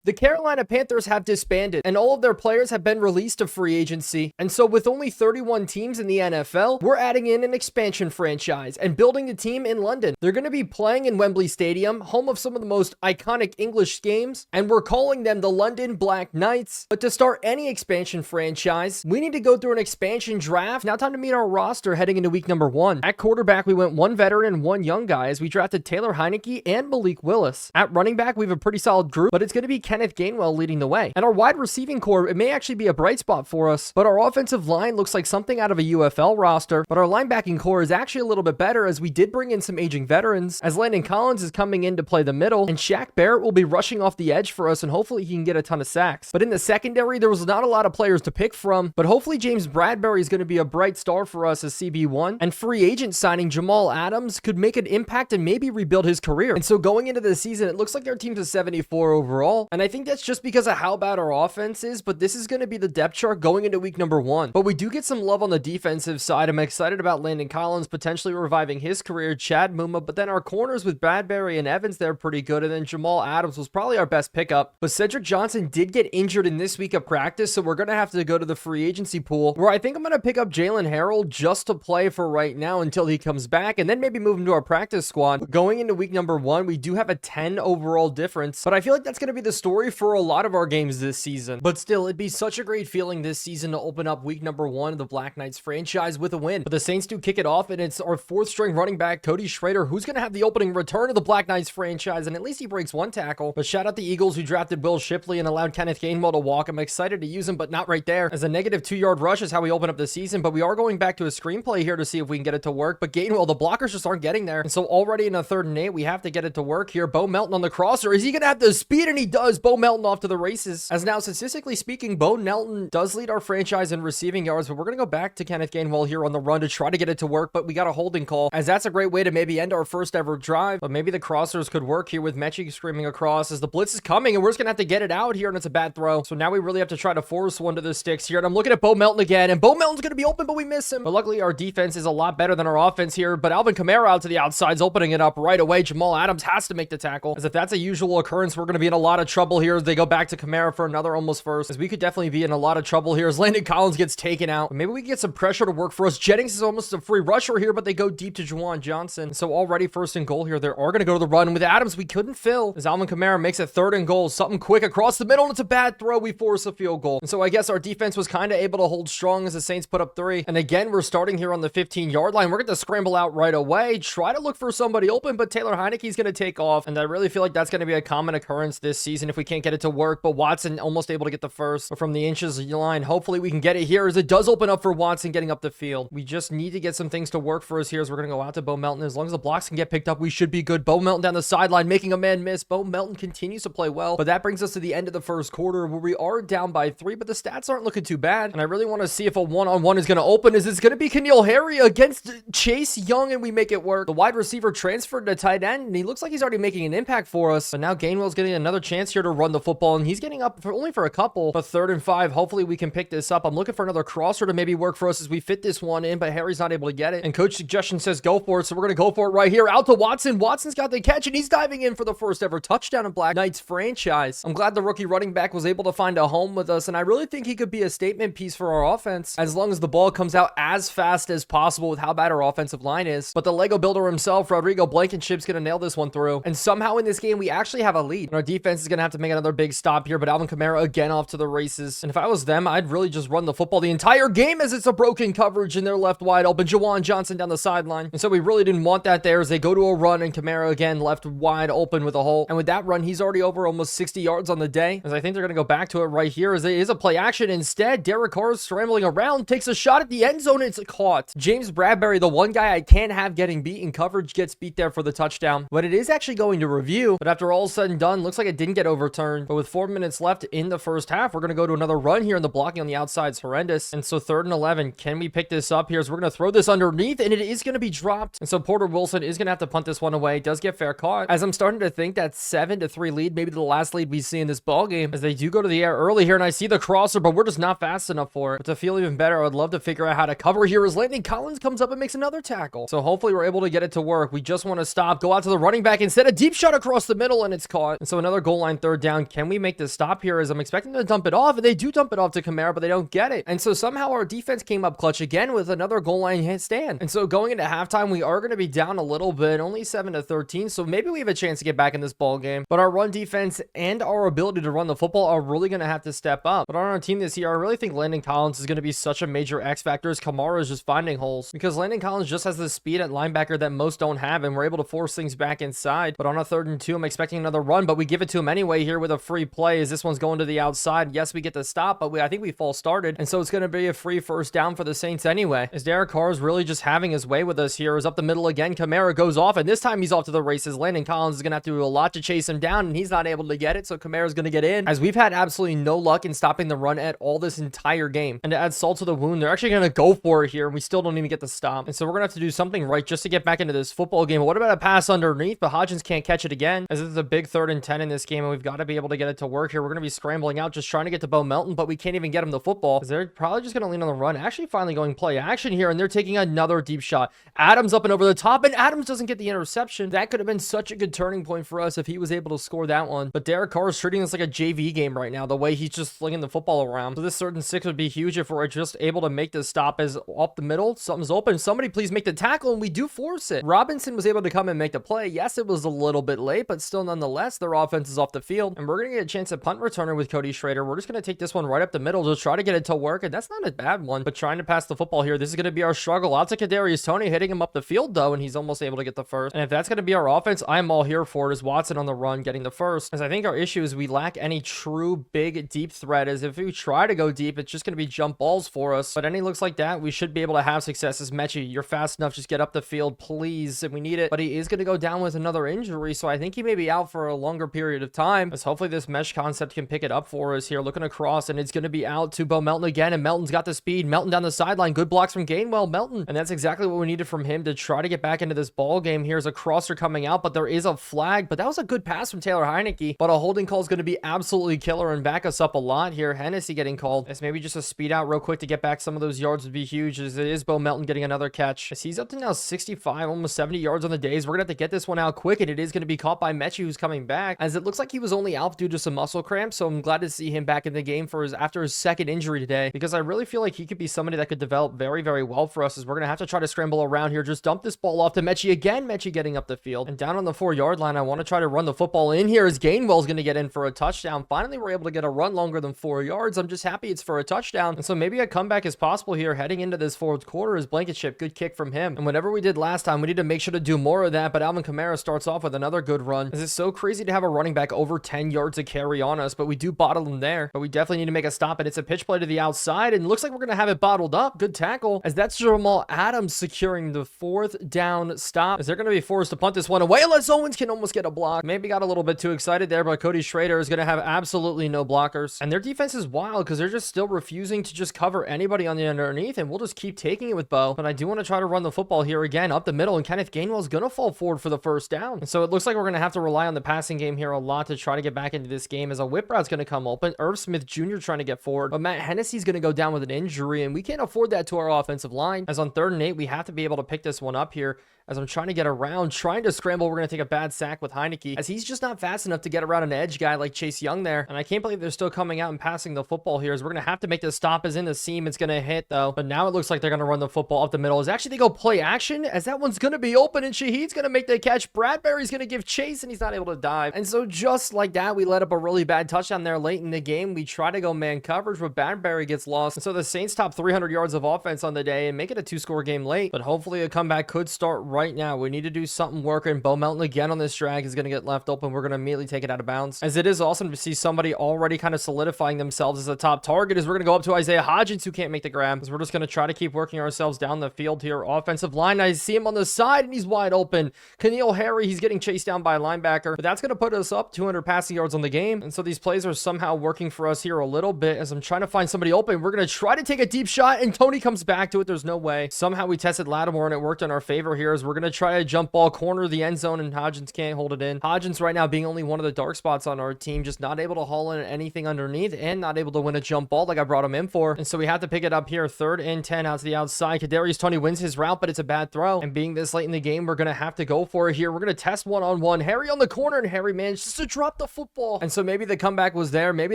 The Carolina Panthers have disbanded, and all of their players have been released to free agency. And so with only 31 teams in the NFL, we're adding in an expansion franchise and building the team in London. They're going to be playing in Wembley Stadium, home of some of the most iconic English games, and we're calling them the London Black Knights. But to start any expansion franchise, we need to go through an expansion draft. Now time to meet our roster heading into week number 1. At quarterback, we went one veteran and one young guy as we drafted Taylor Heineke and Malik Willis. At running back, we have a pretty solid group, but it's going to be Kenneth Gainwell leading the way. And our wide receiving core, it may actually be a bright spot for us, but our offensive line looks like something out of a UFL roster, but our linebacking core is actually a little bit better as we did bring in some aging veterans, as Landon Collins is coming in to play the middle, and Shaq Barrett will be rushing off the edge for us, and hopefully he can get a ton of sacks. But in the secondary, there was not a lot of players to pick from, but hopefully James Bradbury is going to be a bright star for us as CB1, and free agent signing Jamal Adams could make an impact and maybe rebuild his career. And so going into the season, it looks like their team's a 74 overall, and I think that's just because of how bad our offense is, but this is going to be the depth chart going into week number 1. But we do get some love on the defensive side. I'm excited about Landon Collins potentially reviving his career, Chad Muma, but then our corners with Bradbury and Evans, they're pretty good, and then Jamal Adams was probably our best pickup. But Cedric Johnson did get injured in this week of practice, so we're going to have to go to the free agency pool, where I think I'm going to pick up Jalen Harold just to play for right now until he comes back, and then maybe move him to our practice squad. But going into week number 1, we do have a 10 overall difference, but I feel like that's going to be the story for a lot of our games this season. But still, it'd be such a great feeling this season to open up week number 1 of the Black Knights franchise with a win. But the Saints do kick it off, and it's our 4th string running back, Cody Schrader, who's going to have the opening return of the Black Knights franchise, and at least he breaks one tackle. But shout out the Eagles who drafted Will Shipley and allowed Kenneth Gainwell to walk. I'm excited to use him, but not right there, as a negative 2-yard rush is how we open up the season. But we are going back to a screenplay here to see if we can get it to work. But Gainwell, the blockers just aren't getting there, and so already in a 3rd and 8, we have to get it to work here. Bo Melton on the crosser. Is he going to have the speed? And he does. Bo Melton off to the races. As now, statistically speaking, Bo Melton does lead our franchise in receiving yards, but we're going to go back to Kenneth Gainwell here on the run to try to get it to work, but we got a holding call, as that's a great way to maybe end our first ever drive. But maybe the crossers could work here with Mechie screaming across as the blitz is coming, and we're just going to have to get it out here, and it's a bad throw. So now we really have to try to force one to the sticks here, and I'm looking at Bo Melton again, and Bo Melton's going to be open, but we miss him. But luckily, our defense is a lot better than our offense here, but Alvin Kamara out to the outside is opening it up right away. Jamal Adams has to make the tackle, as if that's a usual occurrence, we're going to be in a lot of trouble here as they go back to Kamara for another almost first, as we could definitely be in a lot of trouble here as Landon Collins gets taken out. But maybe we can get some pressure to work for us. Jennings is almost a free rusher here, but they go deep to Juwan Johnson. So already 1st and goal here. They are going to go to the run. With Adams, we couldn't fill, as Alvin Kamara makes it 3rd and goal. Something quick across the middle, and it's a bad throw. We force a field goal. And so I guess our defense was kind of able to hold strong as the Saints put up 3. And again, we're starting here on the 15-yard line. We're going to scramble out right away, try to look for somebody open, but Taylor Heineke's going to take off. And I really feel like that's going to be a common occurrence this season if we can't get it to work. But Watson almost able to get the first. But from the inches line, hopefully we can get it here, as it does open up for Watson getting up the field. We just need to get some things to work for us here, as we're going to go out to Bo Melton. As long as the blocks can get picked up, we should be good. Bo Melton down the sideline, making a man miss. Bo Melton continues to play well, but that brings us to the end of the 1st quarter, where we are down by 3, but the stats aren't looking too bad. And I really want to see if a one-on-one is going to open. Is it's going to be Keneal Harry against Chase Young, and we make it work. The wide receiver transferred to tight end, and he looks like he's already making an impact for us. But now Gainwell's getting another chance here to run the football, and he's getting up only for a couple. But 3rd and 5, hopefully we can pick this up. I'm looking for another crosser to maybe work for us as we fit this one in, but Harry's not able to get it. And coach suggestion says go for it, so we're going to go for it right here. Out to Watson. Watson's got the catch, and he's diving in for the 1st ever touchdown in Black Knights franchise. I'm glad the rookie running back was able to find a home with us, and I really think he could be a statement piece for our offense, as long as the ball comes out as fast as possible with how bad our offensive line is. But the Lego builder himself, Rodrigo Blankenship's going to nail this one through. And somehow in this game, we actually have a lead. And our defense is going to have to make another big stop here, but Alvin Kamara again off to the races. And if I was them, I'd really just run the football the entire game, as it's a broken coverage and they're left wide open. Juwan Johnson down the sideline. And so we really didn't want that there, as they go to a run, and Kamara again left wide open with a hole. And with that run, he's already over almost 60 yards on the day, as I think they're going to go back to it right here, as it is a play action. Instead, Derek Carr is scrambling around, takes a shot at the end zone, and it's caught. James Bradbury, the one guy I can't have getting beat in coverage, gets beat there for the touchdown. But it is actually going to review. But after all is said and done, looks like it didn't get overturned. But with 4 minutes left in the 1st half, we're going to go to another run here, and the blocking on the outside is horrendous. And so 3rd and 11, can we pick this up here? So we're going to throw this underneath, and it is going to be dropped. And so Porter Wilson is going to have to punt this one away. Does get fair caught, as I'm starting to think that 7-3 lead, maybe the last lead we see in this ball game, as they do go to the air early here, and I see the crosser, but we're just not fast enough for it. But to feel even better, I would love to figure out how to cover here, as Landon Collins comes up and makes another tackle. So hopefully we're able to get it to work. We just want to stop, go out to the running back instead, a deep shot across the middle, and it's caught. And so another goal line 3rd third down. Can we make the stop here? As I'm expecting them to dump it off, and they do dump it off to Kamara, but they don't get it. And so somehow our defense came up clutch again with another goal line hit stand. And so going into halftime, we are going to be down a little bit, only 7-13. So maybe we have a chance to get back in this ball game. But our run defense and our ability to run the football are really going to have to step up. But on our team this year, I really think Landon Collins is going to be such a major X factor as Kamara is just finding holes, because Landon Collins just has the speed at linebacker that most don't have, and we're able to force things back inside. But on a 3rd and 2, I'm expecting another run, but we give it to him anyway here with a free play as this one's going to the outside. Yes, we get the stop, but I think we false started, and so it's going to be a free first down for the Saints anyway. As Derek Carr is really just having his way with us here. Is up the middle again. Kamara goes off, and this time he's off to the races. Landon Collins is going to have to do a lot to chase him down, and he's not able to get it, so Kamara's going to get in, as we've had absolutely no luck in stopping the run at all this entire game. And to add salt to the wound, they're actually going to go for it here, and we still don't even get the stop. And so we're going to have to do something right just to get back into this football game. But what about a pass underneath? But Hodgins can't catch it again, as it's a big 3rd and 10 in this game, and we've got to be able to get it to work here. We're going to be scrambling out, just trying to get to Bo Melton, but we can't even get him the football, because they're probably just going to lean on the run. Actually finally going play action here, and they're taking another deep shot. Adams up and over the top, and Adams doesn't get the interception. That could have been such a good turning point for us if he was able to score that one. But Derek Carr is treating this like a JV game right now, the way he's just slinging the football around. So this 3rd and 6 would be huge if we're just able to make this stop. As up the middle, something's open. Somebody please make the tackle, and we do force it. Robinson was able to come and make the play. Yes, it was a little bit late, but still nonetheless, their offense is off the field, and we're going to get a chance at punt returner with Cody Schrader. We're just going to take this one right up the middle, just try to get it to work, and that's not a bad one, but trying to pass the football here, this is going to be our struggle. Out to Kadarius Toney, hitting him up the field though, and he's almost able to get the first. And if that's going to be our offense, I'm all here for it, as Watson on the run getting the first, as I think our issue is we lack any true big deep threat, as if we try to go deep, it's just going to be jump balls for us. But any looks like that, we should be able to have success. As Mechie, you're fast enough, just get up the field please, if we need it. But he is going to go down with another injury, so I think he may be out for a longer period of time, as hopefully this mesh concept can pick it up for us here. Looking across, and it's going to be out to Bo Melton again, and Melton's got the speed. Melton down the sideline, good blocks from Gainwell. Melton, and that's exactly what we needed from him to try to get back into this ball game. Here's a crosser coming out, but there is a flag, but that was a good pass from Taylor Heineke, but a holding call is going to be absolutely killer and back us up a lot here. Hennessy getting called, as maybe just a speed out real quick to get back some of those yards would be huge, as it is Bo Melton getting another catch, as he's up to now 65, almost 70 yards on the days. We're gonna have to get this one out quick, and it is going to be caught by Mechie, who's coming back, as it looks like he was only out due to some muscle cramps, so I'm glad to see him back in the game for after his 2nd injury today, because I really feel like he could be somebody that could develop very, very well for us, as we're gonna have to try to scramble around here. Just dump this ball off to Mechie again. Mechie getting up the field, and down on the 4-yard line, I want to try to run the football in here, as Gainwell's going to get in for a touchdown. Finally, we're able to get a run longer than 4 yards. I'm just happy it's for a touchdown, and so maybe a comeback is possible here heading into this 4th quarter. As Blankenship, good kick from him, and whatever we did last time, we need to make sure to do more of that. But Alvin Kamara starts off with another good run, as it's so crazy to have a running back over 10 yards to carry on us, but we do bottle him there. But we definitely need to make a stop, and it's a pitch play to the outside, and looks like we're going to have it bottled up. Good tackle, as that's Jamal Adams securing the 4th down stop, as they're going to be forced to punt this one away unless Owens can almost get a block. Maybe got a little bit too excited there, but Cody Schrader is going to have absolutely no blockers, and their defense is wild, because they're just still refusing to just cover anybody on the underneath, and we'll just keep taking it with Bo. But I do want to try to run the football here again up the middle, and Kenneth Gainwell's going to fall forward for the first down, and so it looks like we're going to have to rely on the passing game here a lot to try to get back into this game, as a whip route's going to come open. Irv Smith Jr. trying to get forward, but Matt Hennessy's going to go down with an injury, and we can't afford that to our offensive line, as on 3rd and 8 we have to be able to pick this one up here. As I'm trying to get around, trying to scramble, we're going to take a bad sack with Heineke, as he's just not fast enough to get around an edge guy like Chase Young there. And I can't believe they're still coming out and passing the football here, as we're going to have to make this stop, as in the seam. It's going to hit though, but now it looks like they're going to run the football up the middle, as actually they go play action, as that one's going to be open, and Shaheed's going to make the catch. Bradbury's going to give chase, and he's not able to dive. And so just like that, we let up a really bad touchdown there late in the game. We try to go man coverage, but Bradbury gets lost. And so the Saints top 300 yards of offense on the day and make it a 2-score game late, but hopefully a comeback could start right now. We need to do something working. Bo Melton again on this drag is going to get left open. We're going to immediately take it out of bounds, as it is awesome to see somebody already kind of solidifying themselves as a top target, as we're going to go up to Isaiah Hodgins, who can't make the grab, as we're just going to try to keep working ourselves down the field here. Offensive line, I see him on the side, and he's wide open. Keneal Harry, he's getting chased down by a linebacker, but that's going to put us up 200 passing yards on the game, and so these plays are somehow working for us here a little bit, as I'm trying to find somebody open. We're going to try to take a deep shot, and Toney comes back to it. There's no way. Somehow we tested Lattimore, and it worked in our favor here, as we're We're going to try a jump ball, corner the end zone, and Hodgins can't hold it in. Hodgins right now being only one of the dark spots on our team, just not able to haul in anything underneath and not able to win a jump ball like I brought him in for. And so we have to pick it up here. 3rd and 10 out to the outside. Kadarius Toney wins his route, but it's a bad throw. And being this late in the game, we're going to have to go for it here. We're going to test one-on-one. Harry on the corner, and Harry managed to drop the football. And so maybe the comeback was there, maybe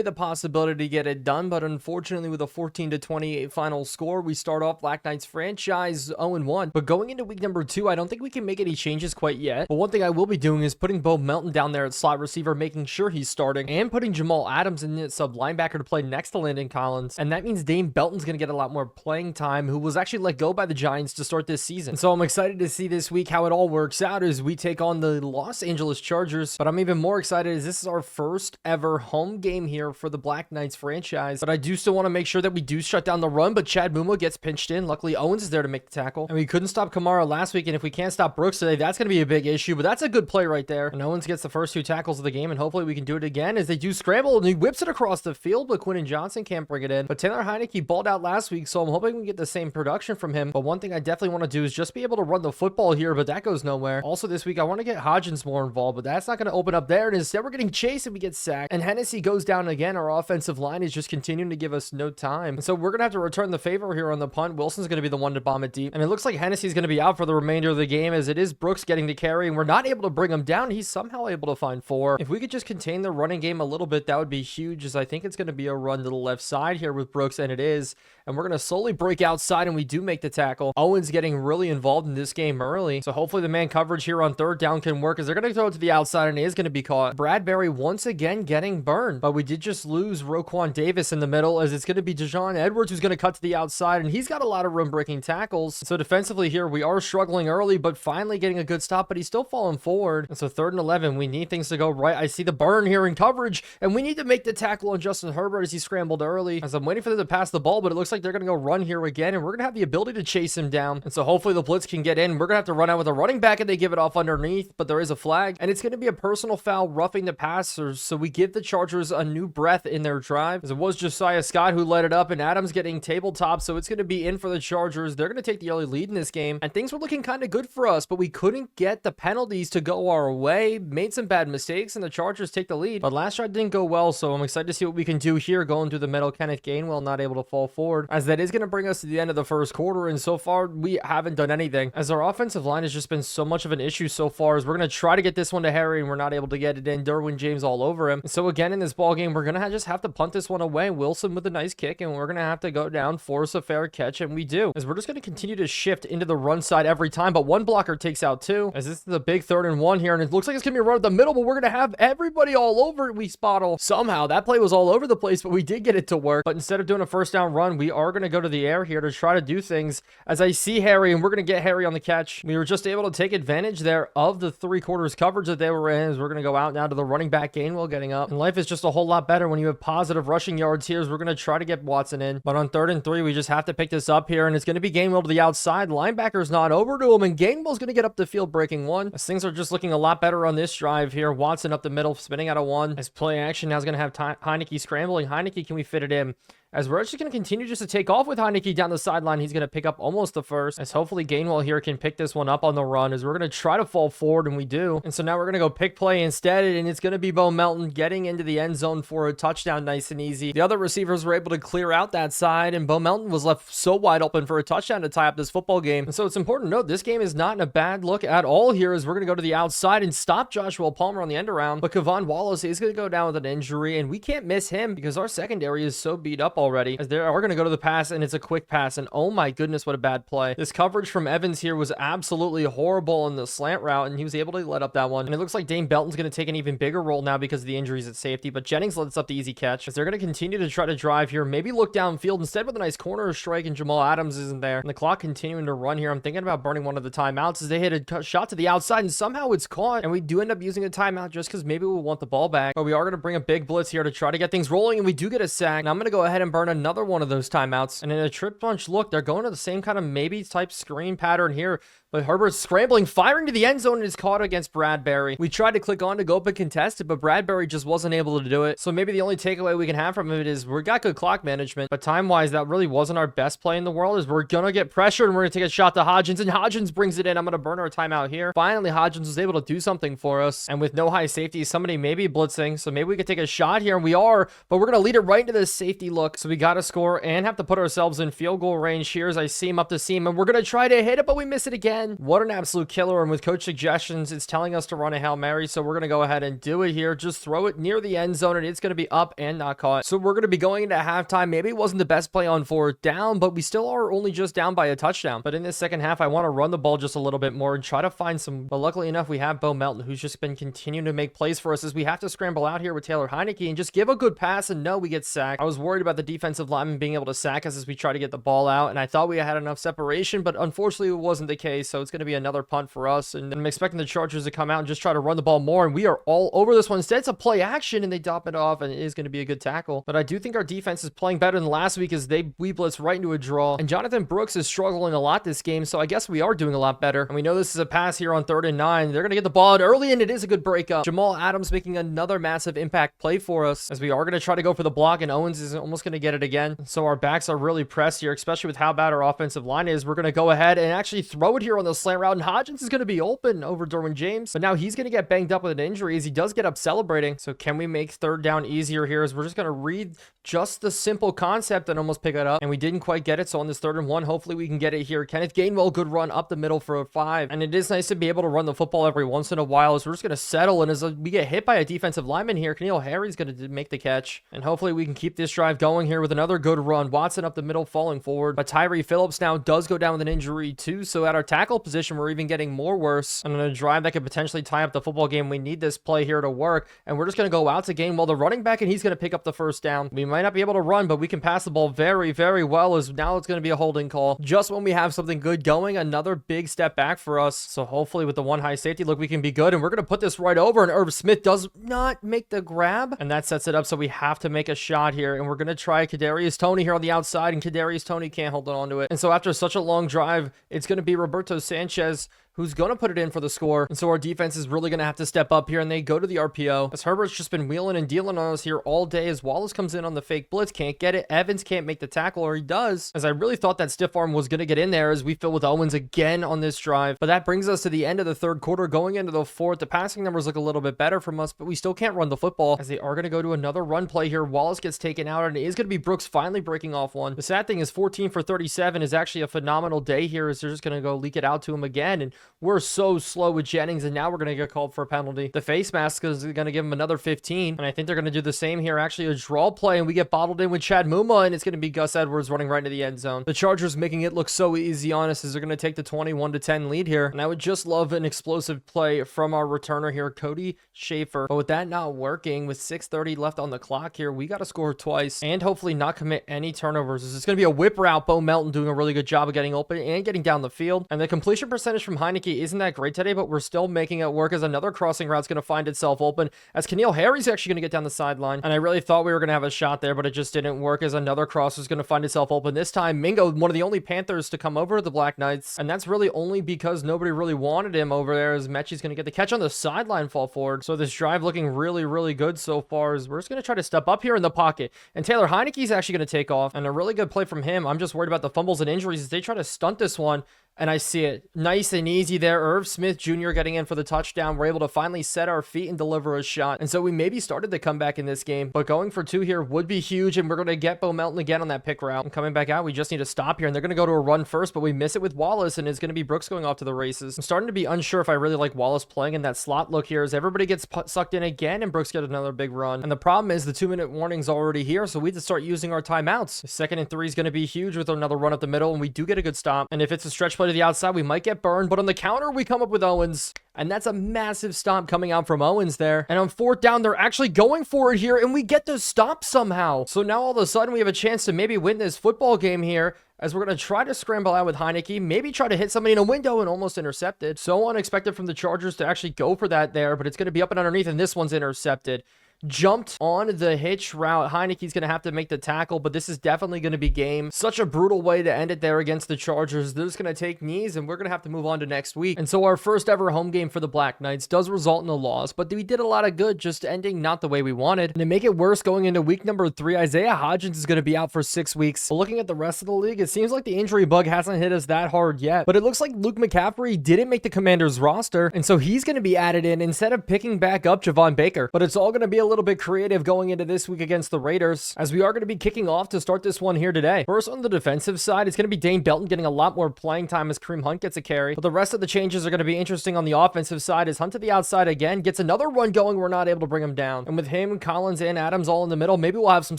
the possibility to get it done, but unfortunately with a 14-28 final score, we start off Black Knights franchise 0-1. But going into week number 2, I don't think we can make any changes quite yet. But one thing I will be doing is putting Bo Melton down there at slot receiver, making sure he's starting, and putting Jamal Adams in at sub linebacker to play next to Landon Collins. And that means Dane Belton's going to get a lot more playing time, who was actually let go by the Giants to start this season. So I'm excited to see this week how it all works out as we take on the Los Angeles Chargers. But I'm even more excited as this is our first ever home game here for the Black Knights franchise. But I do still want to make sure that we do shut down the run, but Chad Muma gets pinched in. Luckily, Owens is there to make the tackle. And we couldn't stop Kamara last week, and if we can't stop Brooks today, that's going to be a big issue. But that's a good play right there. And Owens gets the first 2 tackles of the game, and hopefully we can do it again as they do scramble, and he whips it across the field, but Quinn and Johnson can't bring it in. But Taylor Heineke balled out last week, so I'm hoping we get the same production from him. But one thing I definitely want to do is just be able to run the football here, but that goes nowhere. Also this week, I want to get Hodgins more involved, but that's not going to open up there. And instead, we're getting chased and we get sacked. And Hennessy goes down again. Our offensive line is just continuing to give us no time. And so we're going to have to return the favor here on the punt. Wilson's going to be the one to bomb it deep. And it looks like Hennessy's going to be out for the remainder of the game, as it is Brooks getting the carry, and we're not able to bring him down. He's somehow able to find 4. If we could just contain the running game a little bit, that would be huge, as I think it's going to be a run to the left side here with Brooks, and it is. And we're going to slowly break outside, and we do make the tackle. Owens getting really involved in this game early. So hopefully the man coverage here on 3rd down can work, as they're going to throw it to the outside, and it is going to be caught. Bradbury once again getting burned, but we did just lose Roquan Davis in the middle, as it's going to be Dejon Edwards who's going to cut to the outside, and he's got a lot of room breaking tackles. So defensively here, we are struggling early, but finally getting a good stop, but he's still falling forward. And so 3rd and 11, we need things to go right. I see the burn here in coverage, and we need to make the tackle on Justin Herbert as he scrambled early, as I'm waiting for them to pass the ball, but it looks like they're going to go run here again, and we're going to have the ability to chase him down. And so hopefully the blitz can get in. We're going to have to run out with a running back, and they give it off underneath, but there is a flag, and it's going to be a personal foul roughing the passers. So we give the Chargers a new breath in their drive, as it was Josiah Scott who led it up, and Adams getting tabletop, so it's going to be in for the Chargers. They're going to take the early lead in this game, and things were looking kind of good for us, but we couldn't get the penalties to go our way. Made some bad mistakes, and the Chargers take the lead. But last try didn't go well, so I'm excited to see what we can do here going through the middle. Kenneth Gainwell not able to fall forward, as that is going to bring us to the end of the first quarter, and so far we haven't done anything, as our offensive line has just been so much of an issue so far, as we're going to try to get this one to Harry, and we're not able to get it in. Derwin James all over him. So again, in this ball game, we're going to just have to punt this one away. Wilson with a nice kick, and we're going to have to go down, force a fair catch, and we do, as we're just going to continue to shift into the run side every time, but one blocker takes out 2, as this is a big 3rd and 1 here, and it looks like it's going to be a run at the middle, but we're going to have everybody all over it. We spottle. Somehow that play was all over the place, but we did get it to work. But instead of doing a first down run, we are going to go to the air here to try to do things, as I see Harry, and we're going to get Harry on the catch. We were just able to take advantage there of the 3/4 coverage that they were in, as we're going to go out now to the running back Gainwell getting up. And life is just a whole lot better when you have positive rushing yards here, as we're going to try to get Watson in. But on 3rd and 3, we just have to pick this up here, and it's going to be Gainwell to the outside. Linebacker's not over to him, and Gainwell's going to get up the field breaking 1, as things are just looking a lot better on this drive here. Watson up the middle, spinning out of 1, as play action now is going to have Heineke scrambling. Heineke, can we fit it in? As we're actually going to continue just to take off with Heineke down the sideline. He's going to pick up almost the first, as hopefully Gainwell here can pick this one up on the run, as we're going to try to fall forward, and we do. And so now we're going to go pick play instead, and it's going to be Bo Melton getting into the end zone for a touchdown, nice and easy. The other receivers were able to clear out that side, and Bo Melton was left so wide open for a touchdown to tie up this football game. And so it's important to note this game is not in a bad look at all here, as we're going to go to the outside and stop Joshua Palmer on the end around. But Kevon Wallace is going to go down with an injury, and we can't miss him because our secondary is so beat up already, as there are going to go to the pass, and it's a quick pass, and oh my goodness, what a bad play. This coverage from Evans here was absolutely horrible in the slant route, and he was able to let up that one. And it looks like Dane Belton's going to take an even bigger role now because of the injuries at safety, but Jennings lets up the easy catch, as they're going to continue to try to drive here, maybe look downfield instead with a nice corner strike, and Jamal Adams isn't there. And the clock continuing to run here. I'm thinking about burning one of the timeouts, as they hit a shot to the outside, and somehow it's caught, and we do end up using a timeout just because maybe we'll want the ball back. But we are going to bring a big blitz here to try to get things rolling, and we do get a sack. And I'm going to go ahead and burn another one of those timeouts. And in a trip bunch look, they're going to the same kind of maybe type screen pattern here. But Herbert's scrambling, firing to the end zone, and is caught against Bradbury. We tried to click on to go up and contest it, but Bradbury just wasn't able to do it. So maybe the only takeaway we can have from it is we got good clock management, but time-wise, that really wasn't our best play in the world, as we're gonna get pressured and we're gonna take a shot to Hodgins, and Hodgins brings it in. I'm gonna burn our timeout here. Finally, Hodgins was able to do something for us, and with no high safety, somebody may be blitzing, so maybe we could take a shot here, and we are, but we're gonna lead it right into this safety look. So we gotta score and have to put ourselves in field goal range here as I seam up the seam, and we're gonna try to hit it, but we miss it again. What an absolute killer. And with coach suggestions, it's telling us to run a Hail Mary, so we're gonna go ahead and do it here. Just throw it near the end zone, and it's gonna be up and not caught. So we're gonna be going into halftime. Maybe it wasn't the best play on 4th down, but we still are only just down by a touchdown. But in this second half, I want to run the ball just a little bit more and try to find some, but luckily enough, we have Bo Melton, who's just been continuing to make plays for us, as we have to scramble out here with Taylor Heineke and just give a good pass, and no, we get sacked. I was worried about the defensive lineman being able to sack us as we try to get the ball out, and I thought we had enough separation, but unfortunately it wasn't the case. So it's going to be another punt for us, and I'm expecting the Chargers to come out and just try to run the ball more, and we are all over this one. Instead, it's a play action, and they drop it off, and it is going to be a good tackle. But I do think our defense is playing better than last week, as we blitz right into a draw, and Jonathan Brooks is struggling a lot this game, so I guess we are doing a lot better. And we know this is a pass here on 3rd and 9. They're going to get the ball out early, and it is a good breakup. Jamal Adams making another massive impact play for us, as we are going to try to go for the block, and Owens is almost going to get it again. So our backs are really pressed here, especially with how bad our offensive line is. We're going to go ahead and actually throw it here on the slant route, and Hodgins is going to be open over Derwin James, but now he's going to get banged up with an injury, as he does get up celebrating. So can we make 3rd down easier here, as we're just going to read just the simple concept and almost pick it up, and we didn't quite get it. So on this 3rd and 1, hopefully we can get it here. Kenneth Gainwell, good run up the middle for a 5, and it is nice to be able to run the football every once in a while, so we're just going to settle, and as we get hit by a defensive lineman here, N'Keal Harry's going to make the catch, and hopefully we can keep this drive going here with another good run. Watson up the middle, falling forward, but Tyree Phillips now does go down with an injury too, so at our tackle position, we're even getting more worse, and on a drive that could potentially tie up the football game, we need this play here to work, and we're just going to go out to Gainwell, the running back, and he's going to pick up the 1st down. We might not be able to run, but we can pass the ball very, very well, as now it's going to be a holding call just when we have something good going. Another big step back for us, so hopefully with the one high safety look, we can be good, and we're going to put this right over, and Irv Smith does not make the grab, and that sets it up, so we have to make a shot here, and we're going to try Kadarius Toney here on the outside, and Kadarius Toney can't hold on to it, and so after such a long drive, it's going to be Roberto Sanchez who's going to put it in for the score. And so our defense is really going to have to step up here, and they go to the RPO, as Herbert's just been wheeling and dealing on us here all day, as Wallace comes in on the fake blitz, can't get it. Evans can't make the tackle, or he does, as I really thought that stiff arm was going to get in there, as we fill with Owens again on this drive. But that brings us to the end of the 3rd quarter, going into the 4th. The passing numbers look a little bit better from us, but we still can't run the football, as they are going to go to another run play here. Wallace gets taken out, and it is going to be Brooks finally breaking off one. The sad thing is 14 for 37 is actually a phenomenal day here, as they're just going to go leak it out to him again, and we're so slow with Jennings, and now we're going to get called for a penalty. The face mask is going to give him another 15, and I think they're going to do the same here. Actually, a draw play, and we get bottled in with Chad Muma, and it's going to be Gus Edwards running right into the end zone. The Chargers making it look so easy on us, as they're going to take the 21-10 lead here, and I would just love an explosive play from our returner here, Cody Schaefer. But with that not working, with 6:30 left on the clock here, we got to score twice and hopefully not commit any turnovers. This is going to be a whip route. Bo Melton doing a really good job of getting open and getting down the field, and the completion percentage from Heineke isn't that great today, but we're still making it work, as another crossing route's going to find itself open, as N'Keal Harry's actually going to get down the sideline, and I really thought we were going to have a shot there, but it just didn't work, as another cross was going to find itself open. This time, Mingo, one of the only Panthers to come over to the Black Knights, and that's really only because nobody really wanted him over there, as Mechie's going to get the catch on the sideline, fall forward. So this drive looking really, really good so far, as we're just going to try to step up here in the pocket, and Taylor Heineke's actually going to take off, and a really good play from him. I'm just worried about the fumbles and injuries as they try to stunt this one, and I see it. Nice and easy there. Irv Smith Jr. getting in for the touchdown. We're able to finally set our feet and deliver a shot. And so we maybe started the comeback in this game, but going for 2 here would be huge, and we're going to get Bo Melton again on that pick route. And coming back out, we just need to stop here, and they're going to go to a run first, but we miss it with Wallace, and it's going to be Brooks going off to the races. I'm starting to be unsure if I really like Wallace playing in that slot look here, as everybody gets sucked in again, and Brooks gets another big run. And the problem is the 2-minute warning's already here, so we have to start using our timeouts. 2nd and 3 is going to be huge with another run up the middle, and we do get a good stop. And if it's a stretch play to the outside, we might get burned, but on the counter, we come up with Owens. And that's a massive stop coming out from Owens there. And on 4th down, they're actually going for it here, and we get the stop somehow. So now all of a sudden, we have a chance to maybe win this football game here, as we're going to try to scramble out with Heineke, maybe try to hit somebody in a window, and almost intercepted. So unexpected from the Chargers to actually go for that there, but it's going to be up and underneath, and this one's intercepted. jumped on the hitch route. Heineke's going to have to make the tackle, but this is definitely going to be game. Such a brutal way to end it there against the Chargers. They're just going to take knees, and we're going to have to move on to next week. And so our first ever home game for the Black Knights does result in a loss, but we did a lot of good, just ending not the way we wanted. And to make it worse, going into week number 3, Isaiah Hodgins is going to be out for 6 weeks. But looking at the rest of the league, it seems like the injury bug hasn't hit us that hard yet, but it looks like Luke McCaffrey didn't make the Commanders roster, and so he's going to be added in instead of picking back up Javon Baker. But it's all going to be a little bit creative going into this week against the Raiders, as we are going to be kicking off to start this one here today. First, on the defensive side, it's going to be Dane Belton getting a lot more playing time as Kareem Hunt gets a carry, but the rest of the changes are going to be interesting on the offensive side as Hunt to the outside again gets another run going. We're not able to bring him down, and with him, Collins, and Adams all in the middle, maybe we'll have some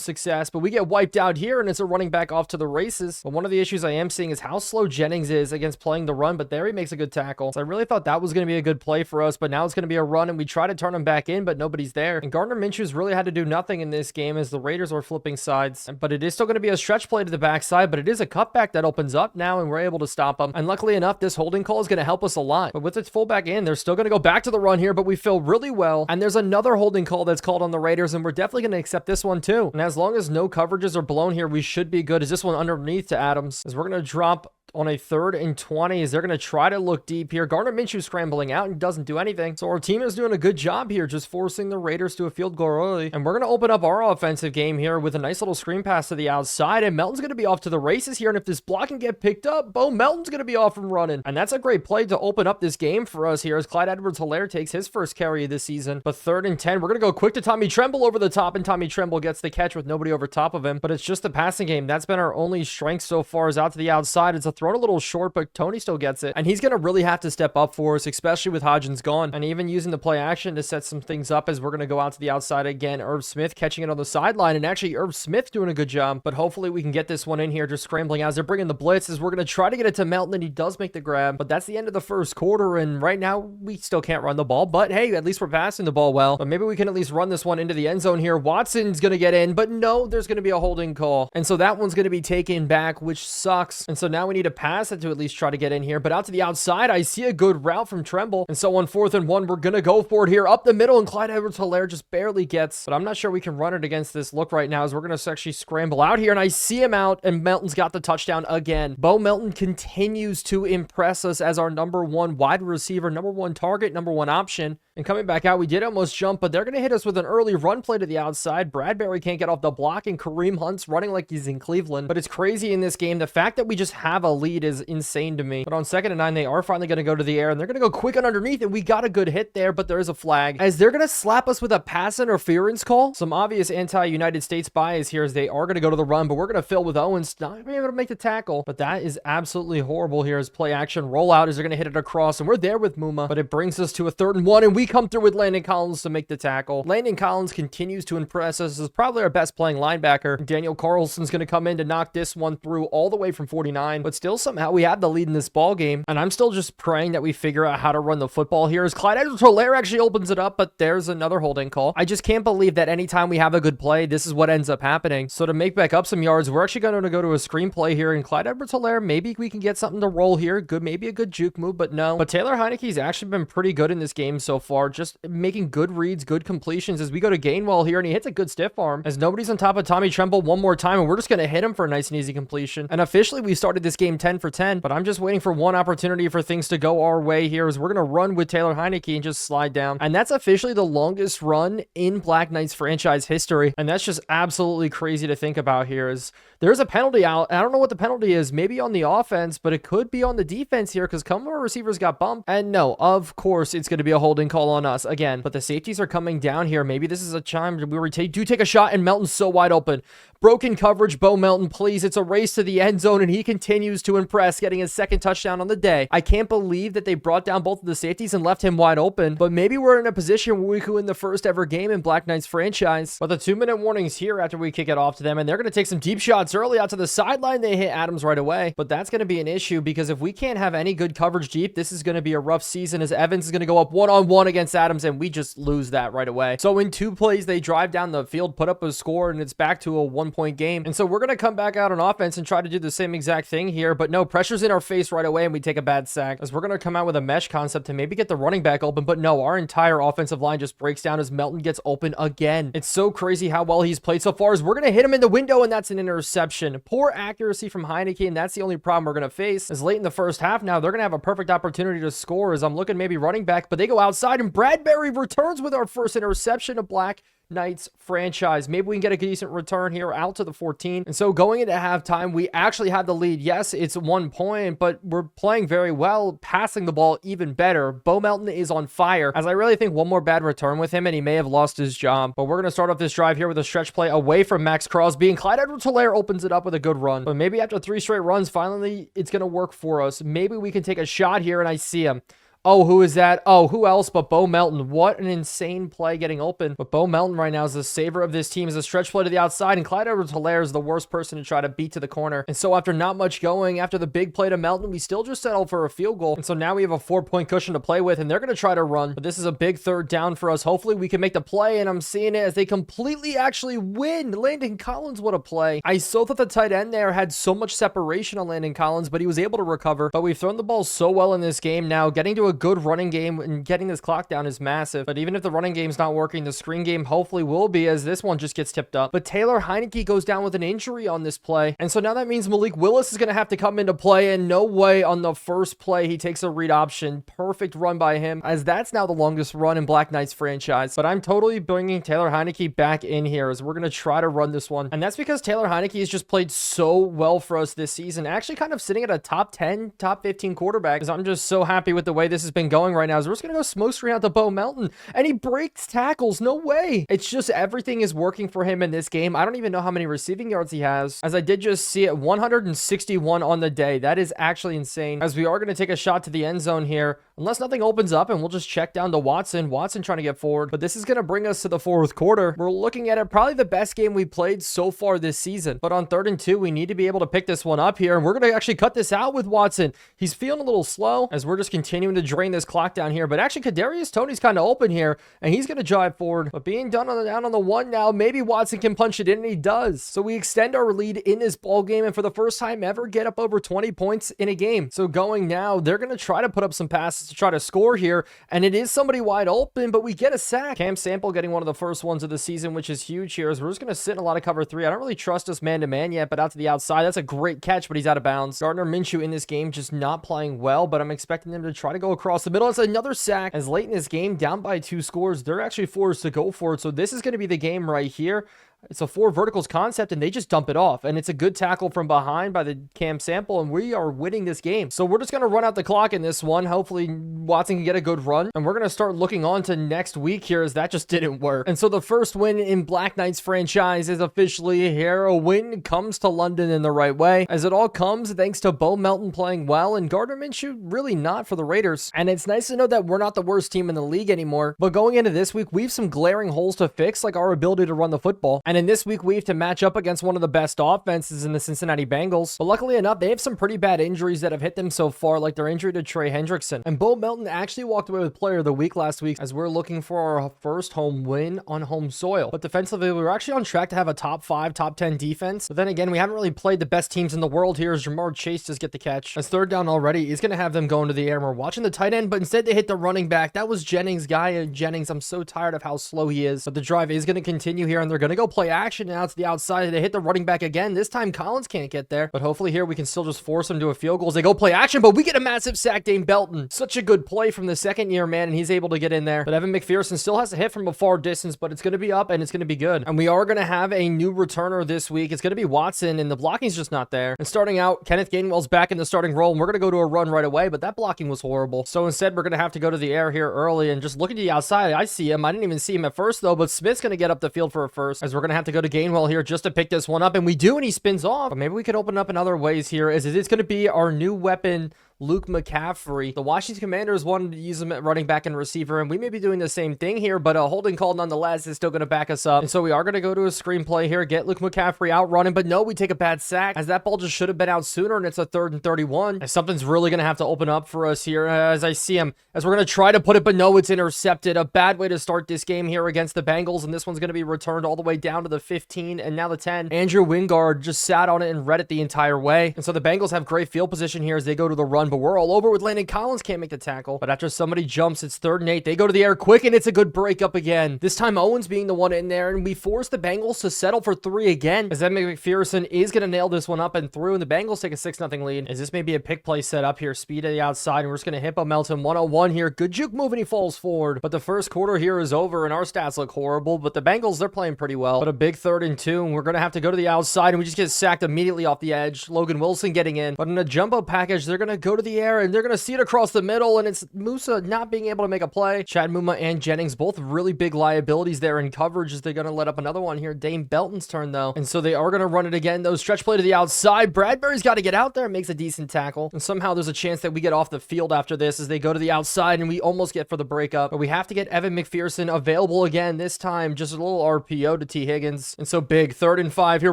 success, but we get wiped out here, and it's a running back off to the races. But one of the issues I am seeing is how slow Jennings is against playing the run, but there he makes a good tackle. So I really thought that was going to be a good play for us, but now it's going to be a run, and we try to turn him back in, but nobody's there. And Gardner Minshew's really had to do nothing in this game as the Raiders are flipping sides, but it is still going to be a stretch play to the backside, but it is a cutback that opens up now, and we're able to stop him. And luckily enough, this holding call is going to help us a lot. But with its fullback in, they're still going to go back to the run here, but we feel really well. And there's another holding call that's called on the Raiders, and we're definitely going to accept this one too. And as long as no coverages are blown here, we should be good. Is this one underneath to Adams? As we're going to drop on a 3rd and 20, as they're going to try to look deep here. Gardner Minshew scrambling out and doesn't do anything. So our team is doing a good job here, just forcing the Raiders to a field goal early. And we're going to open up our offensive game here with a nice little screen pass to the outside. And Melton's going to be off to the races here. And if this block can get picked up, Bo Melton's going to be off and running. And that's a great play to open up this game for us here as Clyde Edwards-Helaire takes his first carry of the season. But 3rd and 10, we're going to go quick to Tommy Tremble over the top, and Tommy Tremble gets the catch with nobody over top of him. But it's just the passing game. That's been our only strength so far, is out to the outside. It's a thrown a little short, but Tony still gets it. And he's going to really have to step up for us, especially with Hodgins gone. And even using the play action to set some things up as we're going to go out to the outside again. Irv Smith catching it on the sideline, and actually Irv Smith doing a good job. But hopefully we can get this one in here, just scrambling as they're bringing the blitz, as we're going to try to get it to Melton, and he does make the grab. But that's the end of the first quarter, and right now we still can't run the ball. But hey, at least we're passing the ball well. But maybe we can at least run this one into the end zone here. Watson's going to get in, but no, there's going to be a holding call. And so that one's going to be taken back, which sucks. And so now we need to pass it to at least try to get in here. But out to the outside, I see a good route from Tremble. And so on 4th and 1, we're going to go for it here up the middle, and Clyde Edwards-Helaire just barely gets. But I'm not sure we can run it against this look right now, as we're going to actually scramble out here. And I see him out, and Melton's got the touchdown again. Bo Melton continues to impress us as our number 1 wide receiver, number 1 target, number 1 option. And coming back out, we did almost jump, but they're going to hit us with an early run play to the outside. Bradbury can't get off the block, and Kareem Hunt's running like he's in Cleveland. But it's crazy in this game. The fact that we just have a lead is insane to me. But on 2nd and 9, they are finally going to go to the air, and they're going to go quick and underneath, and we got a good hit there, but there is a flag, as they're going to slap us with a pass interference call. Some obvious anti-United States bias here, as they are going to go to the run, but we're going to fill with Owens, not being able to make the tackle. But that is absolutely horrible here, as play action rollout, as they're going to hit it across, and we're there with Muma. But it brings us to a 3rd and 1, and we come through with Landon Collins to make the tackle. Landon Collins continues to impress us. This is probably our best playing linebacker. Daniel Carlson's going to come in to knock this one through all the way from 49, but still somehow we have the lead in this ball game. And I'm still just praying that we figure out how to run the football here, as Clyde Edwards-Helaire actually opens it up, but there's another holding call. I just can't believe that anytime we have a good play, this is what ends up happening. So to make back up some yards, we're actually going to go to a screenplay here, and Clyde Edwards-Helaire, maybe we can get something to roll here. Good, maybe a good juke move, but no. But Taylor Heineke's actually been pretty good in this game so far, just making good reads, good completions, as we go to Gainwell here, and he hits a good stiff arm, as nobody's on top of Tommy Tremble one more time, and we're just going to hit him for a nice and easy completion. And officially we started this game 10 for 10, but I'm just waiting for one opportunity for things to go our way here, as we're going to run with Taylor Heineke and just slide down. And that's officially the longest run in Black Knights franchise history, and that's just absolutely crazy to think about here, is there's a penalty out. I don't know what the penalty is, maybe on the offense, but it could be on the defense here, because some of our receivers got bumped. And no, of course it's going to be a holding call on us again, but the safeties are coming down here. Maybe this is a time where we do take a shot, and Melton's so wide open. Broken coverage, Bo Melton, please. It's a race to the end zone, and he continues to impress, getting his 2nd touchdown on the day. I can't believe that they brought down both of the safeties and left him wide open, but maybe we're in a position where we could win the first ever game in Black Knights franchise. But the 2-minute warning's here after we kick it off to them, and they're going to take some deep shots early out to the sideline. They hit Adams right away, but that's going to be an issue, because if we can't have any good coverage deep, this is going to be a rough season, as Evans is going to go up one-on-one against Adams, and we just lose that right away. So in 2 plays, they drive down the field, put up a score, and it's back to a 1 1-point game. And so we're going to come back out on offense and try to do the same exact thing here. But no, pressure's in our face right away and we take a bad sack, as we're going to come out with a mesh concept to maybe get the running back open. But no, our entire offensive line just breaks down as Melton gets open again. It's so crazy how well he's played so far, as we're going to hit him in the window and that's an interception. Poor accuracy from Heineke, and that's the only problem we're going to face. As late in the first half now, they're going to have a perfect opportunity to score, as I'm looking maybe running back, but they go outside and Bradbury returns with our first interception of Black Knights franchise. Maybe we can get a decent return here out to the 14. And so going into halftime, we actually have the lead. Yes, it's 1 point, but we're playing very well, passing the ball even better. Bo Melton is on fire, as I really think one more bad return with him and he may have lost his job. But we're going to start off this drive here with a stretch play away from Max Crosby, and Clyde Edwards-Helaire opens it up with a good run. But maybe after 3 straight runs, finally it's going to work for us. Maybe we can take a shot here, and I see him. Oh, who is that? Oh, who else but Bo Melton? What an insane play getting open. But Bo Melton right now is the saver of this team, as a stretch play to the outside, and Clyde Edwards-Helaire is the worst person to try to beat to the corner. And so after not much going, after the big play to Melton, we still just settle for a field goal. And so now we have a 4-point cushion to play with, and they're going to try to run. But this is a big third down for us. Hopefully we can make the play, and I'm seeing it as they completely actually win. Landon Collins, what a play. I so thought the tight end there had so much separation on Landon Collins, but he was able to recover. But we've thrown the ball so well in this game now. Getting to a good running game and getting this clock down is massive. But even if the running game's not working, the screen game hopefully will be, as this one just gets tipped up. But Taylor Heineke goes down with an injury on this play, and so now that means Malik Willis is going to have to come into play, and no way on the first play he takes a read option. Perfect run by him, as that's now the longest run in Black Knights franchise. But I'm totally bringing Taylor Heineke back in here, as we're going to try to run this one, and that's because Taylor Heineke has just played so well for us this season, actually kind of sitting at a top 10, top 15 quarterback, as I'm just so happy with the way this has been going right now. We're just going to go smoke screen out to Bo Melton, and he breaks tackles. No way. It's just everything is working for him in this game. I don't even know how many receiving yards he has, as I did just see it, 161 on the day. That is actually insane, as we are going to take a shot to the end zone here, unless nothing opens up, and we'll just check down to Watson. Watson trying to get forward, but this is going to bring us to the fourth quarter. We're looking at it, probably the best game we played so far this season, but on 3rd and 2, we need to be able to pick this one up here, and we're going to actually cut this out with Watson. He's feeling a little slow, as we're just continuing to drain this clock down here, but actually Kadarius Toney's kind of open here, and he's going to drive forward, but being done down on the 1 now, maybe Watson can punch it in, and he does. So we extend our lead in this ball game, and for the first time ever, get up over 20 points in a game. So going now, they're going to try to put up some passes to try to score here, and it is somebody wide open, but we get a sack. Cam Sample getting one of the first ones of the season, which is huge here, as we're just going to sit in a lot of cover 3. I don't really trust us man-to-man yet, but out to the outside, that's a great catch, but he's out of bounds. Gardner Minshew in this game just not playing well, but I'm expecting them to try to go across the middle. It's another sack, as late in this game, down by 2 scores, they're actually forced to go for it. So this is going to be the game right here. It's a 4 verticals concept, and they just dump it off, and it's a good tackle from behind by the Cam Sample, and we are winning this game. So we're just going to run out the clock in this one. Hopefully Watson can get a good run, and we're going to start looking on to next week here, as that just didn't work. And so the first win in Black Knights franchise is officially here. A win comes to London in the right way, as it all comes thanks to Bo Melton playing well and Gardner Minshew really not for the Raiders. And it's nice to know that we're not the worst team in the league anymore, but going into this week, we have some glaring holes to fix, like our ability to run the football. And in this week, we have to match up against one of the best offenses in the Cincinnati Bengals. But luckily enough, they have some pretty bad injuries that have hit them so far, like their injury to Trey Hendrickson. And Bo Melton actually walked away with Player of the Week last week, as we're looking for our first home win on home soil. But defensively, we were actually on track to have a top 5, top 10 defense. But then again, we haven't really played the best teams in the world here, as Jamar Chase does get the catch. As 3rd down already, he's going to have them going to the air. And we're watching the tight end, but instead they hit the running back. That was Jennings' guy, and Jennings, I'm so tired of how slow he is. But the drive is going to continue here, and they're going to go play action now to the outside. They hit the running back again. This time Collins can't get there, but hopefully here we can still just force them to a field goal as they go play action, but we get a massive sack. Dane Belton, such a good play from the 2nd year man, and he's able to get in there. But Evan McPherson still has to hit from a far distance, but it's going to be up and it's going to be good. And we are going to have a new returner this week. It's going to be Watson, and the blocking's just not there. And starting out, Kenneth Gainwell's back in the starting role, and we're going to go to a run right away, but that blocking was horrible. So instead, we're going to have to go to the air here early, and just looking to the outside, I see him. I didn't even see him at first though, but Smith's going to get up the field for a first, as we're going to have to go to Gainwell here just to pick this one up, and we do, and he spins off. But maybe we could open up in other ways here, as it is going to be our new weapon, Luke McCaffrey. The Washington Commanders wanted to use him at running back and receiver, and we may be doing the same thing here, but a holding call nonetheless is still going to back us up. And so we are going to go to a screenplay here, get Luke McCaffrey out running, but no, we take a bad sack as that ball just should have been out sooner, and it's a 3rd and 31. And something's really going to have to open up for us here as I see him, as we're going to try to put it, but no, it's intercepted. A bad way to start this game here against the Bengals, and this one's going to be returned all the way down to the 15 and now the 10. Andrew Wingard just sat on it and read it the entire way. And so the Bengals have great field position here as they go to the run, but we're all over with Landon Collins, can't make the tackle. But after somebody jumps, it's 3rd and 8. They go to the air quick, and it's a good break up again. This time Owens being the one in there, and we force the Bengals to settle for 3 again, as Evan McPherson is going to nail this one up and through, and the Bengals take a 6-0 lead. As this may be a pick play set up here, speed to the outside, and we're just going to hit Melton 1-on-1 here. Good juke move, and he falls forward. But the first quarter here is over, and our stats look horrible, but the Bengals, they're playing pretty well. But a big 3rd and 2, and we're going to have to go to the outside, and we just get sacked immediately off the edge. Logan Wilson getting in, but in a jumbo package, they're going to go to the air, and they're going to see it across the middle, and it's Musa not being able to make a play. Chad Muma and Jennings, both really big liabilities there in coverage, as they're going to let up another one here. Dane Belton's turn, though, and so they are going to run it again. Those stretch play to the outside. Bradbury's got to get out there, makes a decent tackle, and somehow there's a chance that we get off the field after this as they go to the outside, and we almost get for the breakup, but we have to get Evan McPherson available again, this time just a little RPO to T. Higgins. And so big 3rd and 5 here.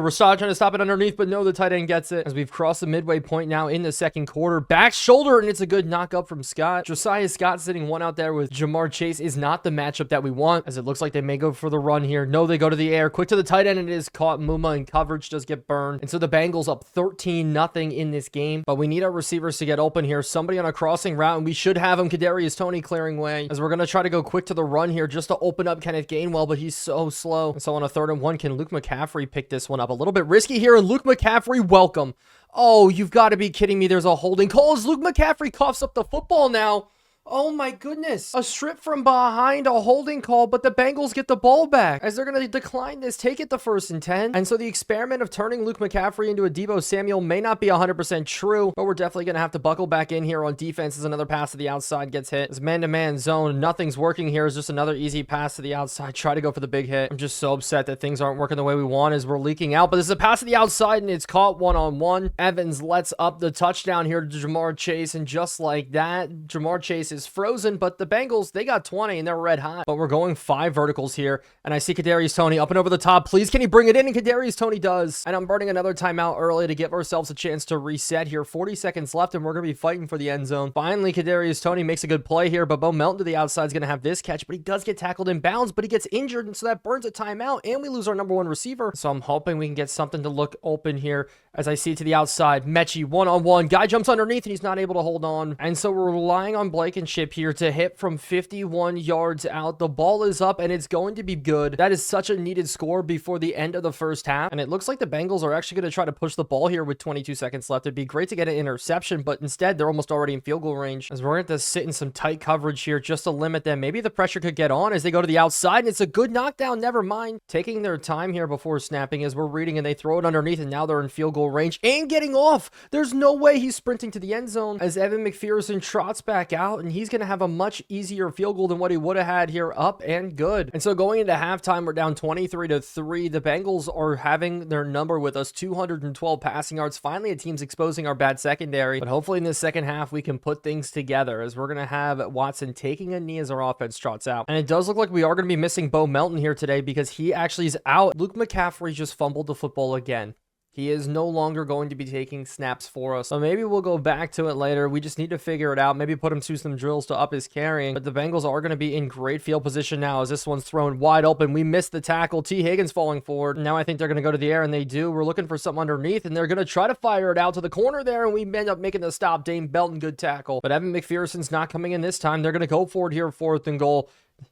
Rashad trying to stop it underneath, but no, the tight end gets it as we've crossed the midway point now in the second quarter. Back shoulder, and it's a good knock up from Scott. Josiah Scott sitting one out there with Jamar Chase is not the matchup that we want, as it looks like they may go for the run here. No, they go to the air quick to the tight end, and it is caught. Muma in coverage does get burned, and so the Bengals up 13-0 in this game, but we need our receivers to get open here. Somebody on a crossing route, and we should have him. Kadarius Toney clearing way, as we're going to try to go quick to the run here just to open up Kenneth Gainwell, but he's so slow. And so on a 3rd and 1, can Luke McCaffrey pick this one up? A little bit risky here, and Luke McCaffrey, welcome. Oh, you've got to be kidding me. There's a holding call as Luke McCaffrey coughs up the football now. Oh my goodness. A strip from behind, a holding call, but the Bengals get the ball back as they're going to decline this, take it to 1st and 10. And so the experiment of turning Luke McCaffrey into a Deebo Samuel may not be 100% true, but we're definitely going to have to buckle back in here on defense as another pass to the outside gets hit. It's man-to-man zone. Nothing's working here. It's just another easy pass to the outside. Try to go for the big hit. I'm just so upset that things aren't working the way we want as we're leaking out, but this is a pass to the outside, and it's caught one-on-one. Evans lets up the touchdown here to Jamar Chase, and just like that, Jamar Chase is frozen, but the Bengals, they got 20 and they're red hot. But we're going 5 verticals here, and I see Kadarius Toney up and over the top. Please, can he bring it in? And Kadarius Toney does. And I'm burning another timeout early to give ourselves a chance to reset here. 40 seconds left, and we're going to be fighting for the end zone. Finally, Kadarius Toney makes a good play here, but Bo Melton to the outside is going to have this catch, but he does get tackled in bounds, but he gets injured, and so that burns a timeout, and we lose our number 1 receiver. So I'm hoping we can get something to look open here as I see to the outside. Mechie one-on-one. Guy jumps underneath, and he's not able to hold on. And so we're relying on Blankenship here to hit from 51 yards out. The ball is up, and it's going to be good. That is such a needed score before the end of the first half. And it looks like the Bengals are actually going to try to push the ball here with 22 seconds left. It'd be great to get an interception, but instead they're almost already in field goal range, as we're going to have to sit in some tight coverage here just to limit them. Maybe the pressure could get on as they go to the outside, and it's a good knockdown. Never mind. Taking their time here before snapping as we're reading, and they throw it underneath, and now they're in field goal range and getting off. There's no way he's sprinting to the end zone as Evan McPherson trots back out, and he's going to have a much easier field goal than what he would have had here, up and good. And so going into halftime, we're down 23-3. The Bengals are having their number with us, 212 passing yards. Finally, a team's exposing our bad secondary, but hopefully in the second half we can put things together, as we're going to have Watson taking a knee as our offense trots out. And it does look like we are going to be missing Bo Melton here today because he actually is out. Luke McCaffrey just fumbled the football again. He is no longer going to be taking snaps for us. So maybe we'll go back to it later. We just need to figure it out. Maybe put him through some drills to up his carrying. But the Bengals are going to be in great field position now as this one's thrown wide open. We missed the tackle. T. Higgins falling forward. Now I think they're going to go to the air, and they do. We're looking for something underneath, and they're going to try to fire it out to the corner there, and we end up making the stop. Dane Belton, good tackle. But Evan McPherson's not coming in this time. They're going to go for it here, 4th and goal.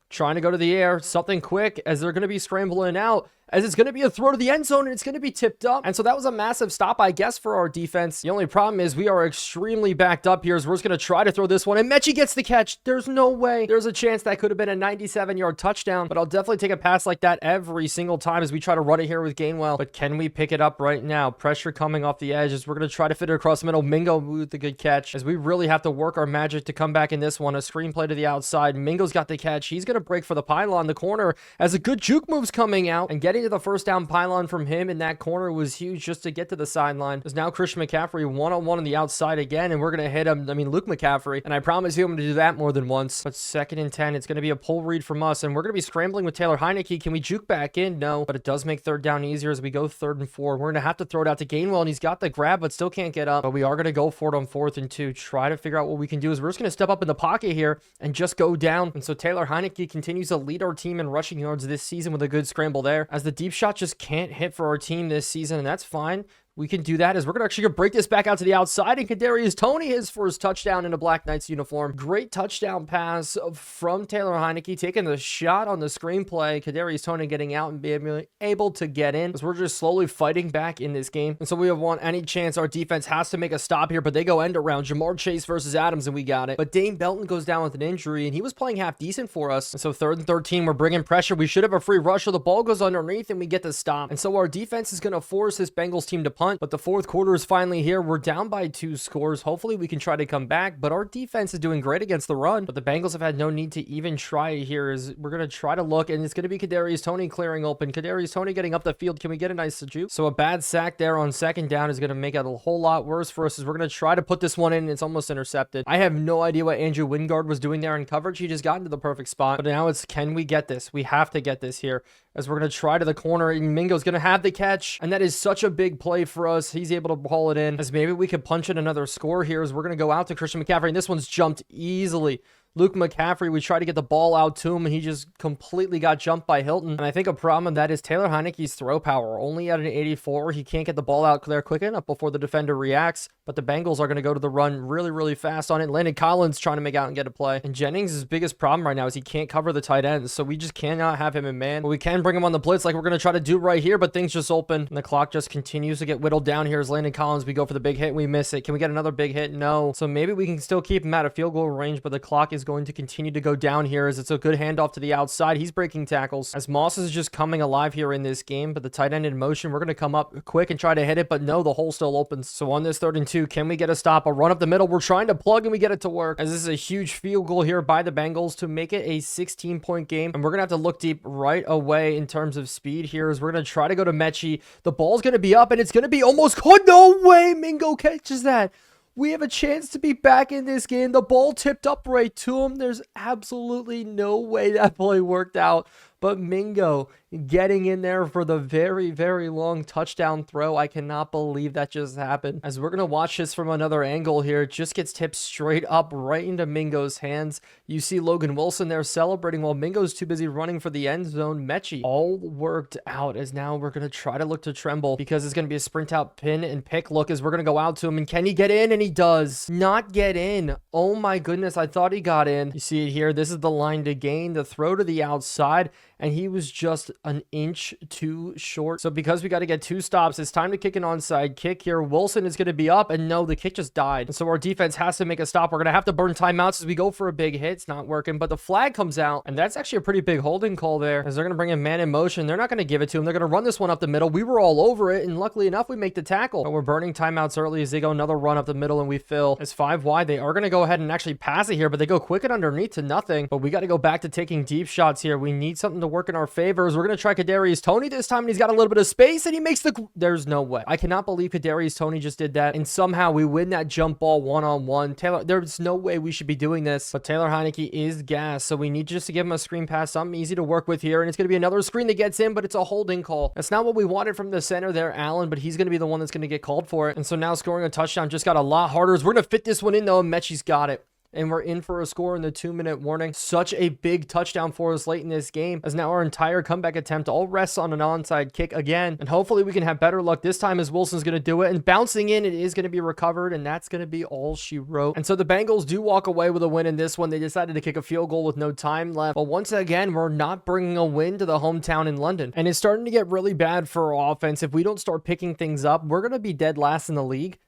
Trying to go to the air, something quick as they're going to be scrambling out, as it's going to be a throw to the end zone, and it's going to be tipped up. And so that was a massive stop, I guess, for our defense. The only problem is we are extremely backed up here, as we're just going to try to throw this one, and Mechie gets the catch. There's no way. There's a chance that could have been a 97-yard touchdown, but I'll definitely take a pass like that every single time as we try to run it here with Gainwell. But can we pick it up right now? Pressure coming off the edge as we're going to try to fit it across the middle. Mingo with the good catch, as we really have to work our magic to come back in this one. A screenplay to the outside. Mingo's got the catch. He's going going to break for the pylon. The corner as a good juke move's coming out, and getting to the first down pylon from him in that corner was huge just to get to the sideline. There's now Christian McCaffrey one-on-one on the outside again, and we're going to hit him. I mean, Luke McCaffrey, and I promise you I'm going to do that more than once. But 2nd and 10, it's going to be a pull read from us, and we're going to be scrambling with Taylor Heineke. Can we juke back in? No, but it does make 3rd down easier as we go 3rd and 4. We're going to have to throw it out to Gainwell, and he's got the grab, but still can't get up. But we are going to go for it on 4th and 2. Try to figure out what we can do. Is we're just going to step up in the pocket here and just go down. And so Taylor Heineke continues to lead our team in rushing yards this season with a good scramble there, as the deep shot just can't hit for our team this season, and that's fine. We can do that as we're going to actually break this back out to the outside, and Kadarius Toney his first touchdown in a Black Knights uniform. Great touchdown pass from Taylor Heineke, taking the shot on the screenplay. Kadarius Toney getting out and being able to get in, as we're just slowly fighting back in this game. And so we have won any chance. Our defense has to make a stop here, but they go end around. Jamar Chase versus Adams, and we got it. But Dane Belton goes down with an injury, and he was playing half decent for us. And so 3rd and 13, we're bringing pressure. We should have a free rush, so the ball goes underneath, and we get the stop. And so our defense is going to force this Bengals team to punt. But the 4th quarter is finally here. We're down by 2 scores. Hopefully we can try to come back, but our defense is doing great against the run. But the Bengals have had no need to even try here, as we're going to try to look, and it's going to be Kadarius Toney clearing open. Kadarius Toney getting up the field. Can we get a nice juke? So a bad sack there on 2nd down is going to make it a whole lot worse for us, as we're going to try to put this one in, and it's almost intercepted. I have no idea what Andrew Wingard was doing there in coverage. He just got into the perfect spot. But now it's, can we get this? We have to get this here, as we're going to try to the corner, and Mingo's going to have the catch, and that is such a big play for us. He's able to haul it in, as maybe we could punch in another score here, as we're going to go out to Christian McCaffrey, and this one's jumped easily. Luke McCaffrey, we tried to get the ball out to him, and he just completely got jumped by Hilton. And I think a problem of that is Taylor Heineke's throw power. Only at an 84, he can't get the ball out there quick enough before the defender reacts. But the Bengals are going to go to the run really, really fast on it. Landon Collins trying to make out and get a play. And Jennings' biggest problem right now is he can't cover the tight ends, so we just cannot have him in man. But we can bring him on the blitz like we're going to try to do right here, but things just open, and the clock just continues to get whittled down here as Landon Collins, we go for the big hit, we miss it. Can we get another big hit? No. So maybe we can still keep him out of field goal range, but the clock is going to continue to go down here, as it's a good handoff to the outside. He's breaking tackles, as Moss is just coming alive here in this game, but the tight end in motion, we're going to come up quick and try to hit it, but no, the hole still opens. So on this 3rd and 2, can we get a stop? A run up the middle, we're trying to plug, and we get it to work, as this is a huge field goal here by the Bengals to make it a 16-point game. And we're going to have to look deep right away in terms of speed here, as we're going to try to go to Mechie. The ball's going to be up, and it's going to be almost caught. No way Mingo catches that. We have a chance to be back in this game. The ball tipped up right to him. There's absolutely no way that play worked out. But Mingo getting in there for the very, very long touchdown throw. I cannot believe that just happened. As we're going to watch this from another angle here, it just gets tipped straight up right into Mingo's hands. You see Logan Wilson there celebrating while Mingo's too busy running for the end zone. Mechie all worked out, as now we're going to try to look to Tremble, because it's going to be a sprint out pin and pick look, as we're going to go out to him. And can he get in? And he does not get in. Oh my goodness, I thought he got in. You see it here. This is the line to gain, the throw to the outside, and he was just an inch too short. So because we got to get 2 stops, it's time to kick an onside kick here. Wilson is going to be up, and no, the kick just died. And so our defense has to make a stop. We're going to have to burn timeouts as we go for a big hit. It's not working, but the flag comes out, and that's actually a pretty big holding call there, as they're going to bring in man in motion. They're not going to give it to him. They're going to run this one up the middle. We were all over it, and luckily enough, we make the tackle. But we're burning timeouts early as they go another run up the middle, and we fill. As 5 wide, they are going to go ahead and actually pass it here, but they go quick and underneath to nothing. But we got to go back to taking deep shots here. We need something to work in our favor. We're going to try Kadarius Toney this time, and he's got a little bit of space, and he makes the... There's no way. I cannot believe Kadarius Toney just did that, and somehow we win that jump ball one-on-one. Taylor, there's no way we should be doing this, but Taylor Heineke is gas, so we need just to give him a screen pass, something easy to work with here, and it's going to be another screen that gets in, but it's a holding call. That's not what we wanted from the center there, Allen, but he's going to be the one that's going to get called for it. And so now scoring a touchdown just got a lot harder, as we're going to fit this one in, though, and Mechie's got it. And we're in for a score in the 2-minute warning. Such a big touchdown for us late in this game, as now our entire comeback attempt all rests on an onside kick again. And hopefully we can have better luck this time, as Wilson's going to do it. And bouncing in, it is going to be recovered, and that's going to be all she wrote. And so the Bengals do walk away with a win in this one. They decided to kick a field goal with no time left. But once again, we're not bringing a win to the hometown in London. And it's starting to get really bad for our offense. If we don't start picking things up, we're going to be dead last in the league,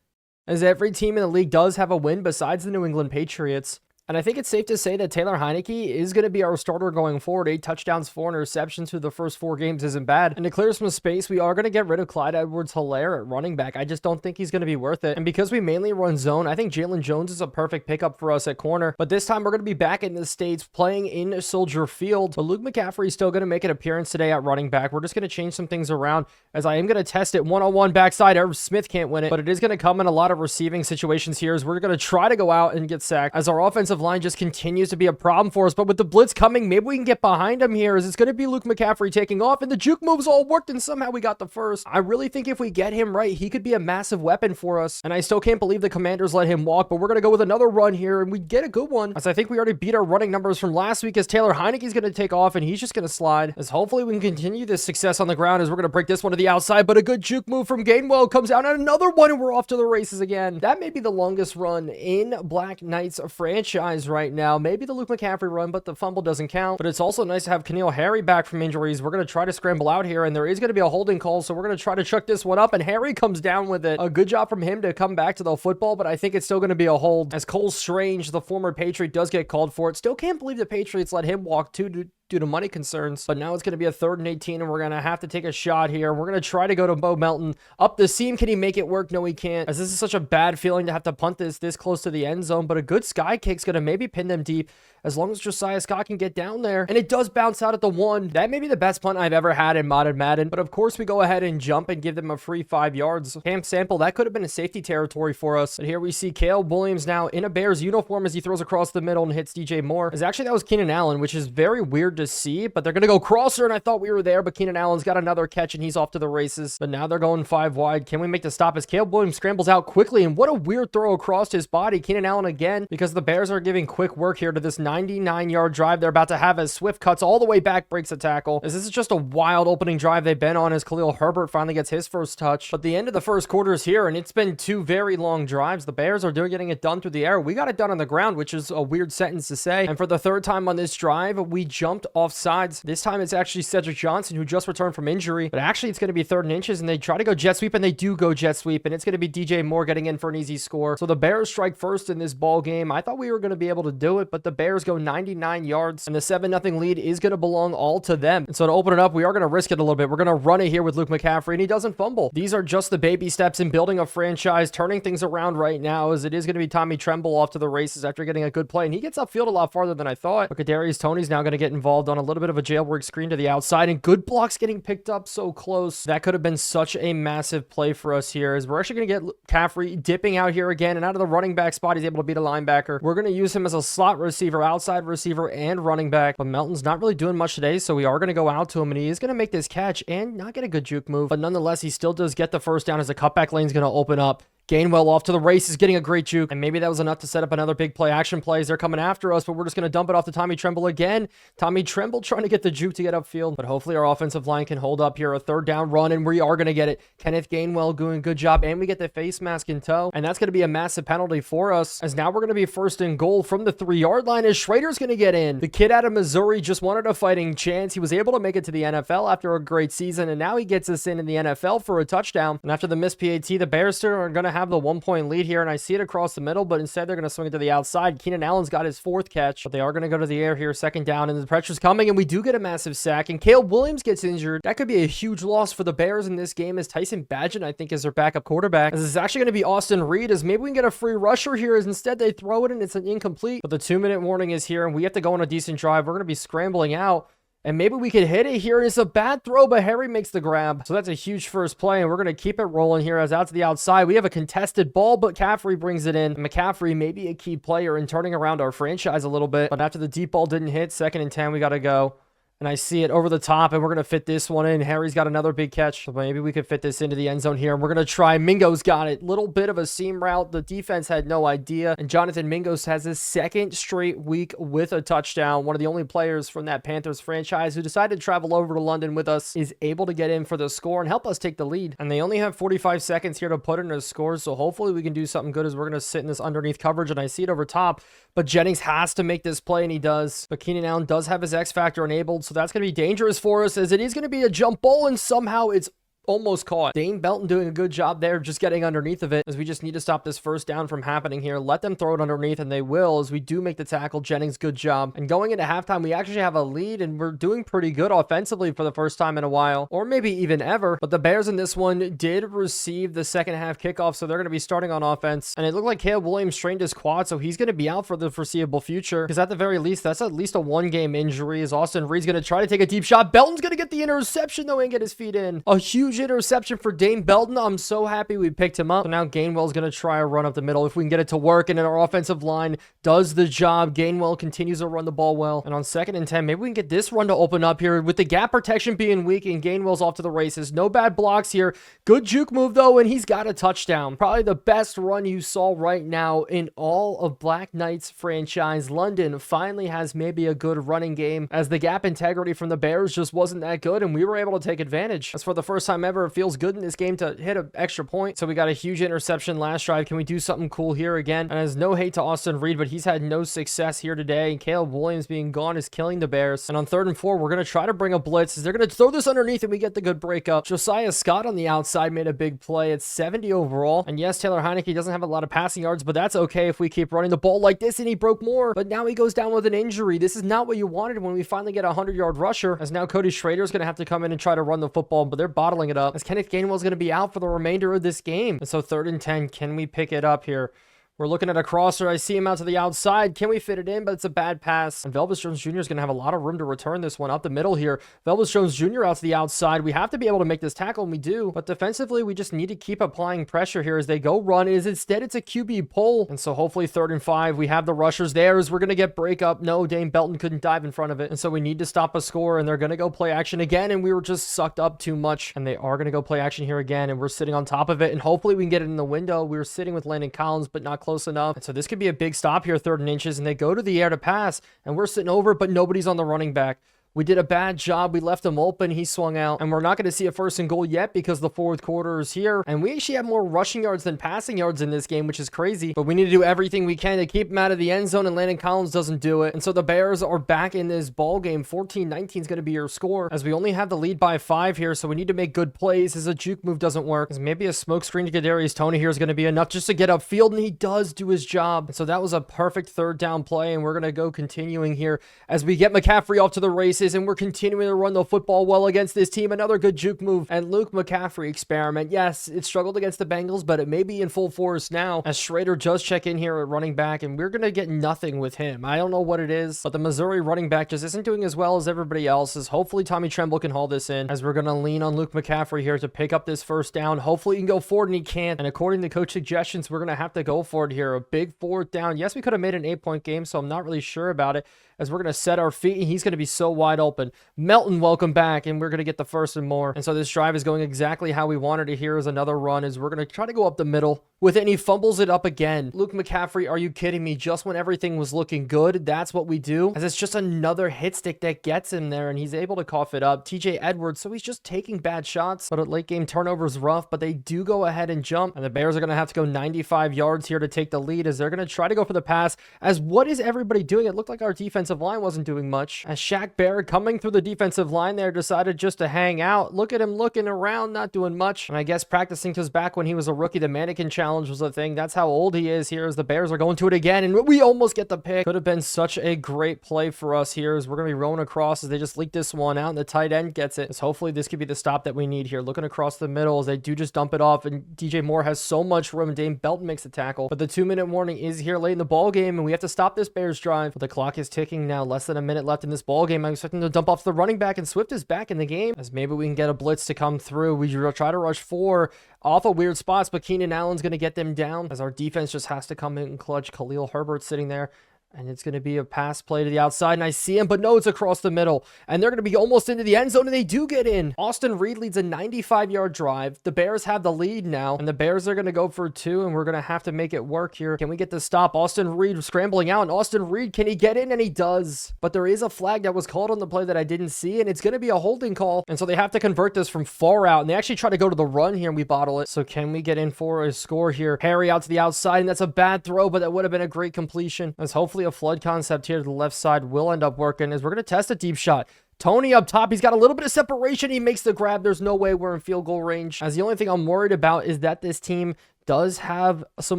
as every team in the league does have a win besides the New England Patriots. And I think it's safe to say that Taylor Heineke is going to be our starter going forward. 8 touchdowns, 4 interceptions through the first 4 games isn't bad. And to clear some space, we are going to get rid of Clyde Edwards-Helaire at running back. I just don't think he's going to be worth it. And because we mainly run zone, I think Jalen Jones is a perfect pickup for us at corner. But this time we're going to be back in the States playing in Soldier Field. But Luke McCaffrey is still going to make an appearance today at running back. We're just going to change some things around as I am going to test it one-on-one backside. Irv Smith can't win it, but it is going to come in a lot of receiving situations here as we're going to try to go out and get sacked as our offensive line just continues to be a problem for us. But with the blitz coming, maybe we can get behind him here as it's going to be Luke McCaffrey taking off, and the juke moves all worked and somehow we got the first. I really think if we get him right, he could be a massive weapon for us, and I still can't believe the Commanders let him walk, but we're going to go with another run here and we get a good one as I think we already beat our running numbers from last week as Taylor Heineke's going to take off and he's just going to slide as hopefully we can continue this success on the ground as we're going to break this one to the outside, but a good juke move from Gainwell comes out and another one and we're off to the races again. That may be the longest run in Black Knights franchise right now. Maybe the Luke McCaffrey run, but the fumble doesn't count. But it's also nice to have Keneal Harry back from injuries. We're going to try to scramble out here, and there is going to be a holding call, so we're going to try to chuck this one up, and Harry comes down with it. A good job from him to come back to the football, but I think it's still going to be a hold as Cole Strange, the former Patriot, does get called for it. Still can't believe the Patriots let him walk due to money concerns, but now it's going to be a 3rd and 18, and we're going to have to take a shot here. We're going to try to go to Bo Melton up the seam. Can he make it work? No, he can't, as this is such a bad feeling to have to punt this close to the end zone, but a good sky kick's going to maybe pin them deep as long as Josiah Scott can get down there, and it does bounce out at the 1. That may be the best punt I've ever had in Modern Madden, but of course we go ahead and jump and give them a free 5 yards. Camp Sample, that could have been a safety territory for us, but here we see Caleb Williams now in a Bears uniform as he throws across the middle and hits DJ Moore. As actually that was Keenan Allen, which is very weird to see, but they're going to go crosser, and I thought we were there, but Keenan Allen's got another catch, and he's off to the races. But now they're going 5 wide. Can we make the stop as Caleb Williams scrambles out quickly, and what a weird throw across his body. Keenan Allen again, because the Bears are giving quick work here to this 99-yard drive they're about to have as Swift cuts all the way back, breaks a tackle. As this is just a wild opening drive they've been on as Khalil Herbert finally gets his first touch. But the end of the first quarter is here, and it's been 2 very long drives. The Bears are getting it done through the air. We got it done on the ground, which is a weird sentence to say. And for the 3rd time on this drive, we jumped off sides. This time it's actually Cedric Johnson, who just returned from injury, but actually it's going to be 3rd and inches, and they try to go jet sweep, and they do go jet sweep, and it's going to be DJ Moore getting in for an easy score. So the Bears strike first in this ball game. I thought we were going to be able to do it, but the Bears go 99 yards, and the 7-0 lead is going to belong all to them. And so to open it up, we are going to risk it a little bit. We're going to run it here with Luke McCaffrey, and he doesn't fumble. These are just the baby steps in building a franchise, turning things around right now, as it is going to be Tommy Tremble off to the races after getting a good play, and he gets upfield a lot farther than I thought. But Kadarius Toney's now going to get involved on a little bit of a jailbreak screen to the outside, and good blocks getting picked up so close. That could have been such a massive play for us here, as we're actually going to get Caffrey dipping out here again, and out of the running back spot, he's able to beat a linebacker. We're going to use him as a slot receiver, outside receiver, and running back, but Melton's not really doing much today, so we are going to go out to him, and he is going to make this catch and not get a good juke move, but nonetheless, he still does get the first down as the cutback lane's going to open up. Gainwell off to the races, getting a great juke, and maybe that was enough to set up another big play action plays. They're coming after us, but we're just going to dump it off to Tommy Tremble again. Tommy Tremble trying to get the juke to get upfield, but hopefully our offensive line can hold up here. A 3rd down run, and we are going to get it. Kenneth Gainwell doing a good job, and we get the face mask in tow, and that's going to be a massive penalty for us, as now we're going to be 1st and goal from the 3-yard line as Schrader's going to get in. The kid out of Missouri just wanted a fighting chance. He was able to make it to the NFL after a great season, and now he gets us in the NFL for a touchdown. And after the missed PAT, the Bears are going to have the 1-point lead here, and I see it across the middle, but instead they're going to swing it to the outside. Keenan Allen's got his 4th catch, but they are going to go to the air here, 2nd down, and the pressure's coming, and we do get a massive sack, and Caleb Williams gets injured. That could be a huge loss for the Bears in this game, as Tyson Bagent, I think, is their backup quarterback. This is actually going to be Austin Reed, as maybe we can get a free rusher here, as instead they throw it, and it's an incomplete. But the 2-minute warning is here, and we have to go on a decent drive. We're going to be scrambling out, and maybe we could hit it here. It's a bad throw, but Harry makes the grab. So that's a huge first play, and we're going to keep it rolling here as out to the outside. We have a contested ball, but McCaffrey brings it in. And McCaffrey may be a key player in turning around our franchise a little bit, but after the deep ball didn't hit, 2nd and 10, we got to go. And I see it over the top, and we're going to fit this one in. Harry's got another big catch. So maybe we could fit this into the end zone here, and we're going to try. Mingo's got it. Little bit of a seam route. The defense had no idea. And Jonathan Mingos has his 2nd straight week with a touchdown. One of the only players from that Panthers franchise who decided to travel over to London with us is able to get in for the score and help us take the lead. And they only have 45 seconds here to put in a score, so hopefully we can do something good as we're going to sit in this underneath coverage, and I see it over top. But Jennings has to make this play, and he does. But Keenan Allen does have his X Factor enabled, so that's going to be dangerous for us, as it is going to be a jump ball, and somehow it's almost caught. Dane Belton doing a good job there, just getting underneath of it, as we just need to stop this first down from happening here. Let them throw it underneath, and they will, as we do make the tackle. Jennings, good job. And going into halftime, we actually have a lead, and we're doing pretty good offensively for the first time in a while, or maybe even ever. But the Bears in this one did receive the second half kickoff, so they're going to be starting on offense. And it looked like Caleb Williams strained his quad, so he's going to be out for the foreseeable future, because at the very least, that's at least a one-game injury, as Austin Reed's going to try to take a deep shot. Belton's going to get the interception, though, and get his feet in. A huge interception for Dane Belton. I'm so happy we picked him up. So now Gainwell's going to try a run up the middle if we can get it to work, and then our offensive line does the job. Gainwell continues to run the ball well, and on 2nd and 10, maybe we can get this run to open up here with the gap protection being weak, and Gainwell's off to the races. No bad blocks here. Good juke move, though, and he's got a touchdown. Probably the best run you saw right now in all of Black Knight's franchise. London finally has maybe a good running game, as the gap integrity from the Bears just wasn't that good, and we were able to take advantage. As for the first time ever, it feels good in this game to hit an extra point. So we got a huge interception last drive. Can we do something cool here again? And as no hate to Austin Reed, but he's had no success here today, and Caleb Williams being gone is killing the Bears. And on 3rd and 4, we're going to try to bring a blitz, as they're going to throw this underneath, and we get the good breakup. Josiah Scott on the outside made a big play. It's 70 overall. And yes, Taylor Heineke doesn't have a lot of passing yards, but that's okay if we keep running the ball like this, and he broke more. But now he goes down with an injury. This is not what you wanted when we finally get a 100-yard rusher, as now Cody Schrader's going to have to come in and try to run the football, but they're bottling it up, as Kenneth Gainwell's going to be out for the remainder of this game. And so 3rd and 10, can we pick it up here? We're looking at a crosser. I see him out to the outside. Can we fit it in? But it's a bad pass. And Velvis Jones Jr. is going to have a lot of room to return this one up the middle here. Velvis Jones Jr. out to the outside. We have to be able to make this tackle, and we do. But defensively, we just need to keep applying pressure here as they go run. Instead, it's a QB pull. And so hopefully 3rd and 5, we have the rushers there, as we're going to get breakup. No, Dane Belton couldn't dive in front of it. And so we need to stop a score, and they're going to go play action again. And we were just sucked up too much. And they are going to go play action here again. And we're sitting on top of it. And hopefully we can get it in the window. We were sitting with Landon Collins, but not close enough. And so this could be a big stop here, 3rd and inches, and they go to the air to pass, and we're sitting over, but nobody's on the running back. We did a bad job. We left him open. He swung out, and we're not going to see a 1st and goal yet because the 4th quarter is here, and we actually have more rushing yards than passing yards in this game, which is crazy, but we need to do everything we can to keep him out of the end zone, and Landon Collins doesn't do it. And so the Bears are back in this ball game. 14-19 is going to be your score, as we only have the lead by 5 here, so we need to make good plays, as a juke move doesn't work, as maybe a smoke screen to Kadarius Toney here is going to be enough just to get upfield, and he does do his job. And so that was a perfect 3rd down play, and we're going to go continuing here as we get McCaffrey off to the races, and we're continuing to run the football well against this team. Another good juke move, and Luke McCaffrey experiment. Yes, it struggled against the Bengals, but it may be in full force now, as Schrader does check in here at running back, and we're going to get nothing with him. I don't know what it is, but the Missouri running back just isn't doing as well as everybody else's. Hopefully Tommy Tremble can haul this in, as we're going to lean on Luke McCaffrey here to pick up this 1st down. Hopefully he can go forward, and he can't. And according to coach suggestions, we're going to have to go for it here. A big 4th down. Yes, we could have made an 8-point game, so I'm not really sure about it, as we're going to set our feet, and he's going to be so wide open. Melton, welcome back, and we're going to get the 1st and more. And so this drive is going exactly how we wanted it. Here is another run, as we're going to try to go up the middle with it, and he fumbles it up again. Luke McCaffrey, are you kidding me? Just when everything was looking good, that's what we do, as it's just another hit stick that gets him there, and he's able to cough it up. TJ Edwards, so he's just taking bad shots, but at late game turnovers rough, but they do go ahead and jump, and the Bears are going to have to go 95 yards here to take the lead, as they're going to try to go for the pass. As what is everybody doing? It looked like our defensive line wasn't doing much, as Shaq Barrett coming through the defensive line there decided just to hang out. Look at him looking around, not doing much, and I guess practicing to his back when he was a rookie. The mannequin challenge was a thing. That's how old he is here, as the Bears are going to it again, and we almost get the pick. Could have been such a great play for us here, as we're going to be rolling across, as they just leak this one out, and the tight end gets it. As hopefully this could be the stop that we need here. Looking across the middle, as they do just dump it off, and DJ Moore has so much room, and Dane Belton makes the tackle, but the 2-minute warning is here late in the ball game, and we have to stop this Bears drive. But the clock is ticking now, less than a minute left in this ball game. I'm expecting to dump off the running back, and Swift is back in the game, as maybe we can get a blitz to come through. We try to rush 4 off of weird spots, but Keenan Allen's going to get them down, as our defense just has to come in and clutch. Khalil Herbert sitting there, and it's going to be a pass play to the outside, and I see him, but no, it's across the middle, and they're going to be almost into the end zone, and they do get in. Austin Reed leads a 95-yard drive. The Bears have the lead now, and the Bears are going to go for 2, and we're going to have to make it work here. Can we get the stop? Austin Reed scrambling out, and Austin Reed, can he get in? And he does, but there is a flag that was called on the play that I didn't see, and it's going to be a holding call, and so they have to convert this from far out, and they actually try to go to the run here, and we bottle it. So can we get in for a score here? Harry out to the outside, and that's a bad throw, but that would have been a great completion, as hopefully a flood concept here to the left side will end up working, as we're going to test a deep shot. Tony up top. He's got a little bit of separation. He makes the grab. There's no way we're in field goal range. As the only thing I'm worried about is that this team does have some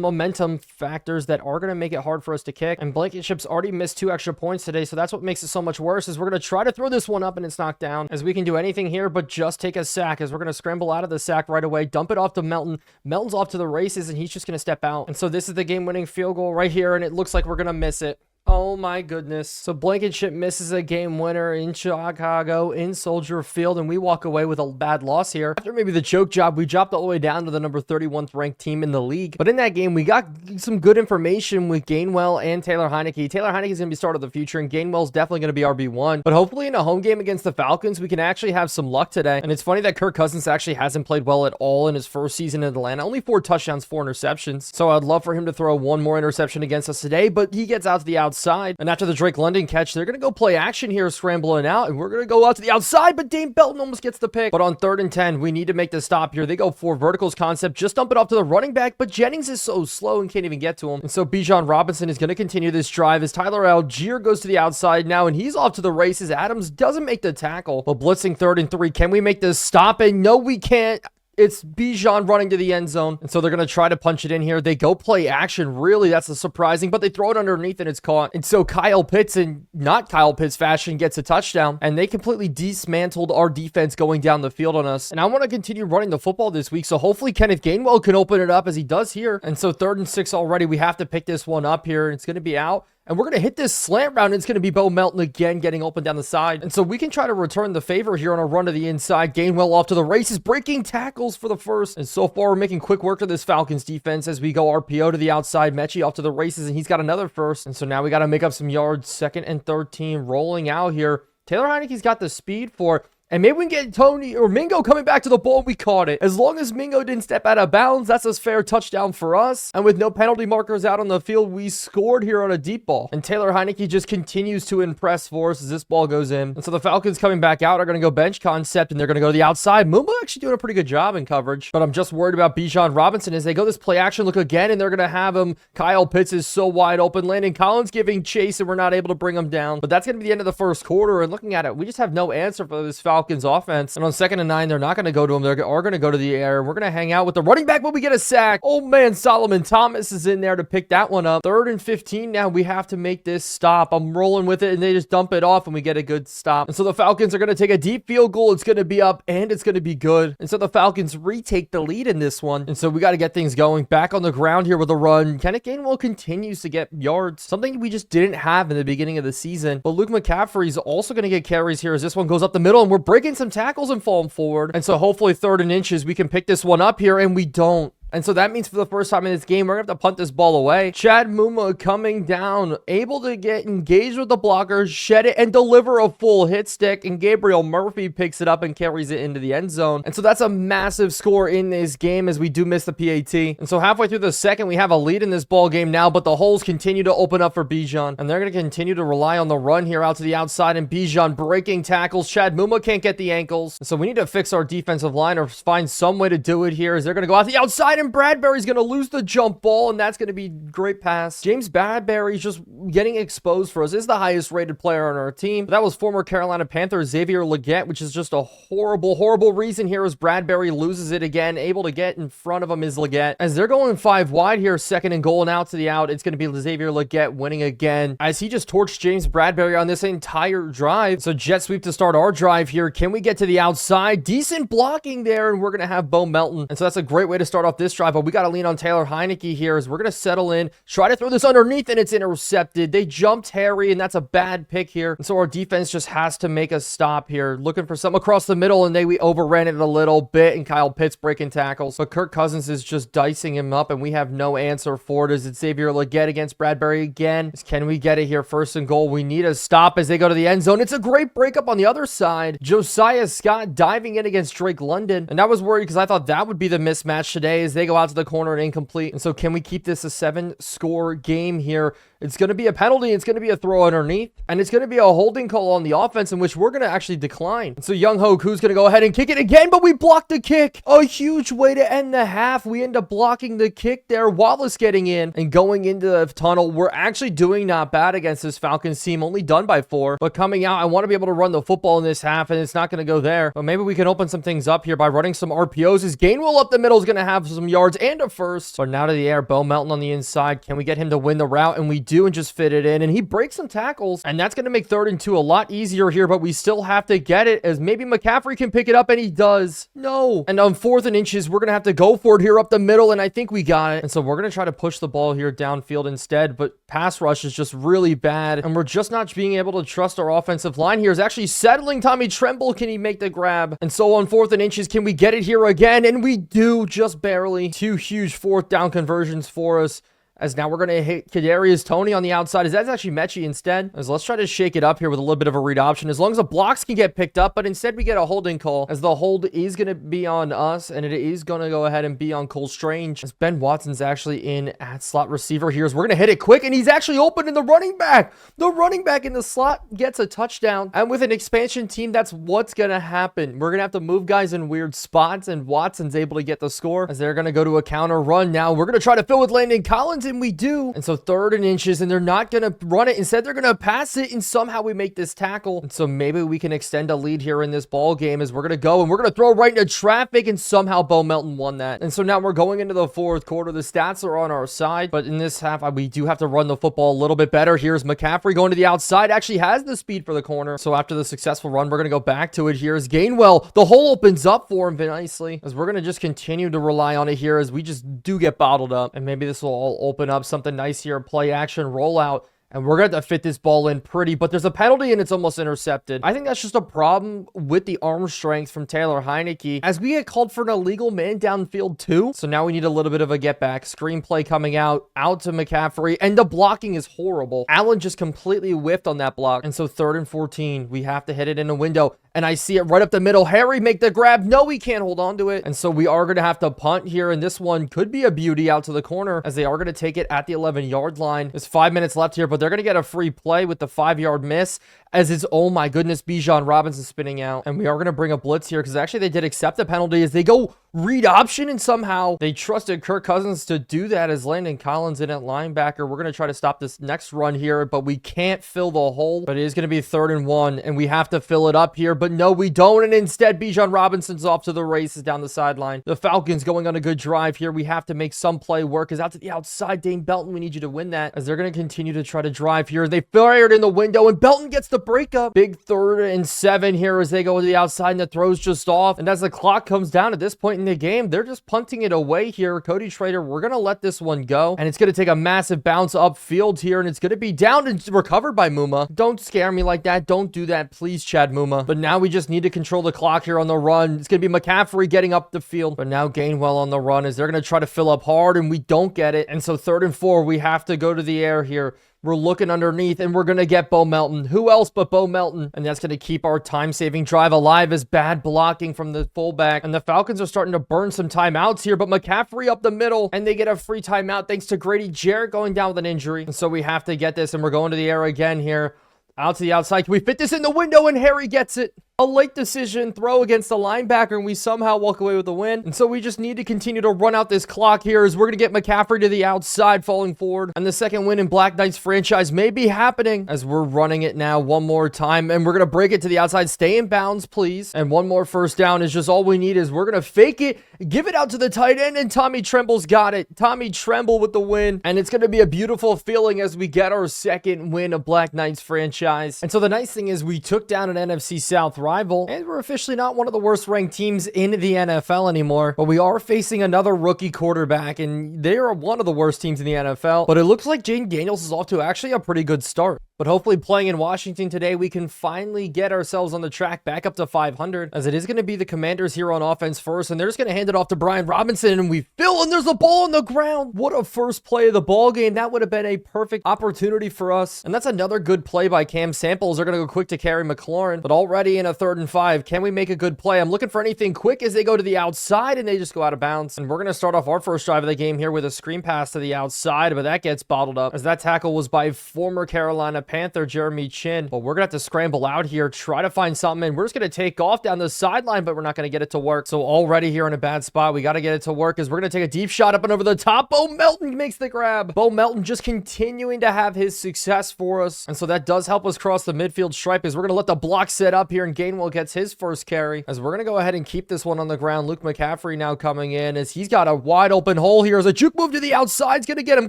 momentum factors that are going to make it hard for us to kick. And Blankenship's already missed 2 extra points today, so that's what makes it so much worse, is we're going to try to throw this one up and it's knocked down, as we can do anything here but just take a sack, as we're going to scramble out of the sack right away, dump it off to Melton. Melton's off to the races, and he's just going to step out. And so this is the game-winning field goal right here, and it looks like we're going to miss it. Oh my goodness. So Blankenship misses a game winner in Chicago in Soldier Field, and we walk away with a bad loss here. After maybe the choke job, we dropped all the way down to the number 31st ranked team in the league. But in that game, we got some good information with Gainwell and Taylor Heineke. Taylor Heineke is going to be start of the future, and Gainwell's definitely going to be RB1. But hopefully in a home game against the Falcons, we can actually have some luck today. And it's funny that Kirk Cousins actually hasn't played well at all in his first season in Atlanta. Only 4 touchdowns, 4 interceptions. So I'd love for him to throw 1 more interception against us today, but he gets out to the outside. And after the Drake London catch, they're going to go play action here, scrambling out, and we're going to go out to the outside, but Dane Belton almost gets the pick. But on 3rd and 10, we need to make the stop here. They go for verticals concept, just dump it off to the running back, but Jennings is so slow and can't even get to him. And so Bijan Robinson is going to continue this drive as Tyler Algier goes to the outside now, and he's off to the races. Adams doesn't make the tackle, but blitzing 3rd and 3. Can we make this stop? And no, we can't. It's Bijan running to the end zone. And so they're going to try to punch it in here. They go play action. Really, that's surprising, but they throw it underneath and it's caught. And so Kyle Pitts, in not Kyle Pitts fashion, gets a touchdown. And they completely dismantled our defense going down the field on us. And I want to continue running the football this week. So hopefully Kenneth Gainwell can open it up as he does here. And so 3rd and 6 already. We have to pick this one up here. It's going to be out. And we're going to hit this slant route, and it's going to be Bo Melton again getting open down the side. And so we can try to return the favor here on a run to the inside. Gainwell off to the races, breaking tackles for the first. And so far, we're making quick work of this Falcons defense as we go RPO to the outside. Mechie off to the races, and he's got another first. And so now we got to make up some yards. 2nd and 13 rolling out here. Taylor Heineke's got the speed for it. And maybe we can get Tony or Mingo coming back to the ball. We caught it. As long as Mingo didn't step out of bounds, that's a fair touchdown for us. And with no penalty markers out on the field, we scored here on a deep ball. And Taylor Heineke just continues to impress for us as this ball goes in. And so the Falcons coming back out are going to go bench concept, and they're going to go to the outside. Mumba actually doing a pretty good job in coverage. But I'm just worried about Bijan Robinson as they go this play action look again, and they're going to have him. Kyle Pitts is so wide open. Landon Collins giving chase, and we're not able to bring him down. But that's going to be the end of the first quarter. And looking at it, we just have no answer for this Falcons offense. And on 2nd and 9, they're not going to go to him. They are going to go to the air. We're going to hang out with the running back, but we get a sack. Oh, man, Solomon Thomas is in there to pick that one up. 3rd and 15 now. We have to make this stop. I'm rolling with it, and they just dump it off, and we get a good stop. And so the Falcons are going to take a deep field goal. It's going to be up, and it's going to be good. And so the Falcons retake the lead in this one. And so we got to get things going. Back on the ground here with a run. Kenneth Gainwell continues to get yards, something we just didn't have in the beginning of the season. But Luke McCaffrey's also going to get carries here as this one goes up the middle, and we're breaking some tackles and falling forward. And so hopefully 3rd and inches, we can pick this one up here, and we don't. And so that means for the first time in this game, we're going to have to punt this ball away. Chad Muma coming down, able to get engaged with the blockers, shed it, and deliver a full hit stick. And Gabriel Murphy picks it up and carries it into the end zone. And so that's a massive score in this game as we do miss the PAT. And so halfway through the second, we have a lead in this ball game now, but the holes continue to open up for Bijan. And they're going to continue to rely on the run here out to the outside, and Bijan breaking tackles. Chad Muma can't get the ankles. So we need to fix our defensive line or find some way to do it here as they're going to go out the outside, and Bradbury's going to lose the jump ball, and that's going to be a great pass. James Bradbury's just getting exposed for us. This is the highest rated player on our team. But that was former Carolina Panther Xavier Legette, which is just a horrible, horrible reason here as Bradbury loses it again. Able to get in front of him is Legette. As they're going 5 wide here, 2nd and goal and out to the out, it's going to be Xavier Legette winning again as he just torched James Bradbury on this entire drive. So jet sweep to start our drive here. Can we get to the outside? Decent blocking there, and we're going to have Bo Melton. And so that's a great way to start off this drive, but we got to lean on Taylor Heineke here as we're going to settle in, try to throw this underneath, and it's intercepted. They jumped Harry, and that's a bad pick here. And so our defense just has to make a stop here, looking for something across the middle, and we overran it a little bit, and Kyle Pitts breaking tackles. But Kirk Cousins is just dicing him up, and we have no answer for it. Is it Xavier Legette against Bradbury again? Can we get it here? 1st and goal. We need a stop as they go to the end zone. It's a great breakup on the other side. Josiah Scott diving in against Drake London, and I was worried because I thought that would be the mismatch today as they go out to the corner and incomplete. And so can we keep this a 7-score game here? It's going to be a penalty. It's going to be a throw underneath. And it's going to be a holding call on the offense in which we're going to actually decline. So Young Hoku's going to go ahead and kick it again, but we blocked the kick. A huge way to end the half. We end up blocking the kick there. Wallace getting in and going into the tunnel. We're actually doing not bad against this Falcons team, only done by 4. But coming out, I want to be able to run the football in this half, and it's not going to go there. But maybe we can open some things up here by running some RPOs. His Gainwell up the middle is going to have some yards and a first. But now to the air, Bo Melton on the inside. Can we get him to win the route? And we do, and just fit it in. And he breaks some tackles, and that's going to make 3rd and 2 a lot easier here, but we still have to get it, as maybe McCaffrey can pick it up, and he does. No. And on 4th and inches, we're going to have to go for it here up the middle, and I think we got it. And so we're going to try to push the ball here downfield instead, but pass rush is just really bad, and we're just not being able to trust our offensive line here. Is actually settling Tommy Tremble. Can he make the grab? And so on 4th and inches, can we get it here again? And we do, just barely. 2 huge 4th down conversions for us. As now we're going to hit Kadarius Toney on the outside. Is that actually Mechie instead? As let's try to shake it up here with a little bit of a read option. As long as the blocks can get picked up, but instead we get a holding call, as the hold is going to be on us, and it is going to go ahead and be on Cole Strange. As Ben Watson's actually in at slot receiver here. As we're going to hit it quick, and he's actually open in the running back. The running back in the slot gets a touchdown. And with an expansion team, that's what's going to happen. We're going to have to move guys in weird spots, and Watson's able to get the score, as they're going to go to a counter run now. We're going to try to fill with Landon Collins, and we do. And so 3rd and inches, and they're not going to run it. Instead, they're going to pass it, and somehow we make this tackle. And so maybe we can extend a lead here in this ball game, as we're going to go, and we're going to throw right into traffic, and somehow Bo Melton won that. And so now we're going into the 4th quarter. The stats are on our side, but in this half, we do have to run the football a little bit better. Here's McCaffrey going to the outside, actually has the speed for the corner. So after the successful run, we're going to go back to it. Here's Gainwell. The hole opens up for him nicely, as we're going to just continue to rely on it here, as we just do get bottled up. And maybe this will all open up something nice here. Play action rollout. And we're going to fit this ball in pretty, but there's a penalty and it's almost intercepted. I think that's just a problem with the arm strength from Taylor Heineke, as we get called for an illegal man downfield too. So now we need a little bit of a get back. Screenplay coming out to McCaffrey, and the blocking is horrible. Allen just completely whiffed on that block. And so 3rd and 14, we have to hit it in a window. And I see it right up the middle. Harry make the grab. No, we can't hold on to it. And so we are going to have to punt here. And this one could be a beauty out to the corner, as they are going to take it at the 11-yard line. There's 5 minutes left here, but they're going to get a free play with the 5-yard miss, as it's, oh my goodness, Bijan Robinson spinning out. And we are going to bring a blitz here, because actually they did accept the penalty, as they go read option, and somehow they trusted Kirk Cousins to do that, as Landon Collins in at linebacker. We're going to try to stop this next run here, but we can't fill the hole. But it is going to be 3rd and 1, and we have to fill it up here, but no, we don't. And instead, Bijan Robinson's off to the races down the sideline. The Falcons going on a good drive here. We have to make some play work, as out to the outside, Dane Belton, we need you to win that, as they're going to continue to try to drive here. They fired in the window, and Belton gets the breakup. Big 3rd and 7 here, as they go to the outside, and the throw's just off. And as the clock comes down at this point in the game, they're just punting it away here. Cody Schrader, we're going to let this one go, and it's going to take a massive bounce upfield here, and it's going to be down and recovered by Muma. Don't scare me like that. Don't do that, please, Chad Muma. But now we just need to control the clock here on the run. It's going to be McCaffrey getting up the field, but now Gainwell on the run, as they're going to try to fill up hard, and we don't get it. And so 3rd and 4, we have to go to the air here. We're looking underneath, and we're going to get Bo Melton. Who else but Bo Melton? And that's going to keep our time-saving drive alive, as bad blocking from the fullback. And the Falcons are starting to burn some timeouts here, but McCaffrey up the middle, and they get a free timeout thanks to Grady Jarrett going down with an injury. And so we have to get this, and we're going to the air again here. Out to the outside. Can we fit this in the window? And Harry gets it. A late decision throw against the linebacker, and we somehow walk away with the win. And so we just need to continue to run out this clock here, as we're going to get McCaffrey to the outside, falling forward. And the second win in Black Knights franchise may be happening, as we're running it now one more time. And we're going to break it to the outside. Stay in bounds, please. And one more first down is just all we need. Is we're going to fake it, give it out to the tight end, and Tommy Tremble's got it. Tommy Tremble with the win. And it's going to be a beautiful feeling as we get our second win of Black Knights franchise. And so the nice thing is we took down an NFC South rival, and we're officially not one of the worst ranked teams in the NFL anymore. But we are facing another rookie quarterback, and they are one of the worst teams in the NFL. But it looks like Jaden Daniels is off to actually a pretty good start. But hopefully playing in Washington today, we can finally get ourselves on the track back up to 500, as it is going to be the Commanders here on offense first, and they're just going to hand it off to Brian Robinson, and we fill, and there's a ball on the ground. What a first play of the ball game. That would have been a perfect opportunity for us. And that's another good play by Cam Samples. They're going to go quick to carry McLaurin, but already in a 3rd and 5. Can we make a good play? I'm looking for anything quick as they go to the outside, and they just go out of bounds. And we're going to start off our first drive of the game here with a screen pass to the outside, but that gets bottled up, as that tackle was by former Carolina Panther Jeremy Chin. But we're going to have to scramble out here, try to find something, and we're just going to take off down the sideline, but we're not going to get it to work. So already here in a bad spot, we got to get it to work, as we're going to take a deep shot up and over the top. Bo Melton makes the grab. Bo Melton just continuing to have his success for us, and so that does help us cross the midfield stripe, as we're going to let the block set up here, and Gainwell gets his first carry, as we're going to go ahead and keep this one on the ground. Luke McCaffrey now coming in, as he's got a wide open hole here, as a juke move to the outside is going to get him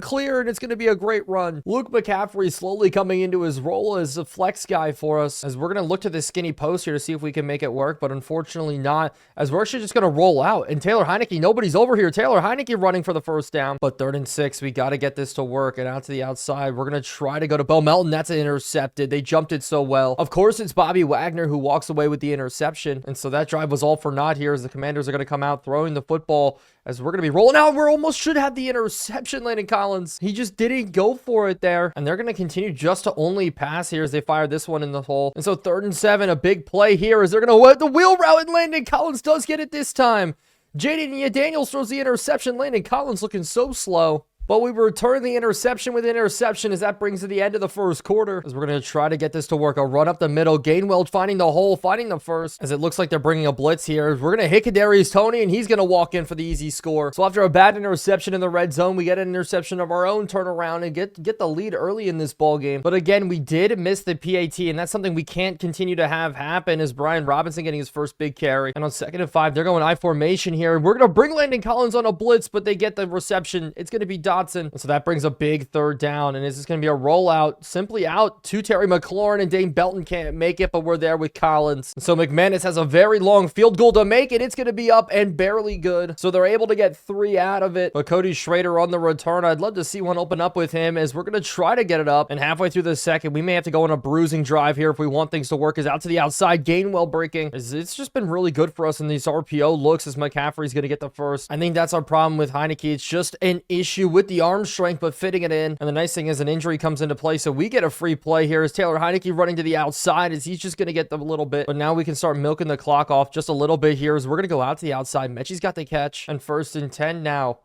clear, and it's going to be a great run. Luke McCaffrey slowly coming into his role as a flex guy for us, as we're going to look to this skinny post here to see if we can make it work, but unfortunately not, as we're actually just going to roll out. And Taylor Heineke, nobody's over here. Taylor Heineke running for the first down, but 3rd and 6, we got to get this to work, and out to the outside, we're going to try to go to Bo Melton. That's intercepted. They jumped it so well. Of course, it's Bobby Wagner who walks away with the interception, and so that drive was all for naught here, as the Commanders are going to come out throwing the football, as we're going to be rolling out. We're almost should have the interception. Landon Collins, he just didn't go for it there, and they're going to continue just to only pass here as they fire this one in the hole. And so 3rd and 7, a big play here as they're going to let the wheel route, and Landon Collins does get it this time. Jaden Daniels throws the interception. Landon Collins looking so slow. But we return the interception with interception, as that brings to the end of the first quarter, as we're going to try to get this to work. A run up the middle. Gainwell finding the hole, finding the first, as it looks like they're bringing a blitz here. We're going to hit Kadarius Toney, and he's going to walk in for the easy score. So after a bad interception in the red zone, we get an interception of our own, turn around and get the lead early in this ball game. But again, we did miss the PAT, and that's something we can't continue to have happen, as Brian Robinson getting his first big carry. And on 2nd and 5, they're going I formation here. We're going to bring Landon Collins on a blitz, but they get the reception. It's going to be Dotson. And so that brings a big 3rd down, and this is going to be a rollout simply out to Terry McLaurin, and Dane Belton can't make it, but we're there with Collins. And so McManus has a very long field goal to make it. It's going to be up and barely good, so they're able to get 3 out of it. But Cody Schrader on the return, I'd love to see one open up with him, as we're going to try to get it up. And halfway through the second, we may have to go on a bruising drive here if we want things to work, is out to the outside. Gainwell breaking. It's just been really good for us in these RPO looks, as McCaffrey's going to get the first. I think that's our problem with Heineke. It's just an issue with the arm strength, but fitting it in. And the nice thing is an injury comes into play, so we get a free play here as Taylor Heineke running to the outside, as he's just going to get the little bit. But now we can start milking the clock off just a little bit here, as we're going to go out to the outside. Mechie's got the catch, and 1st and 10 now.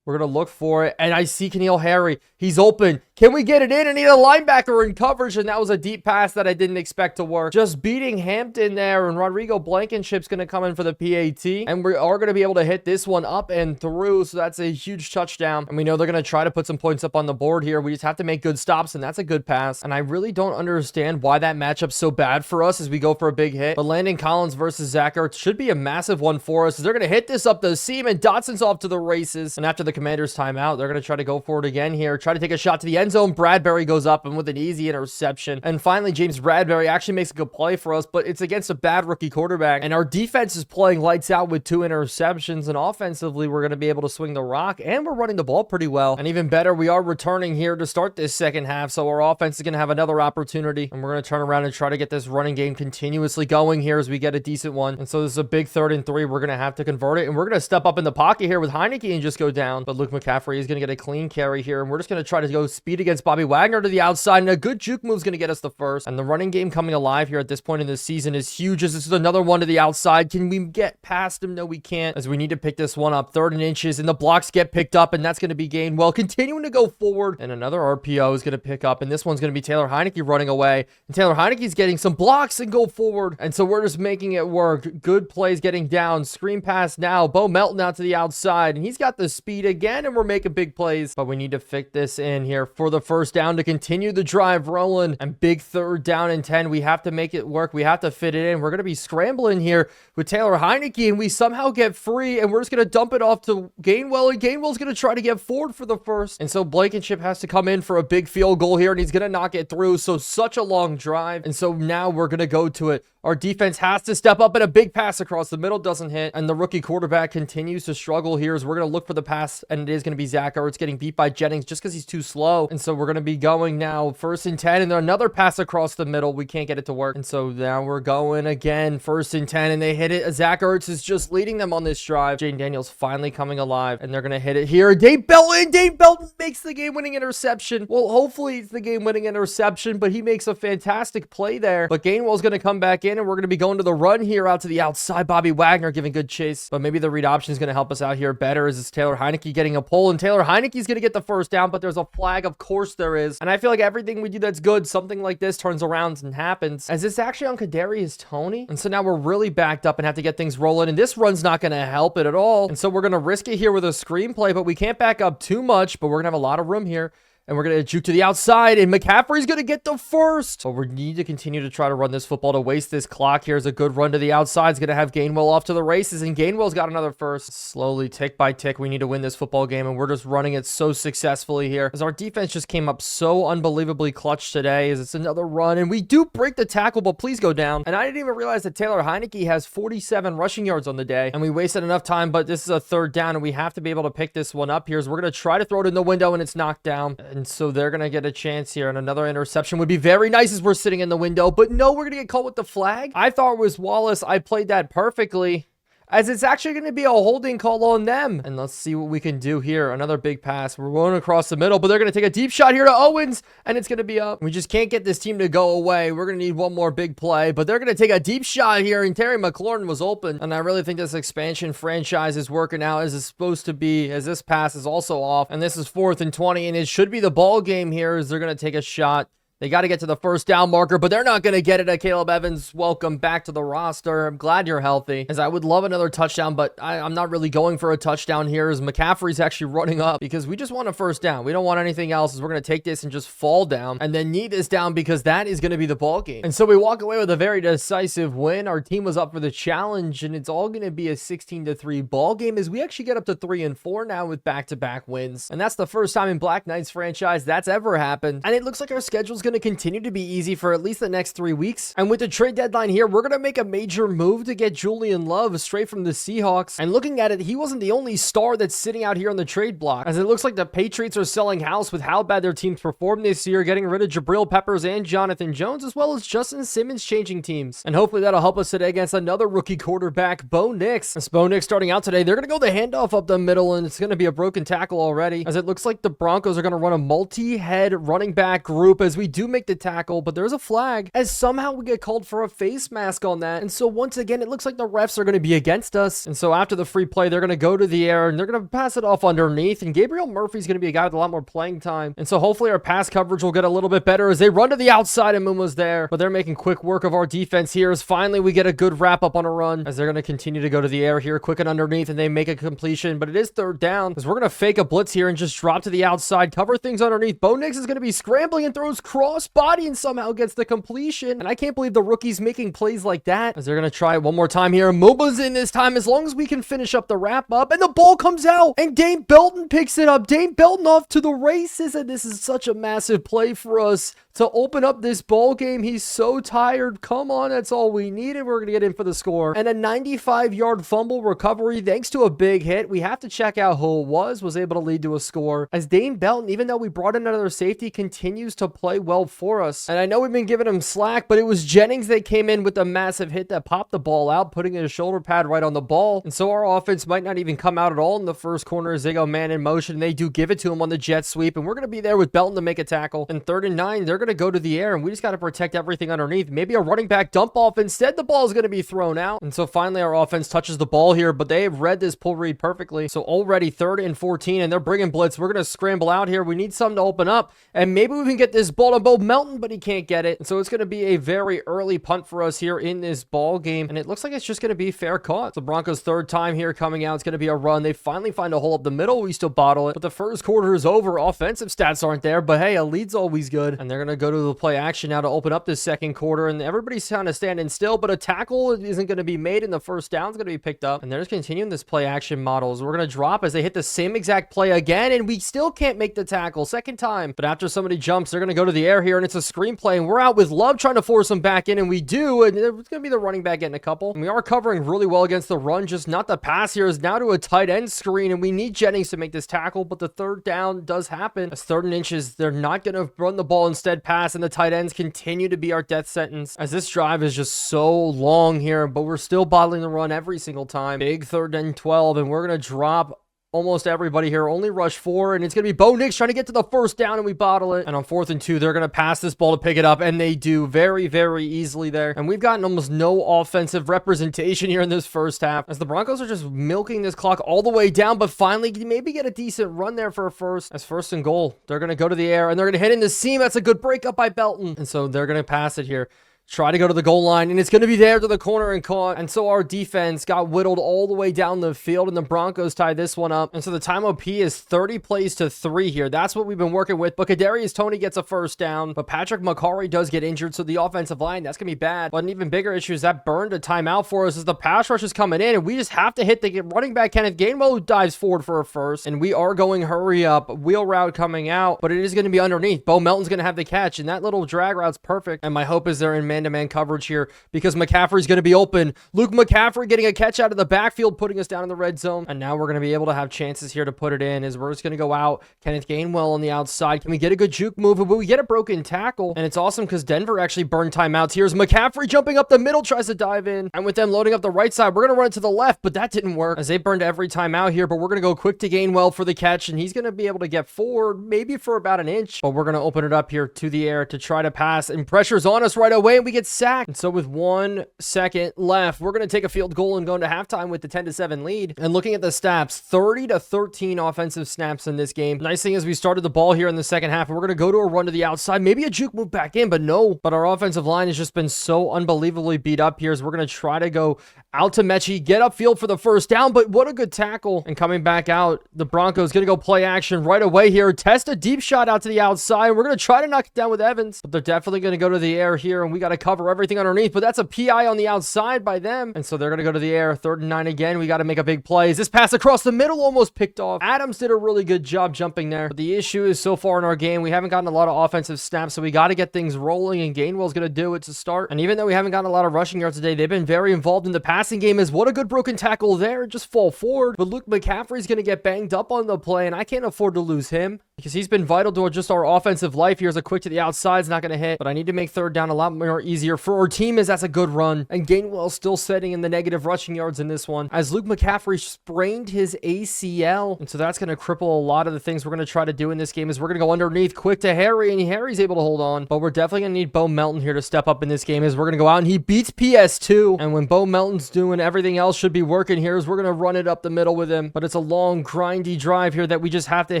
We're going to look for it, and I see Keneal Harry. He's open. Can we get it in? I need a linebacker in coverage, and that was a deep pass that I didn't expect to work. Just beating Hampton there, and Rodrigo Blankenship's going to come in for the PAT, and we are going to be able to hit this one up and through, so that's a huge touchdown. And we know they're going to try to put some points up on the board here. We just have to make good stops, and that's a good pass. And I really don't understand why that matchup's so bad for us as we go for a big hit. But Landon Collins versus Zach Ertz should be a massive one for us, as they're going to hit this up the seam, and Dotson's off to the races. And after the Commanders timeout, they're going to try to go for it again here, try to take a shot to the end zone. Bradbury goes up and with an easy interception. And finally, James Bradbury actually makes a good play for us, but it's against a bad rookie quarterback. And our defense is playing lights out with 2 interceptions, and offensively, we're going to be able to swing the rock, and we're running the ball pretty well. And even better, we are returning here to start this second half, so our offense is going to have another opportunity, and we're going to turn around and try to get this running game continuously going here as we get a decent one. And so this is a big 3rd and 3. We're going to have to convert it, and we're going to step up in the pocket here with Heineke and just go down. But Luke McCaffrey is going to get a clean carry here, and we're just going to try to go speed against Bobby Wagner to the outside, and a good juke move is going to get us the first. And the running game coming alive here at this point in the season is huge, as this is another one to the outside. Can we get past him? No, we can't, as we need to pick this one up. 3rd and inches, and the blocks get picked up, and that's going to be Gainwell continuing to go forward, and another RPO is going to pick up, and this one's going to be Taylor Heineke running away, and Taylor Heineke's getting some blocks and go forward, and so we're just making it work. Good plays getting down. Screen pass now. Bo Melton out to the outside, and he's got the speed again, and we're making big plays, but we need to fit this in here for the first down to continue the drive rolling. And big 3rd down and 10. We have to make it work. We have to fit it in. We're going to be scrambling here with Taylor Heineke, and we somehow get free, and we're just going to dump it off to Gainwell, and Gainwell's going to try to get forward for the first. And so Blankenship has to come in for a big field goal here, and he's going to knock it through. So such a long drive. And so now we're going to go to it. Our defense has to step up, and a big pass across the middle doesn't hit, and the rookie quarterback continues to struggle here as we're going to look for the pass, and it is going to be Zach Ertz getting beat by Jennings just because he's too slow. And so we're going to be going now 1st and 10, and then another pass across the middle. We can't get it to work, and so now we're going again 1st and 10, and they hit it. Zach Ertz is just leading them on this drive. Jaden Daniels finally coming alive, and they're going to hit it here. Dane Belton makes the game-winning interception. Well, hopefully it's the game-winning interception, but he makes a fantastic play there. But Gainwell's going to come back in, and we're going to be going to the run here out to the outside. Bobby Wagner giving good chase, but maybe the read option is going to help us out here better as it's Taylor Heineke getting a pull, and Taylor Heineke's going to get the first down, but there's a flag. Of course there is. And I feel like everything we do that's good, something like this turns around and happens, as it's actually on Kadarius Toney. And so now we're really backed up and have to get things rolling, and this run's not going to help it at all. And so we're going to risk it here with a screenplay, but we can't back up too much, but we're going to have a lot of room here. And we're going to juke to the outside, and McCaffrey's going to get the first. But we need to continue to try to run this football to waste this clock. Here's a good run to the outside. It's going to have Gainwell off to the races, and Gainwell's got another first. Slowly, tick by tick, we need to win this football game, and we're just running it so successfully here. As our defense just came up so unbelievably clutch today, as it's another run, and we do break the tackle, but please go down. And I didn't even realize that Taylor Heineke has 47 rushing yards on the day, and we wasted enough time, but this is a 3rd down, and we have to be able to pick this one up here. So we're going to try to throw it in the window, and it's knocked down. And so they're going to get a chance here, and another interception would be very nice as we're sitting in the window, but no, we're gonna get caught with the flag. I thought it was Wallace. I played that perfectly, as it's actually going to be a holding call on them. And let's see what we can do here. Another big pass. We're going across the middle, but they're going to take a deep shot here to Owens, and it's going to be up. We just can't get this team to go away. We're going to need one more big play, but they're going to take a deep shot here, and Terry McLaurin was open. And I really think this expansion franchise is working out as it's supposed to be, as this pass is also off. And this is 4th and 20, and it should be the ball game here as they're going to take a shot. They got to get to the first down marker, but they're not going to get it. Caleb Evans, welcome back to the roster. I'm glad you're healthy, as I would love another touchdown, but I'm not really going for a touchdown here, as McCaffrey's actually running up, because we just want a first down. We don't want anything else, as we're going to take this and just fall down and then knee this down, because that is going to be the ball game. And so we walk away with a very decisive win. Our team was up for the challenge, and it's all going to be a 16-3 ball game, as we actually get up to 3-4 now with back-to-back wins. And that's the first time in Black Knights franchise that's ever happened. And it looks like our schedule's going to continue to be easy for at least the next 3 weeks. And with the trade deadline here, we're going to make a major move to get Julian Love straight from the Seahawks. And looking at it, he wasn't the only star that's sitting out here on the trade block, as it looks like the Patriots are selling house with how bad their teams performed this year, getting rid of Jabril Peppers and Jonathan Jones, as well as Justin Simmons changing teams. And hopefully that'll help us today against another rookie quarterback, Bo Nix. As Bo Nix starting out today, they're going to go the handoff up the middle, and it's going to be a broken tackle already, as it looks like the Broncos are going to run a multi-head running back group as we do make the tackle, but there's a flag, as somehow we get called for a face mask on that. And so once again, it looks like the refs are going to be against us. And so after the free play, they're going to go to the air, and they're going to pass it off underneath, and Gabriel Murphy's going to be a guy with a lot more playing time. And so hopefully our pass coverage will get a little bit better as they run to the outside, and Muma's there, but they're making quick work of our defense here, as finally we get a good wrap up on a run, as they're going to continue to go to the air here, quick and underneath, and they make a completion, but it is 3rd down, as we're going to fake a blitz here and just drop to the outside, cover things underneath. Bo Nix is going to be scrambling and throws cross body and somehow gets the completion. And I can't believe the rookie's making plays like that, as they're going to try it one more time here. Moba's in this time, as long as we can finish up the wrap up, and the ball comes out, and Dane Belton picks it up. Dane Belton off to the races, and this is such a massive play for us to open up this ball game. He's so tired. Come on, that's all we needed. We're going to get in for the score. And a 95-yard fumble recovery thanks to a big hit. We have to check out who it was able to lead to a score, as Dane Belton, even though we brought in another safety, continues to play well for us. And I know we've been giving him slack, but it was Jennings that came in with a massive hit that popped the ball out, putting a shoulder pad right on the ball. And so our offense might not even come out at all in the first corner as they go man in motion. They do give it to him on the jet sweep, and we're going to be there with Belton to make a tackle. And 3rd and 9, they're going to go to the air, and we just got to protect everything underneath. Maybe a running back dump off. Instead, the ball is going to be thrown out. And so finally our offense touches the ball here, but they have read this pull read perfectly. So already 3rd and 14, and they're bringing blitz. We're going to scramble out here. We need something to open up, and maybe we can get this ball to Bo Melton, but he can't get it. And so it's going to be a very early punt for us here in this ball game, and it looks like it's just going to be fair caught. The Broncos' 3rd time here coming out. It's going to be a run. They finally find a hole up the middle. We still bottle it, but the first quarter is over. Offensive stats aren't there, but hey, a lead's always good. And they're going to go to the play action now to open up this second quarter, and everybody's kind of standing still, but a tackle isn't going to be made, and the first down is going to be picked up. And they're just continuing this play action models. We're going to drop as they hit the same exact play again, and we still can't make the tackle. Second time. But after somebody jumps, they're going to go to the air here, and it's a screen play, and we're out with Love trying to force them back in, and we do, and it's going to be the running back getting a couple. And we are covering really well against the run, just not the pass here is now to a tight end screen, and we need Jennings to make this tackle, but the third down does happen. As 3rd and inches, they're not going to run the ball, instead pass, and the tight ends continue to be our death sentence, as this drive is just so long here, but we're still bottling the run every single time. Big 3rd and 12, and we're going to drop almost everybody here, only rush 4, and it's going to be Bo Nix trying to get to the first down, and we bottle it. And on 4th and 2, they're going to pass this ball to pick it up, and they do very, very easily there. And we've gotten almost no offensive representation here in this first half, as the Broncos are just milking this clock all the way down, but finally maybe get a decent run there for a first. As 1st and goal, they're going to go to the air, and they're going to hit in the seam. That's a good breakup by Belton. And so they're going to pass it here. Try to go to the goal line, and it's going to be there to the corner and caught. And so our defense got whittled all the way down the field, and the Broncos tied this one up. And so the time OP is 30 plays to 3 here. That's what we've been working with. But Kadarius Toney gets a first down, but Patrick McCarry does get injured, so the offensive line, that's going to be bad. But an even bigger issue is that burned a timeout for us as the pass rush is coming in, and we just have to hit the running back Kenneth Gainwell, who dives forward for a first. And we are going hurry up, wheel route coming out, but it is going to be underneath. Bo Melton's going to have the catch, and that little drag route's perfect. And my hope is they're in man-to-man coverage here, because McCaffrey's going to be open. Luke McCaffrey getting a catch out of the backfield, putting us down in the red zone. And now we're going to be able to have chances here to put it in, as we're just going to go out. Kenneth Gainwell on the outside. Can we get a good juke move? But we get a broken tackle. And it's awesome because Denver actually burned timeouts. Here's McCaffrey jumping up the middle, tries to dive in. And with them loading up the right side, we're going to run it to the left, but that didn't work, as they burned every timeout here. But we're going to go quick to Gainwell for the catch, and he's going to be able to get forward, maybe for about an inch. But we're going to open it up here to the air to try to pass, and pressure's on us right away, and we get sacked. And so with 1 second left, we're going to take a field goal and go into halftime with the 10-7 lead. And looking at the stats, 30 to 13 offensive snaps in this game. Nice thing is we started the ball here in the second half, and we're going to go to a run to the outside, maybe a juke move back in, but no. But our offensive line has just been so unbelievably beat up here, as we're going to try to go out to Mechie, get upfield for the first down, but what a good tackle. And coming back out, the Broncos going to go play action right away here, test a deep shot out to the outside. We're going to try to knock it down with Evans, but they're definitely going to go to the air here, and we got to cover everything underneath, but that's a PI on the outside by them. And so they're going to go to the air. 3rd and 9 again. We got to make a big play. Is this pass across the middle almost picked off? Adams did a really good job jumping there. But the issue is, so far in our game, we haven't gotten a lot of offensive snaps, so we got to get things rolling, and Gainwell's going to do it to start. And even though we haven't gotten a lot of rushing yards today, they've been very involved in the passing game. As what a good broken tackle there. Just fall forward. But Luke McCaffrey's going to get banged up on the play, and I can't afford to lose him, because he's been vital to just our offensive life. Here's a quick to the outside. It's not going to hit, but I need to make 3rd down a lot more easier for our team, as that's a good run. And Gainwell still setting in the negative rushing yards in this one, as Luke McCaffrey sprained his ACL. And so that's going to cripple a lot of the things we're going to try to do in this game, is we're going to go underneath quick to Harry, and Harry's able to hold on. But we're definitely going to need Bo Melton here to step up in this game, as we're going to go out and he beats PS2. And when Bo Melton's doing everything else should be working here, is we're going to run it up the middle with him. But it's a long, grindy drive here that we just have to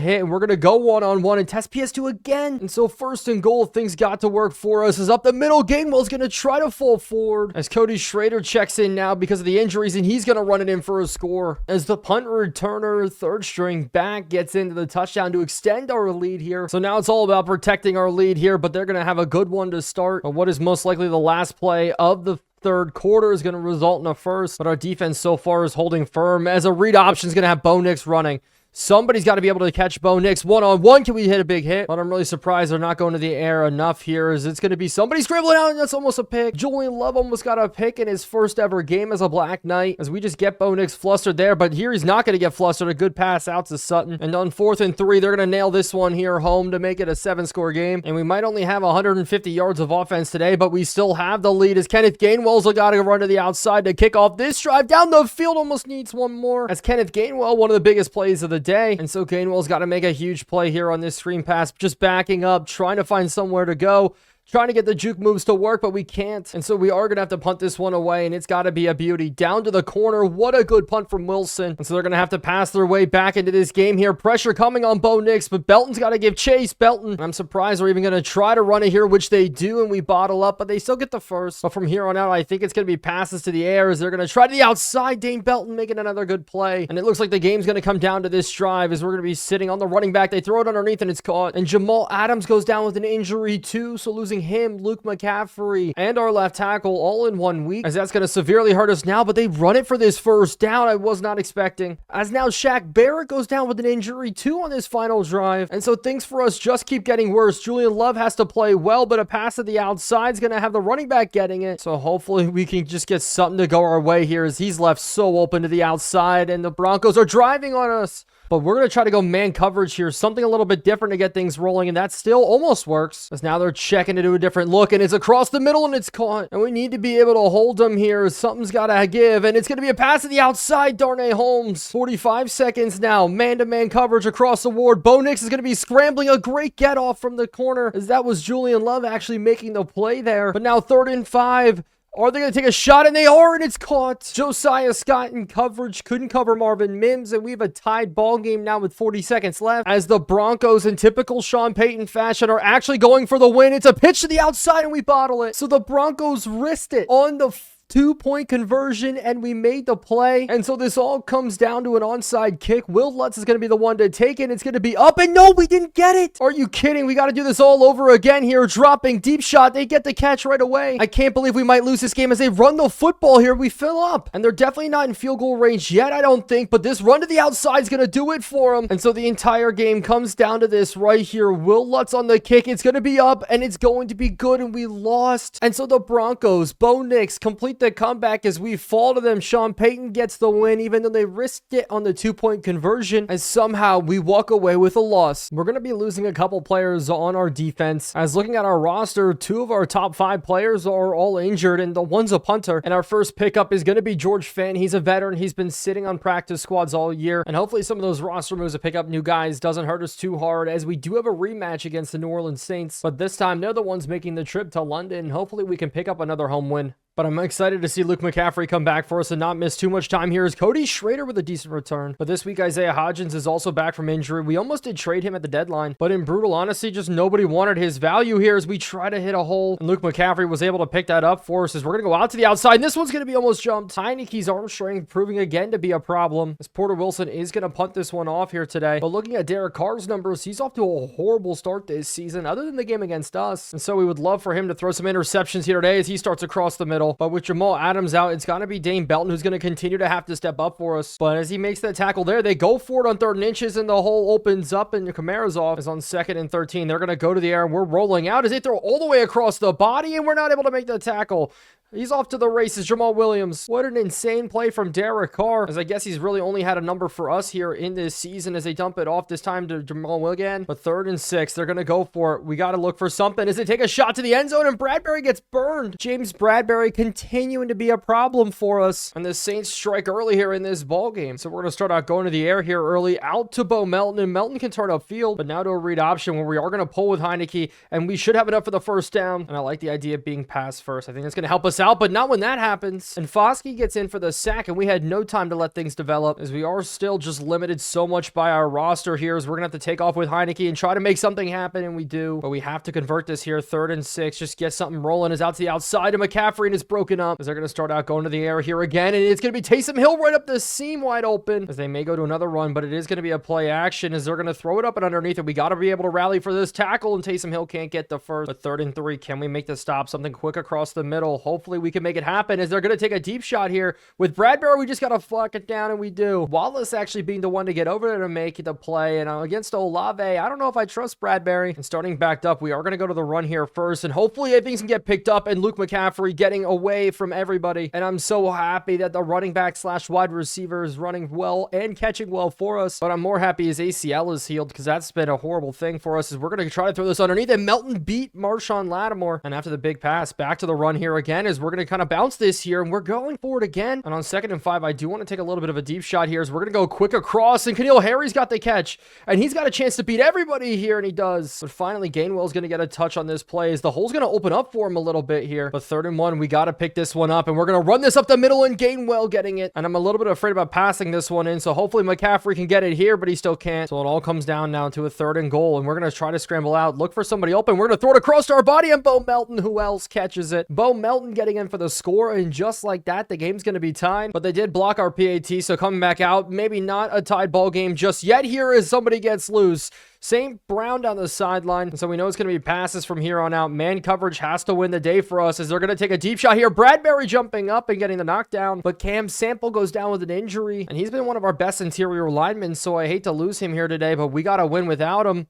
hit, and we're going to go one-on-one and test PS2 again. And so 1st and goal, things got to work for us, is up the middle. Gainwell's going to try to fall forward, as Cody Schrader checks in now because of the injuries, and he's going to run it in for a score, as the punt returner, 3rd string back, gets into the touchdown to extend our lead here. So now it's all about protecting our lead here, but they're going to have a good one to start. But what is most likely the last play of the 3rd quarter is going to result in a first, but our defense so far is holding firm, as a read option is going to have Bo Nix running. Somebody's got to be able to catch Bo Nix one-on-one. Can we hit a big hit? But I'm really surprised they're not going to the air enough here, as it's going to be somebody scrambling out, and that's almost a pick. Julian Love almost got a pick in his first ever game as a Black Knight, as we just get Bo Nix flustered there, but here he's not going to get flustered. A good pass out to Sutton. And on 4th and 3, they're going to nail this one here home to make it a 7-score game. And we might only have 150 yards of offense today, but we still have the lead, as Kenneth Gainwell's got to run to the outside to kick off this drive. Down the field, almost needs one more, as Kenneth Gainwell, one of the biggest plays of the day. And so Gainwell's got to make a huge play here on this screen pass, just backing up, trying to find somewhere to go. trying to get the juke moves to work, but we can't. And so we are going to have to punt this one away, and it's got to be a beauty. Down to the corner. What a good punt from Wilson. And so they're going to have to pass their way back into this game here. Pressure coming on Bo Nix, but Belton's got to give chase. Belton, I'm surprised they're even going to try to run it here, which they do, and we bottle up, but they still get the first. But from here on out, I think it's going to be passes to the air as they're going to try to the outside. Dane Belton making another good play. And it looks like the game's going to come down to this drive as we're going to be sitting on the running back. They throw it underneath, and it's caught. And Jamal Adams goes down with an injury too, so losing him, Luke McCaffrey, and our left tackle all in 1 week, as that's going to severely hurt us now, but they run it for this first down. I was not expecting. As now Shaq Barrett goes down with an injury too on this final drive. And so things for us just keep getting worse. Julian Love has to play well, but a pass to the outside is going to have the running back getting it. So hopefully we can just get something to go our way here as he's left so open to the outside and the Broncos are driving on us. But we're going to try to go man coverage here, something a little bit different to get things rolling, and that still almost works, as now they're checking to do a different look, and it's across the middle, and it's caught. And we need to be able to hold them here. Something's got to give, and it's going to be a pass to the outside. Darnay Holmes, 45 seconds now, man-to-man coverage across the board. Bo Nix is going to be scrambling, a great get-off from the corner, as that was Julian Love actually making the play there. But now 3rd and 5. Are they going to take a shot? And they are, and it's caught. Josiah Scott in coverage. Couldn't cover Marvin Mims, and we have a tied ball game now with 40 seconds left as the Broncos, in typical Sean Payton fashion, are actually going for the win. It's a pitch to the outside, and we bottle it. So the Broncos risked it on the 2-point conversion, and we made the play. And so this all comes down to an onside kick. Will Lutz is going to be the one to take it. It's going to be up, and no, we didn't get it. Are you kidding? We got to do this all over again here. Dropping deep shot. They get the catch right away. I can't believe we might lose this game as they run the football here. We fill up, and they're definitely not in field goal range yet, I don't think, but this run to the outside is going to do it for them. And so the entire game comes down to this right here. Will Lutz on the kick. It's going to be up, and it's going to be good, and we lost. And so the Broncos, Bo Nix, complete the comeback as we fall to them. Sean Payton gets the win, even though they risked it on the 2-point conversion, and somehow we walk away with a loss. We're going to be losing a couple players on our defense, as looking at our roster, 2 of our top 5 players are all injured, and the one's a punter. And our first pickup is going to be George Fenn. He's a veteran. He's been sitting on practice squads all year, and hopefully some of those roster moves to pick up new guys doesn't hurt us too hard, as we do have a rematch against the New Orleans Saints, but this time they're the ones making the trip to London. Hopefully we can pick up another home win. But I'm excited to see Luke McCaffrey come back for us and not miss too much time here as Cody Schrader with a decent return. But this week, Isaiah Hodgins is also back from injury. We almost did trade him at the deadline, but in brutal honesty, just nobody wanted his value here as we try to hit a hole. And Luke McCaffrey was able to pick that up for us as we're going to go out to the outside. And this one's going to be almost jumped. Heineke's arm strength proving again to be a problem, as Porter Wilson is going to punt this one off here today. But looking at Derek Carr's numbers, he's off to a horrible start this season, other than the game against us. And so we would love for him to throw some interceptions here today as he starts across the middle. But with Jamal Adams out, it's got to be Dane Belton who's going to continue to have to step up for us. But as he makes that tackle there, they go for it on 3rd and inches, and the hole opens up, and Kamara's off. Is on 2nd and 13. They're going to go to the air, and we're rolling out as they throw all the way across the body, and we're not able to make the tackle. He's off to the races, Jamal Williams. What an insane play from Derek Carr, as I guess he's really only had a number for us here in this season as they dump it off this time to Jamal Williams again. But 3rd and 6, they're going to go for it. We got to look for something as they take a shot to the end zone, and Bradbury gets burned. James Bradbury continuing to be a problem for us, and the Saints strike early here in this ball game. So we're going to start out going to the air here early, out to Bo Melton, and Melton can turn upfield, but now to a read option where we are going to pull with Heineke, and we should have enough for the first down. And I like the idea of being pass first. I think it's going to help us out, but not when that happens. And Foskey gets in for the sack, and we had no time to let things develop, as we are still just limited so much by our roster here, as we're gonna have to take off with Heineke and try to make something happen, and we do. But we have to convert this here. 3rd and 6, just get something rolling. Is out to the outside, and McCaffrey, and it's broken up as they're gonna start out going to the air here again, and it's gonna be Taysom Hill right up the seam wide open, as they may go to another run, but it is gonna be a play action as they're gonna throw it up and underneath it. We gotta be able to rally for this tackle, and Taysom Hill can't get the first. But 3rd and 3, can we make the stop? Something quick across the middle. Hopefully we can make it happen, as they're gonna take a deep shot here with Bradbury. We just gotta flock it down, and we do. Wallace actually being the one to get over there to make the play, and against Olave, I don't know if I trust Bradbury. And starting backed up, we are gonna go to the run here first, and hopefully things can get picked up, and Luke McCaffrey getting away from everybody. And I'm so happy that the running back / wide receiver is running well and catching well for us. But I'm more happy his ACL is healed, because that's been a horrible thing for us, as we're gonna try to throw this underneath, and Melton beat Marshawn Lattimore. And after the big pass, back to the run here again, is we're going to kind of bounce this here, and we're going for it again. And on 2nd and 5, I do want to take a little bit of a deep shot here, so we're going to go quick across, and Khalil Harry's got the catch, and he's got a chance to beat everybody here, and he does. But finally, Gainwell's going to get a touch on this play as the hole's going to open up for him a little bit here. But 3rd and 1, we got to pick this one up, and we're going to run this up the middle, and Gainwell getting it. And I'm a little bit afraid about passing this one in, so hopefully McCaffrey can get it here, but he still can't. So it all comes down now to a 3rd and goal, and we're going to try to scramble out, look for somebody open. We're going to throw it across our body, and Bo Melton, who else catches it? Bo Melton getting in for the score, and just like that, the game's going to be tied. But they did block our PAT, so coming back out, maybe not a tied ball game just yet here as somebody gets loose. St. Brown down the sideline, so we know it's going to be passes from here on out. Man coverage has to win the day for us as they're going to take a deep shot here. Bradbury jumping up and getting the knockdown, but Cam Sample goes down with an injury, and he's been one of our best interior linemen, so I hate to lose him here today, but we got to win without him.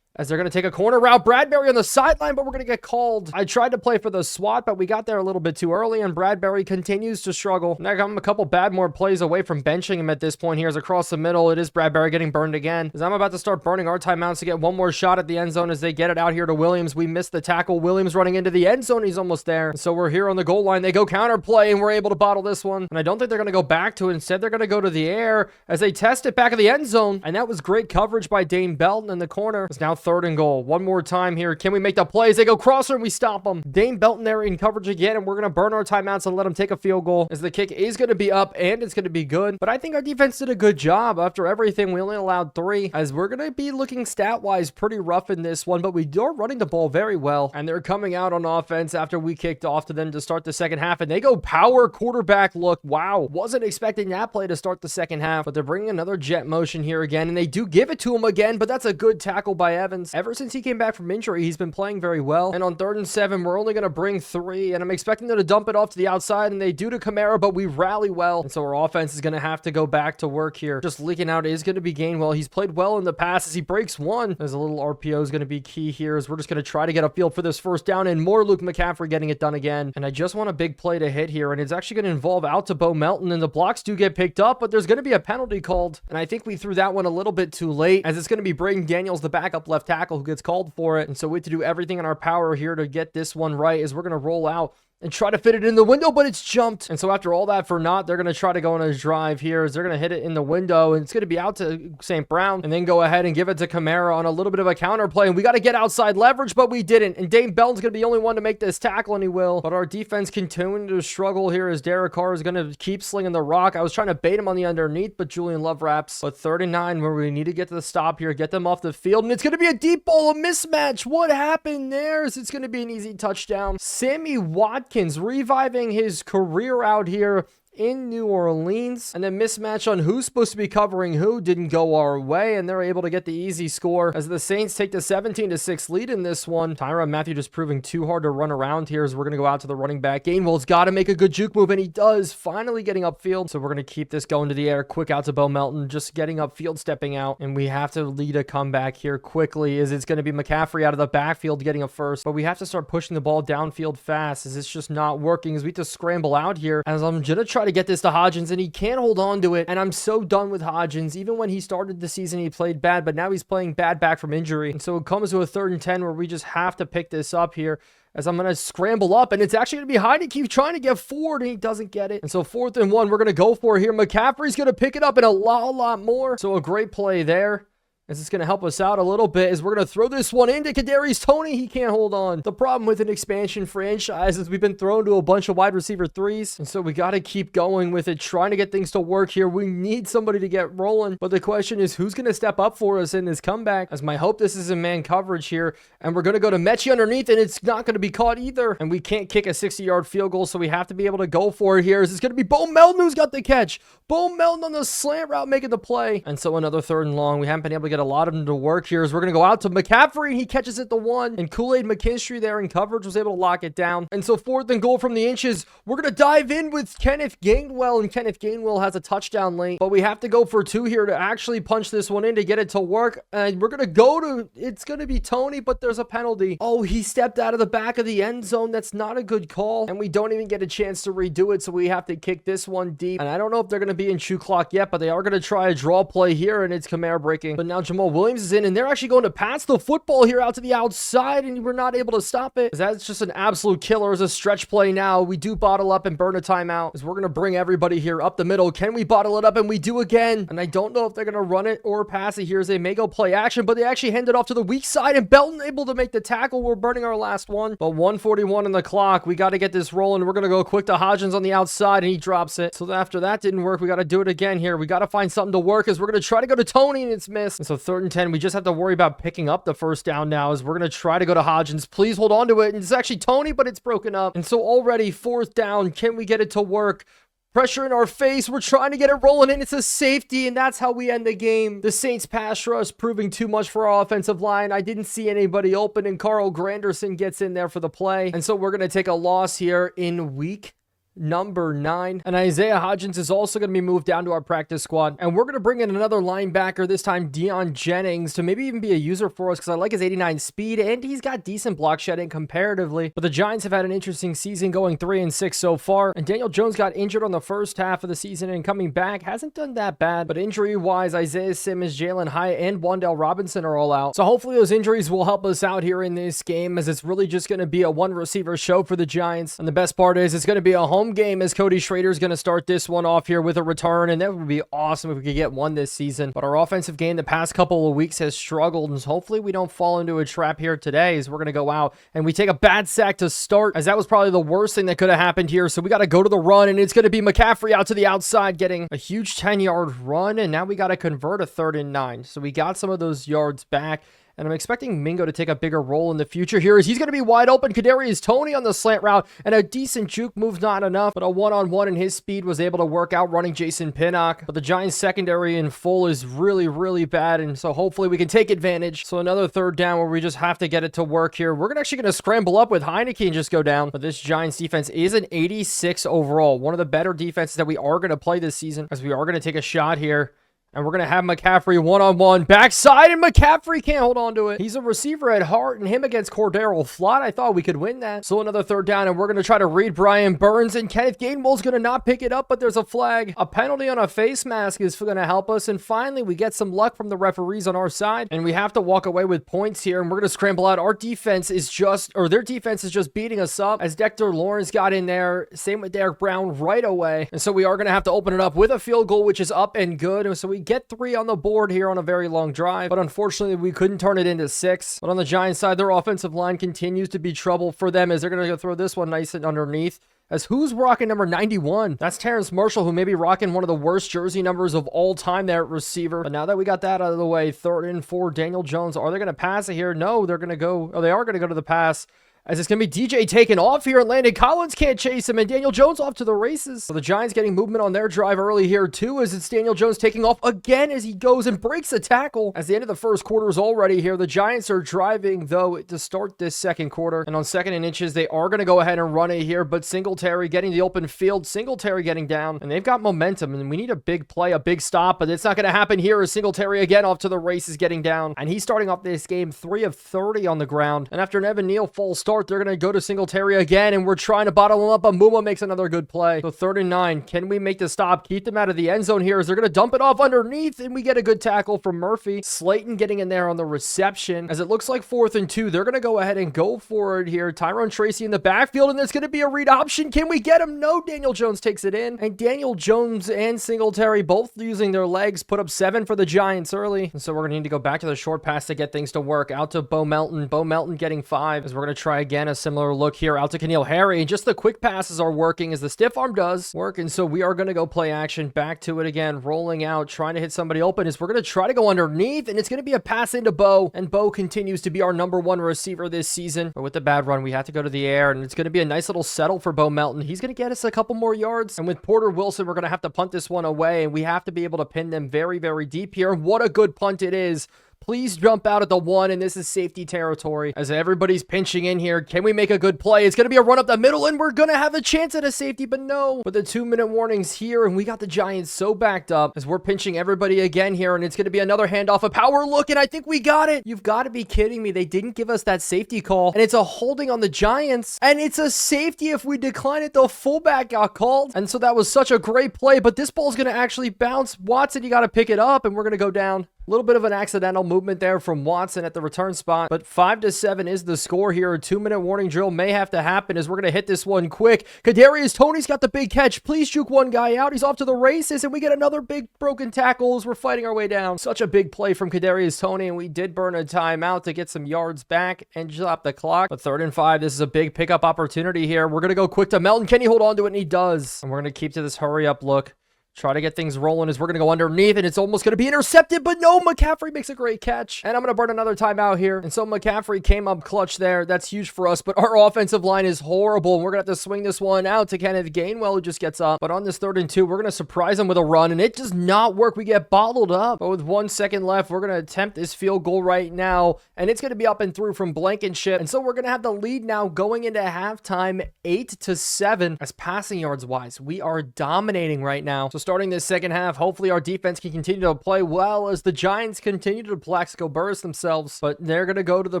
As they're going to take a corner route. Bradbury on the sideline, but we're going to get called. I tried to play for the SWAT, but we got there a little bit too early, and Bradbury continues to struggle. Now I'm a couple bad more plays away from benching him at this point here as across the middle. It is Bradbury getting burned again. As I'm about to start burning our timeouts to get one more shot at the end zone as they get it out here to Williams. We missed the tackle. Williams running into the end zone. He's almost there. So we're here on the goal line. They go counter play, and we're able to bottle this one. And I don't think they're going to go back to it. Instead, they're going to go to the air as they test it back of the end zone. And that was great coverage by Dane Belton in the corner. It's now 3rd and goal. One more time here. Can we make the plays? They go crosser and we stop them. Dane Belton there in coverage again, and we're going to burn our timeouts and let them take a field goal as the kick is going to be up and it's going to be good. But I think our defense did a good job. After everything, we only allowed 3 as we're going to be looking stat-wise pretty rough in this one, but we are running the ball very well, and they're coming out on offense after we kicked off to them to start the second half, and they go power quarterback look. Wow. Wasn't expecting that play to start the second half, but they're bringing another jet motion here again, and they do give it to him again, but that's a good tackle by Evans. Ever since he came back from injury, he's been playing very well. And on 3rd and 7, we're only going to bring 3, and I'm expecting them to dump it off to the outside, and they do to Kamara, but we rally well, and so our offense is going to have to go back to work here. Just leaking out is going to be Gainwell. He's played well in the past as he breaks 1. There's a little RPO is going to be key here as we're just going to try to get a field for this first down, and more Luke McCaffrey getting it done again. And I just want a big play to hit here, and it's actually going to involve out to Bo Melton, and the blocks do get picked up, but there's going to be a penalty called, and I think we threw that one a little bit too late as it's going to be Braden Daniels, the backup left tackle, who gets called for it. And so we have to do everything in our power here to get this one right as we're going to roll out and try to fit it in the window, but it's jumped. And so after all that for naught, they're going to try to go on a drive here as they're going to hit it in the window, and it's going to be out to St. Brown, and then go ahead and give it to Kamara on a little bit of a counter play, and we got to get outside leverage, but we didn't, and Dane Belton's going to be the only one to make this tackle, and he will. But our defense continuing to struggle here as Derek Carr is going to keep slinging the rock. I was trying to bait him on the underneath, but Julian Love wraps. But 39, where we need to get to the stop here, get them off the field, and it's going to be a deep ball, a mismatch. What happened there? It's going to be an easy touchdown. Sammy Watkins reviving his career out here in New Orleans, and then mismatch on who's supposed to be covering who didn't go our way, and they're able to get the easy score as the Saints take the 17-6 lead in this one. Tyrann Mathieu just proving too hard to run around here as we're going to go out to the running back. Gainwell's got to make a good juke move, and he does, finally getting upfield. So we're going to keep this going to the air. Quick out to Bo Melton, just getting upfield, stepping out, and we have to lead a comeback here quickly as it's going to be McCaffrey out of the backfield getting a first, but we have to start pushing the ball downfield fast as it's just not working as we have to scramble out here as I'm going to try to get this to Hodgins, and he can't hold on to it, and I'm so done with Hodgins. Even when he started the season, he played bad, but now he's playing bad back from injury, and so it comes to a 3rd and 10 where we just have to pick this up here as I'm going to scramble up, and it's actually going to be Heine keep trying to get forward, and he doesn't get it. And so 4th and 1, we're going to go for it here. McCaffrey's going to pick it up and a lot more. So a great play there. This is going to help us out a little bit as we're going to throw this one into Kadarius Toney. He can't hold on. The problem with an expansion franchise is we've been thrown to a bunch of wide receiver 3s, and so we got to keep going with it, trying to get things to work here. We need somebody to get rolling, but the question is who's going to step up for us in this comeback, as my hope this is in man coverage here, and we're going to go to Mechie underneath, and it's not going to be caught either, and we can't kick a 60-yard field goal, so we have to be able to go for it here. Is it's going to be Bo Melton who's got the catch. Bo Melton on the slant route making the play, and so another 3rd and long. We haven't been able to get a lot of them to work here as we're going to go out to McCaffrey, and he catches it the 1, and Kool-Aid McKinstry there in coverage was able to lock it down. And so 4th and goal from the inches, we're going to dive in with Kenneth Gainwell, and Kenneth Gainwell has a touchdown late, but we have to go for 2 here to actually punch this one in to get it to work, and we're going to go to, it's going to be Toney, but there's a penalty. Oh, he stepped out of the back of the end zone. That's not a good call, and we don't even get a chance to redo it, so we have to kick this one deep, and I don't know if they're going to be in shoe clock yet, but they are going to try a draw play here, and it's Kamara breaking. But now Jamal Williams is in, and they're actually going to pass the football here out to the outside, and we're not able to stop it. That's just an absolute killer as a stretch play now. We do bottle up and burn a timeout, as we're going to bring everybody here up the middle. Can we bottle it up? And we do again. And I don't know if they're going to run it or pass it here, as they may go play action, but they actually hand it off to the weak side, and Belton able to make the tackle. We're burning our last one, but 1:41 on the clock. We got to get this rolling. We're going to go quick to Hodgins on the outside, and he drops it. So after that didn't work, we got to do it again here. We got to find something to work, as we're going to try to go to Tony, and it's missed. And so 3rd and 10, we just have to worry about picking up the first down now, as we're going to try to go to Hodgins. Please hold on to it. And it's actually Tony, but it's broken up. And so already 4th down, can we get it to work? Pressure in our face. We're trying to get it rolling, and it's a safety, and that's how we end the game. The Saints pass rush proving too much for our offensive line. I didn't see anybody open, and Carl Granderson gets in there for the play. And so we're going to take a loss here in week number 9. And Isaiah Hodgins is also going to be moved down to our practice squad. And we're going to bring in another linebacker, this time Deion Jennings, to maybe even be a user for us, because I like his 89 speed, and he's got decent block shedding comparatively. But the Giants have had an interesting season, going 3-6 so far. And Daniel Jones got injured on the first half of the season, and coming back hasn't done that bad. But injury-wise, Isaiah Simmons, Jalen Hyatt, and Wan'Dale Robinson are all out. So hopefully those injuries will help us out here in this game, as it's really just going to be a one-receiver show for the Giants. And the best part is it's going to be a home game, as Cody Schrader's going to start this one off here with a return, and that would be awesome if we could get one this season. But our offensive game the past couple of weeks has struggled, and hopefully we don't fall into a trap here today, as we're going to go out and we take a bad sack to start, as that was probably the worst thing that could have happened here. So we got to go to the run, and it's going to be McCaffrey out to the outside getting a huge 10-yard run, and now we got to convert a 3rd and 9. So we got some of those yards back. And I'm expecting Mingo to take a bigger role in the future here, as he's going to be wide open. Kadarius Toney on the slant route, and a decent juke move, not enough, but a one-on-one in his speed was able to work out running Jason Pinnock. But the Giants secondary in full is really, really bad, and so hopefully we can take advantage. So another 3rd down where we just have to get it to work here. We're actually going to scramble up with Heineke and just go down. But this Giants defense is an 86 overall, one of the better defenses that we are going to play this season, as we are going to take a shot here. And we're going to have McCaffrey one-on-one backside, and McCaffrey can't hold on to it. He's a receiver at heart, and him against Cordero Flott, I thought we could win that. So another 3rd down, and we're going to try to read Brian Burns, and Kenneth Gainwell's going to not pick it up, but there's a flag. A penalty on a face mask is going to help us, and finally we get some luck from the referees on our side, and we have to walk away with points here, and we're going to scramble out. Our defense is just, or their defense is just beating us up, as Dexter Lawrence got in there. Same with Derek Brown right away. And so we are going to have to open it up with a field goal, which is up and good. And so we get 3 on the board here on a very long drive, but unfortunately we couldn't turn it into 6. But on the Giants side, their offensive line continues to be trouble for them, as they're going to go throw this one nice and underneath. As who's rocking number 91? That's Terrence Marshall, who may be rocking one of the worst jersey numbers of all time there at receiver. But now that we got that out of the way, 3rd and 4, Daniel Jones. Are they going to pass it here? No, they're going to go, or they are going to go to the pass, as it's going to be DJ taking off here, and Landon Collins can't chase him, and Daniel Jones off to the races. So the Giants getting movement on their drive early here too, as it's Daniel Jones taking off again as he goes and breaks a tackle. As the end of the first quarter is already here, the Giants are driving, though, to start this second quarter. And on 2nd and inches, they are going to go ahead and run it here, but Singletary getting the open field, Singletary getting down, and they've got momentum, and we need a big play, a big stop, but it's not going to happen here, as Singletary again off to the races getting down. And he's starting off this game 3 of 30 on the ground. And after an Evan Neal false start, they're going to go to Singletary again, and we're trying to bottle him up, but Muma makes another good play. So 3rd and 9. Can we make the stop? Keep them out of the end zone here, as they're going to dump it off underneath, and we get a good tackle from Murphy. Slayton getting in there on the reception, as it looks like 4th and 2. They're going to go ahead and go for it here. Tyrone Tracy in the backfield, and there's going to be a read option. Can we get him? No, Daniel Jones takes it in, and Daniel Jones and Singletary both using their legs put up 7 for the Giants early. And so we're going to need to go back to the short pass to get things to work. Out to Bo Melton. Bo Melton getting 5, as we're going to try again a similar look here out to Keneal Harry, and just the quick passes are working, as the stiff arm does work. And so we are going to go play action, back to it again, rolling out, trying to hit somebody open, as we're going to try to go underneath, and it's going to be a pass into Bo, and Bo continues to be our number 1 receiver this season. But with the bad run, we have to go to the air, and it's going to be a nice little settle for Bo Melton. He's going to get us a couple more yards, and with Porter Wilson, we're going to have to punt this one away, and we have to be able to pin them very, very deep here. And what a good punt it is. Please jump out at the 1, and this is safety territory, as everybody's pinching in here. Can we make a good play? It's going to be a run up the middle, and we're going to have a chance at a safety, but no. But the 2-minute warning's here, and we got the Giants so backed up, as we're pinching everybody again here, and it's going to be another handoff, a power look, and I think we got it. You've got to be kidding me. They didn't give us that safety call, and it's a holding on the Giants, and it's a safety. If we decline it, the fullback got called, and so that was such a great play, but this ball's going to actually bounce. Watson, you got to pick it up, and we're going to go down. little bit of an accidental movement there from Watson at the return spot, but 5-7 is the score here. A 2-minute warning drill may have to happen as we're going to hit this one quick. Kadarius Toney's got the big catch. Please juke one guy out. He's off to the races, and we get another big broken tackle as we're fighting our way down. Such a big play from Kadarius Toney, and we did burn a timeout to get some yards back and drop the clock. But 3rd and 5, this is a big pickup opportunity here. We're going to go quick to Melton. Can he hold on to it? And he does. And we're going to keep to this hurry up look. Try to get things rolling as we're going to go underneath, and it's almost going to be intercepted, but no, McCaffrey makes a great catch. And I'm going to burn another timeout here. And so McCaffrey came up clutch there. That's huge for us, but our offensive line is horrible, and we're going to have to swing this one out to Kenneth Gainwell, who just gets up. But on this 3rd and 2, we're going to surprise him with a run, and it does not work. We get bottled up. But with 1 second left, we're going to attempt this field goal right now, and it's going to be up and through from Blankenship. And so we're going to have the lead now going into halftime, 8-7. As passing yards wise, we are dominating right now. So starting this second half, hopefully our defense can continue to play well as the Giants continue to Plaxico burst themselves, but they're going to go to the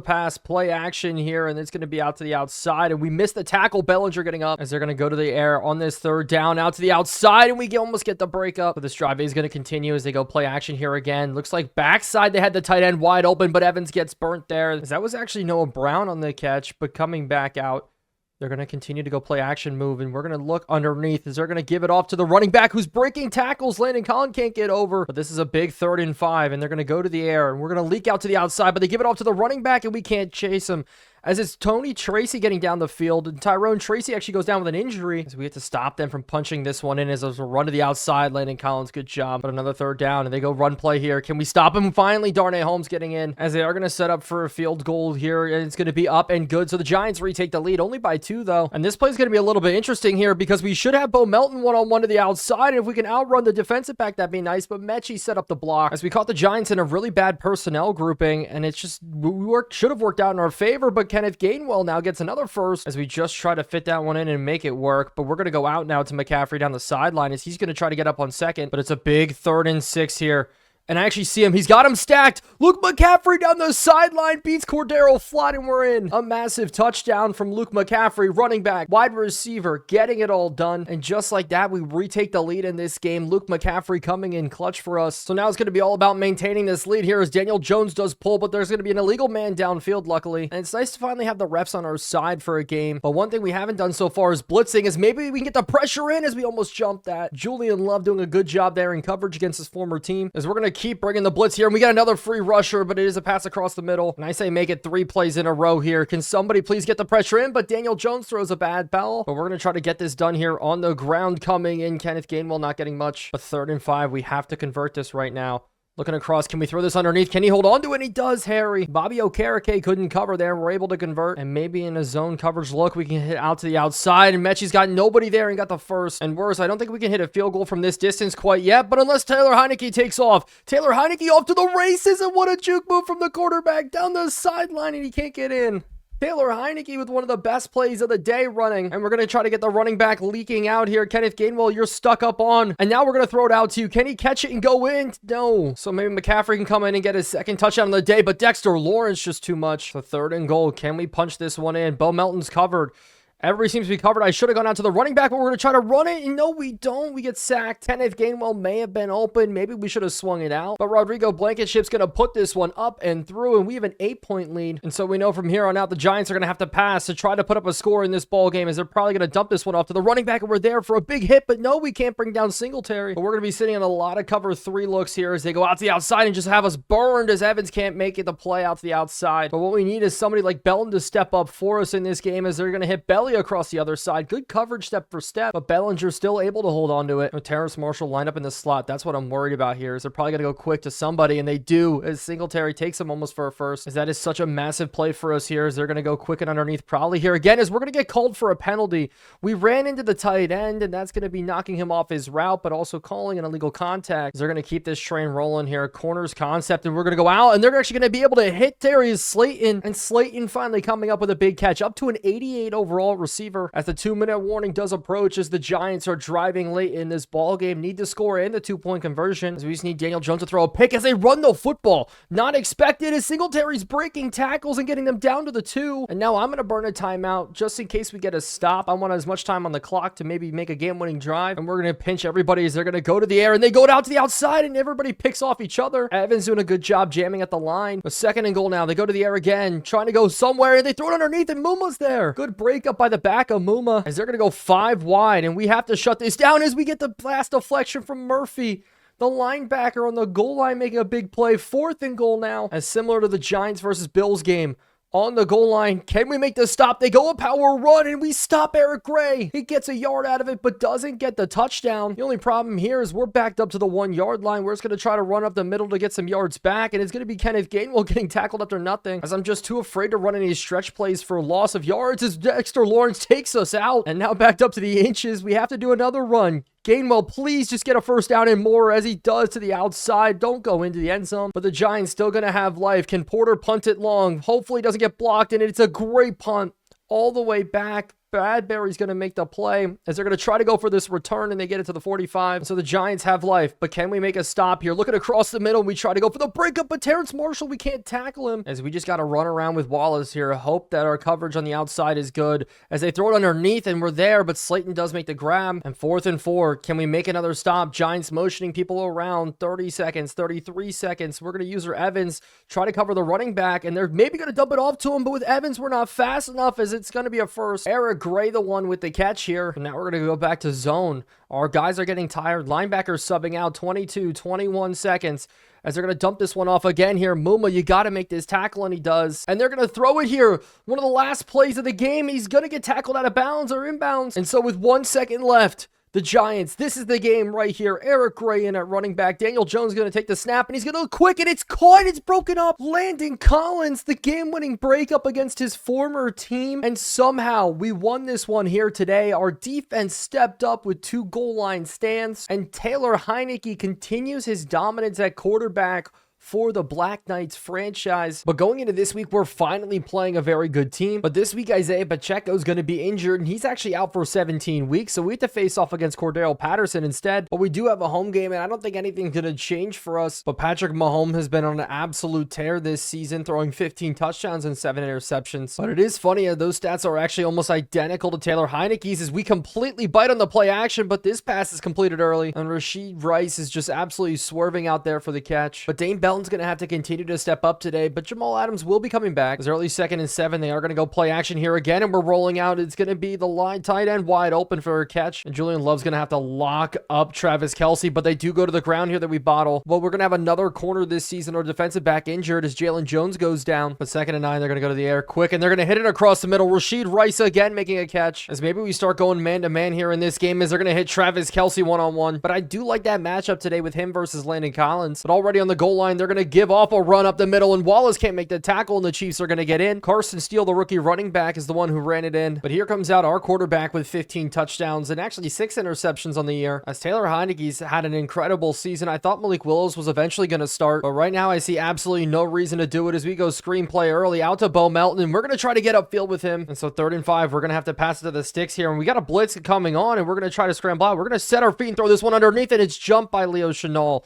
pass play action here, and it's going to be out to the outside, and we missed the tackle. Bellinger getting up as they're going to go to the air on this 3rd down, out to the outside, and we almost get the break up. But this drive is going to continue as they go play action here again. Looks like backside they had the tight end wide open, but Evans gets burnt there. As that was actually Noah Brown on the catch, but coming back out. They're going to continue to go play action move, and we're going to look underneath as they're going to give it off to the running back who's breaking tackles. Landon Collin can't get over, but this is a big 3rd and 5, and they're going to go to the air, and we're going to leak out to the outside, but they give it off to the running back, and we can't chase him. As it's Tony Tracy getting down the field, and Tyrone Tracy actually goes down with an injury, as we have to stop them from punching this one in as a run to the outside. Landon Collins, good job. But another 3rd down, and they go run play here. Can we stop him? Finally, Darnay Holmes getting in, as they are going to set up for a field goal here, and it's going to be up and good. So the Giants retake the lead, only by 2, though. And this play is going to be a little bit interesting here, because we should have Bo Melton one-on-one to the outside, and if we can outrun the defensive back, that'd be nice. But Mechie set up the block, as we caught the Giants in a really bad personnel grouping, and it's just, should have worked out in our favor, but Kenneth Gainwell now gets another first as we just try to fit that one in and make it work. But we're going to go out now to McCaffrey down the sideline as he's going to try to get up on 2nd, but it's a big 3rd and 6 here. And I actually see him. He's got him stacked. Luke McCaffrey down the sideline beats Cordero flat, and we're in. A massive touchdown from Luke McCaffrey, running back, wide receiver, getting it all done. And just like that, we retake the lead in this game. Luke McCaffrey coming in clutch for us. So now it's going to be all about maintaining this lead here as Daniel Jones does pull, but there's going to be an illegal man downfield, luckily. And it's nice to finally have the refs on our side for a game. But one thing we haven't done so far is blitzing, as maybe we can get the pressure in, as we almost jumped that. Julian Love doing a good job there in coverage against his former team, as we're going to keep bringing the blitz here, and we got another free rusher, but it is a pass across the middle, and I say make it 3 plays in a row here. Can somebody please get the pressure in? But Daniel Jones throws a bad ball, but we're going to try to get this done here on the ground. Coming in, Kenneth Gainwell not getting much, but 3rd and 5, we have to convert this right now. Looking across, can we throw this underneath? Can he hold on to it? And he does, Harry. Bobby Okereke couldn't cover there. We're able to convert. And maybe in a zone coverage look, we can hit out to the outside. And Mechie's got nobody there and got the first. And worse, I don't think we can hit a field goal from this distance quite yet. But unless Taylor Heineke takes off. Taylor Heineke off to the races. And what a juke move from the quarterback down the sideline. And he can't get in. Taylor Heineke with one of the best plays of the day running. And we're going to try to get the running back leaking out here. Kenneth Gainwell, you're stuck up on. And now we're going to throw it out to you. Can he catch it and go in? No. So maybe McCaffrey can come in and get his 2nd touchdown of the day. But Dexter Lawrence just too much. The 3rd and goal. Can we punch this one in? Bo Melton's covered. Everybody seems to be covered. I should have gone out to the running back, but we're going to try to run it. And no, we don't. We get sacked. Kenneth Gainwell may have been open. Maybe we should have swung it out. But Rodrigo Blankenship's going to put this one up and through, and we have an 8-point lead. And so we know from here on out, the Giants are going to have to pass to try to put up a score in this ball game, as they're probably going to dump this one off to the running back, and we're there for a big hit. But no, we can't bring down Singletary. But we're going to be sitting on a lot of cover 3 looks here as they go out to the outside and just have us burned, as Evans can't make it the play out to the outside. But what we need is somebody like Bellin to step up for us in this game, as they're going to hit Belly across the other side. Good coverage step for step, but Bellinger's still able to hold on to it. Terrace Marshall lined up in the slot. That's what I'm worried about here, is they're probably going to go quick to somebody, and they do, as Singletary takes him almost for a first, as that is such a massive play for us here, as they're going to go quick and underneath probably here again, as we're going to get called for a penalty. We ran into the tight end, and that's going to be knocking him off his route, but also calling an illegal contact. They're going to keep this train rolling here. Corners concept, and we're going to go out, and they're actually going to be able to hit Darius Slayton, and Slayton finally coming up with a big catch, up to an 88 overall receiver as the 2-minute warning does approach as the Giants are driving late in this ball game, need to score and the 2-point conversion as we just need Daniel Jones to throw a pick as they run the football. Not expected as Singletary's breaking tackles and getting them down to the 2. And now I'm going to burn a timeout just in case we get a stop. I want as much time on the clock to maybe make a game-winning drive. And we're going to pinch everybody as they're going to go to the air and they go out to the outside and everybody picks off each other. Evans doing a good job jamming at the line. A 2nd and goal now. They go to the air again, trying to go somewhere and they throw it underneath and Muma's there. Good breakup by the back of Muma as they're going to go 5 wide and we have to shut this down as we get the last deflection from Murphy. The linebacker on the goal line making a big play. 4th and goal now as similar to the Giants versus Bills game. On the goal line, can we make the stop? They go a power run and we stop Eric Gray. He gets a yard out of it, but doesn't get the touchdown. The only problem here is we're backed up to the 1-yard line. We're just going to try to run up the middle to get some yards back, and it's going to be Kenneth Gainwell getting tackled after nothing, as I'm just too afraid to run any stretch plays for loss of yards as Dexter Lawrence takes us out. And now backed up to the inches, we have to do another run. Gainwell, please just get a first down and more as he does to the outside. Don't go into the end zone. But the Giants still going to have life. Can Porter punt it long? Hopefully it doesn't get blocked, and it's a great punt all the way back. Bradbury's going to make the play as they're going to try to go for this return and they get it to the 45. So the Giants have life, but can we make a stop here? Looking across the middle, we try to go for the breakup, but Terrence Marshall, we can't tackle him as we just got to run around with Wallace here. Hope that our coverage on the outside is good as they throw it underneath and we're there, but Slayton does make the grab. And 4th and 4, can we make another stop? Giants motioning people around. 30 seconds, 33 seconds. We're going to use our Evans, try to cover the running back, and they're maybe going to dump it off to him, but with Evans, we're not fast enough as it's going to be a first. Eric Gray, the one with the catch here. And now we're going to go back to zone. Our guys are getting tired. Linebackers subbing out 22, 21 seconds as they're going to dump this one off again here. Muma, you got to make this tackle, and he does. And they're going to throw it here. One of the last plays of the game. He's going to get tackled out of bounds or inbounds. And so with 1 second left, the Giants, this is the game right here. Eric Gray in at running back. Daniel Jones is going to take the snap, and he's going to look quick, and it's caught. It's broken up. Landon Collins, the game-winning breakup against his former team. And somehow we won this one here today. Our defense stepped up with 2 goal line stands, and Taylor Heinicke continues his dominance at quarterback for the Black Knights franchise. But going into this week, we're finally playing a very good team. But this week, Isaiah Pacheco is going to be injured, and he's actually out for 17 weeks. So we have to face off against Cordero Patterson instead. But we do have a home game, and I don't think anything's going to change for us. But Patrick Mahomes has been on an absolute tear this season, throwing 15 touchdowns and 7 interceptions. But it is funny, those stats are actually almost identical to Taylor Heinicke's as we completely bite on the play action, but this pass is completed early. And Rashid Rice is just absolutely swerving out there for the catch. But Dane Belton's going to have to continue to step up today, but Jamal Adams will be coming back. As early 2nd and 7, they are going to go play action here again, and we're rolling out. It's going to be the line tight end wide open for a catch, and Julian Love's going to have to lock up Travis Kelce, but they do go to the ground here that we bottle. Well, we're going to have another corner this season, or defensive back injured as Jalen Jones goes down, but 2nd and 9, they're going to go to the air quick, and they're going to hit it across the middle. Rashid Rice again making a catch, as maybe we start going man-to-man here in this game as they're going to hit Travis Kelce one-on-one, but I do like that matchup today with him versus Landon Collins. But already on the goal line, they're going to give off a run up the middle, and Wallace can't make the tackle, and the Chiefs are going to get in. Carson Steele, the rookie running back, is the one who ran it in. But here comes out our quarterback with 15 touchdowns and actually 6 interceptions on the year, as Taylor Heinicke's had an incredible season. I thought Malik Willis was eventually going to start, but right now I see absolutely no reason to do it as we go screenplay early out to Bo Melton, and we're going to try to get upfield with him. And so 3rd and 5, we're going to have to pass it to the sticks here, and we got a blitz coming on, and we're going to try to scramble out. We're going to set our feet and throw this one underneath, and it's jumped by Leo Chenal.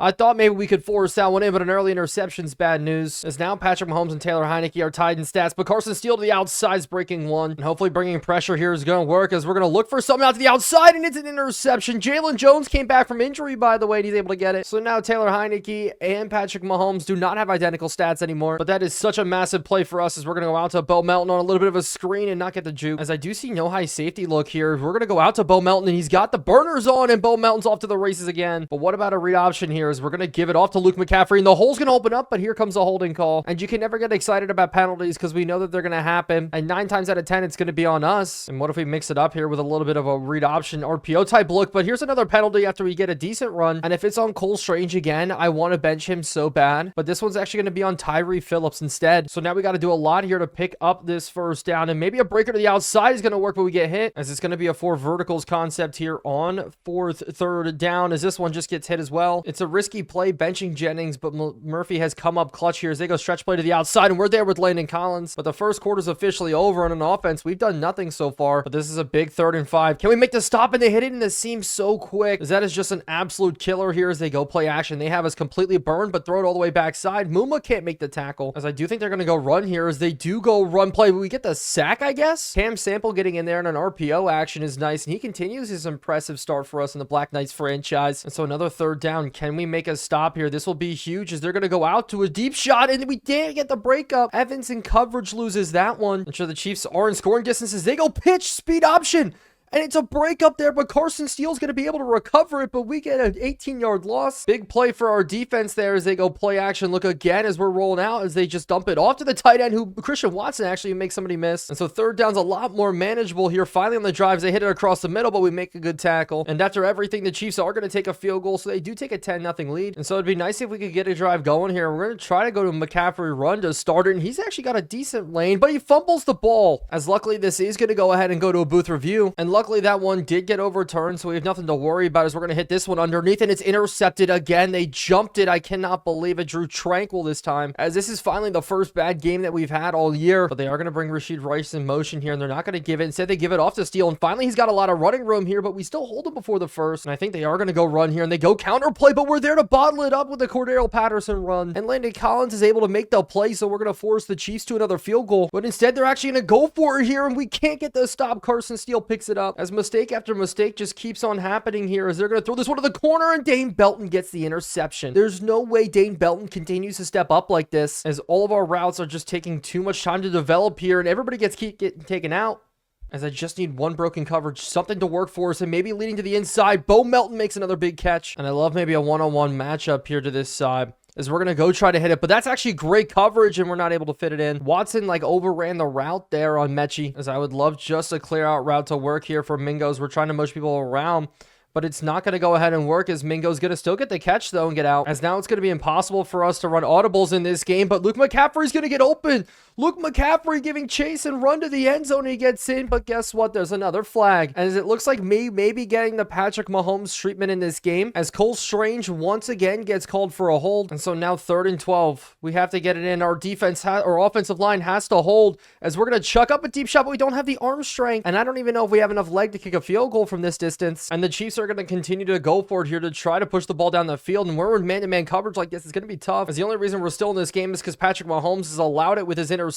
I thought maybe we could force that one in, but an early interception's bad news. As now Patrick Mahomes and Taylor Heinicke are tied in stats, but Carson Steele to the outside's breaking one. And hopefully bringing pressure here is going to work as we're going to look for something out to the outside, and it's an interception. Jalen Jones came back from injury, by the way, and he's able to get it. So now Taylor Heinicke and Patrick Mahomes do not have identical stats anymore, but that is such a massive play for us as we're going to go out to Bo Melton on a little bit of a screen and not get the juke. As I do see no high safety look here, we're going to go out to Bo Melton, and he's got the burners on, and Bo Melton's off to the races again. But what about a read option here as we're going to give it off to Luke McCaffrey, and the hole's going to open up, but here comes a holding call. And you can never get excited about penalties because we know that they're going to happen, and 9 times out of 10 it's going to be on us. And what if we mix it up here with a little bit of a read option RPO type look? But here's another penalty after we get a decent run, and if it's on Cole Strange again, I want to bench him so bad, but this one's actually going to be on Tyree Phillips instead. So now we got to do a lot here to pick up this first down, and maybe a breaker to the outside is going to work, but we get hit, as it's going to be a 4 verticals concept here on 4th, 3rd down, as this one just gets hit as well. It's a risky play benching Jennings, but Murphy has come up clutch here as they go stretch play to the outside, and we're there with Landon Collins. But the first quarter's officially over, and on offense, we've done nothing so far, but this is a big 3rd and 5. Can we make the stop? And they hit it in the seam so quick, as that is just an absolute killer here as they go play action. They have us completely burned, but throw it all the way backside. Muma can't make the tackle, as I do think they're going to go run here, as they do go run play. We get the sack, I guess? Cam Sample getting in there in an RPO action is nice, and he continues his impressive start for us in the Black Knights franchise. And so another 3rd down. Can we make a stop here? This will be huge, as they're going to go out to a deep shot, and we didn't get the breakup. Evans in coverage loses that one. I'm sure the Chiefs are in scoring distance as they go pitch speed option. And it's a break up there, but Carson Steele's going to be able to recover it, but we get an 18-yard loss. Big play for our defense there as they go play action. Look again as we're rolling out, as they just dump it off to the tight end, who Christian Watson actually makes somebody miss. And so 3rd down's a lot more manageable here. Finally on the drives, they hit it across the middle, but we make a good tackle. And after everything, the Chiefs are going to take a field goal, so they do take a 10-0 lead. And so it'd be nice if we could get a drive going here. We're going to try to go to McCaffrey run to start it, and he's actually got a decent lane, but he fumbles the ball, as luckily this is going to go ahead and go to a booth review. And luckily that one did get overturned, so we have nothing to worry about as we're going to hit this one underneath, and it's intercepted again. They jumped it. I cannot believe it. Drew Tranquil this time, as this is finally the first bad game that we've had all year. But they are going to bring Rashid Rice in motion here, and they're not going to give it. Instead, they give it off to Steele, and finally he's got a lot of running room here, but we still hold him before the first. And I think they are going to go run here, and they go counter play, but we're there to bottle it up with the Cordero Patterson run. And Landon Collins is able to make the play, so we're going to force the Chiefs to another field goal. But instead, they're actually going to go for it here, and we can't get the stop. Carson Steele picks it up, as mistake after mistake just keeps on happening here, as they're going to throw this one to the corner, and Dane Belton gets the interception. There's no way Dane Belton continues to step up like this, as all of our routes are just taking too much time to develop here, and everybody gets getting taken out. As I just need one broken coverage, something to work for us, and maybe leading to the inside. Bo Melton makes another big catch, and I love maybe a one-on-one matchup here to this side, as we're going to go try to hit it, but that's actually great coverage, and we're not able to fit it in. Watson like overran the route there on Mechie, as I would love just a clear out route to work here for Mingos. We're trying to push people around, but it's not going to go ahead and work, as Mingo's going to still get the catch though and get out, as now it's going to be impossible for us to run audibles in this game. But Luke McCaffrey's going to get open. Luke McCaffrey giving chase and run to the end zone. He gets in, but guess what? There's another flag, as it looks like maybe getting the Patrick Mahomes treatment in this game, as Cole Strange once again gets called for a hold. And so now 3rd and 12. We have to get it in. Our defense or offensive line has to hold, as we're going to chuck up a deep shot, but we don't have the arm strength, and I don't even know if we have enough leg to kick a field goal from this distance. And the Chiefs are going to continue to go for it here to try to push the ball down the field, and we're in man-to-man coverage like this. It's going to be tough, as the only reason we're still in this game is because Patrick Mahomes has allowed it with his interceptions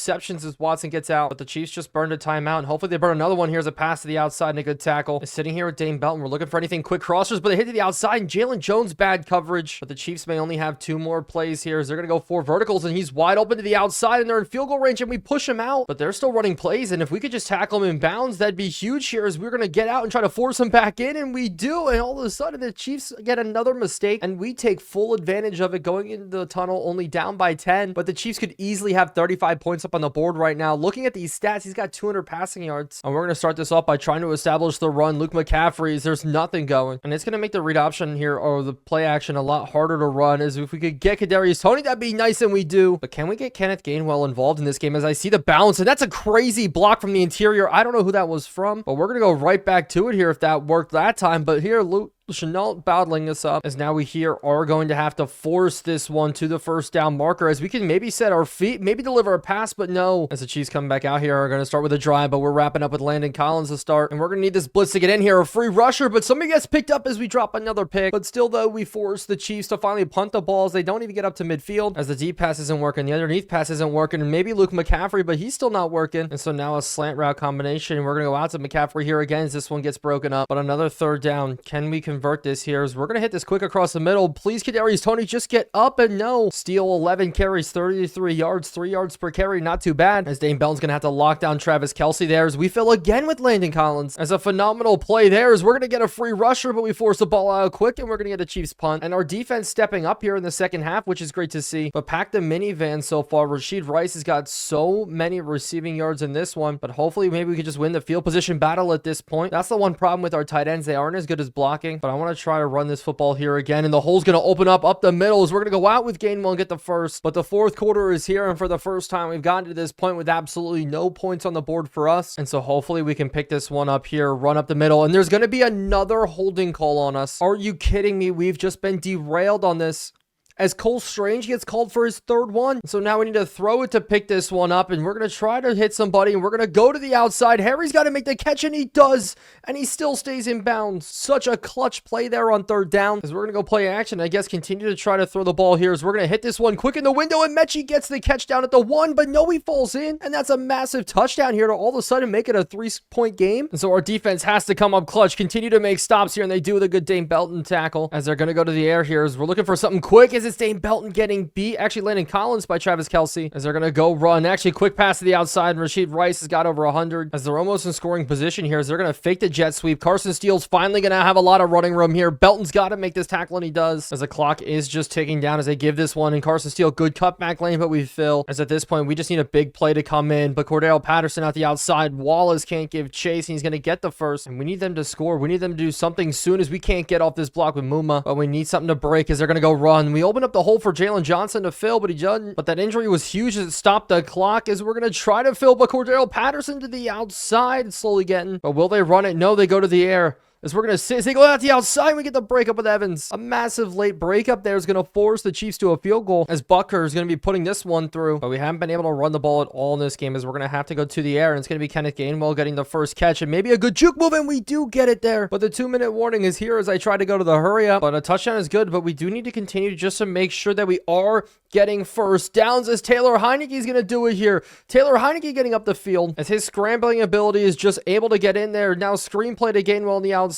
as Watson gets out. But the Chiefs just burned a timeout, and hopefully they burn another one. Here's a pass to the outside and a good tackle. Is sitting here with Dane Belton. We're looking for anything quick crossers, but they hit to the outside, and Jalen Jones bad coverage. But the Chiefs may only have 2 more plays here, as they're going to go 4 verticals, and he's wide open to the outside, and they're in field goal range, and we push him out. But they're still running plays, and if we could just tackle him in bounds, that'd be huge here, as we're going to get out and try to force him back in, and we do. And all of a sudden the Chiefs get another mistake, and we take full advantage of it, going into the tunnel only down by 10. But the Chiefs could easily have 35 points up on the board right now. Looking at these stats, he's got 200 passing yards, and we're going to start this off by trying to establish the run. Luke McCaffrey's, there's nothing going, and it's going to make the read option here, or the play action, a lot harder to run. As if we could get Kadarius Toney, that'd be nice, and we do. But can we get Kenneth Gainwell involved in this game? As I see the bounce, and that's a crazy block from the interior. I don't know who that was from, but we're going to go right back to it here if that worked that time. But here, Luke Chenault battling us up, as now we here are going to have to force this one to the first down marker, as we can maybe set our feet, maybe deliver a pass, but no. As the Chiefs come back out here, are going to start with a drive, but we're wrapping up with Landon Collins to start, and we're going to need this blitz to get in here, a free rusher, but somebody gets picked up as we drop another pick. But still though, we force the Chiefs to finally punt the balls. They don't even get up to midfield, as the deep pass isn't working, the underneath pass isn't working, and maybe Luke McCaffrey, but he's still not working. And so now a slant route combination, and we're going to go out to McCaffrey here again, as this one gets broken up. But another 3rd down. Can we convert this here? We're going to hit this quick across the middle. Please, Kadarius Toney, just get up, and no. Steele 11 carries, 33 yards, 3 yards per carry, not too bad, as Dane Belton's going to have to lock down Travis Kelce there, as we fill again with Landon Collins. As a phenomenal play there, as we're going to get a free rusher, but we force the ball out quick, and we're going to get a Chiefs punt. And our defense stepping up here in the second half, which is great to see. But pack the minivan so far. Rashid Rice has got so many receiving yards in this one, but hopefully maybe we could just win the field position battle at this point. That's the one problem with our tight ends. They aren't as good as blocking. but I want to try to run this football here again, and the hole's going to open up the middle as we're going to go out with Gainwell and get the first. But the fourth quarter is here, and for the first time, we've gotten to this point with absolutely no points on the board for us. And so hopefully we can pick this one up here, run up the middle, and there's going to be another holding call on us. Are you kidding me? We've just been derailed on this, as Cole Strange gets called for his third one. So now we need to throw it to pick this one up, and we're going to try to hit somebody, and we're going to go to the outside. Harry's got to make the catch, and he does, and he still stays in bounds. Such a clutch play there on third down, as we're going to go play action. I guess continue to try to throw the ball here, as we're going to hit this one quick in the window, and Mechie gets the catch down at the 1, but no, he falls in, and that's a massive touchdown here to all of a sudden make it a 3-point game. And so our defense has to come up clutch, continue to make stops here, and they do with a good Dane Belton tackle, as they're going to go to the air here, as we're looking for something quick, as it's Dane Belton getting beat, actually Landon Collins by Travis Kelce, as they're going to go run. Actually, quick pass to the outside. Rasheed Rice has got over 100, as they're almost in scoring position here, as they're going to fake the jet sweep. Carson Steele's finally going to have a lot of running room here. Belton's got to make this tackle, and he does, as the clock is just ticking down as they give this one. And Carson Steele, good cutback lane, but we fill, as at this point, we just need a big play to come in. But Cordell Patterson out the outside. Wallace can't give chase, and he's going to get the first. And we need them to score. We need them to do something soon, as we can't get off this block with Muma. But we need something to break, as they're going to go run. We open up the hole for Jalen Johnson to fill, but he doesn't. But that injury was huge as it stopped the clock, as we're going to try to fill, but Cordell Patterson to the outside, slowly getting. But will they run it? No, they go to the air. As we're going to sit, as they go out the outside, and we get the breakup with Evans. A massive late breakup there is going to force the Chiefs to a field goal, as Bucker is going to be putting this one through. But we haven't been able to run the ball at all in this game, as we're going to have to go to the air, and it's going to be Kenneth Gainwell getting the first catch, and maybe a good juke move, and we do get it there. But the 2-minute warning is here as I try to go to the hurry up. But a touchdown is good, but we do need to continue just to make sure that we are getting first downs, as Taylor Heineke is going to do it here. Taylor Heineke getting up the field, as his scrambling ability is just able to get in there. Now screenplay to Gainwell on the outside.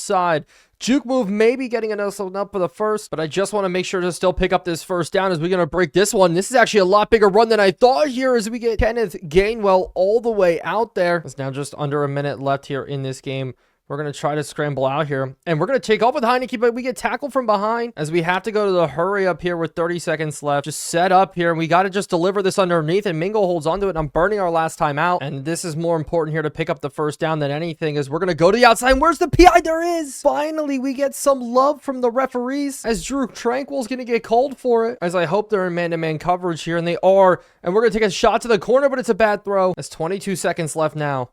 Juke move maybe getting enough up for the first, but I just want to make sure to still pick up this first down as we're going to break this one. This is actually a lot bigger run than I thought here, as we get Kenneth Gainwell all the way out there. It's now just under a minute left here in this game. We're going to try to scramble out here, and we're going to take off with Heineke, but we get tackled from behind, as we have to go to the hurry up here with 30 seconds left. Just set up here, and we got to just deliver this underneath, and Mingo holds onto it, and I'm burning our last time out. And this is more important here to pick up the first down than anything, as we're going to go to the outside. And where's the PI? There is! Finally, we get some love from the referees, as Drew Tranquil's going to get called for it, as I hope they're in man-to-man coverage here, and they are. And we're going to take a shot to the corner, but it's a bad throw. That's 22 seconds left now.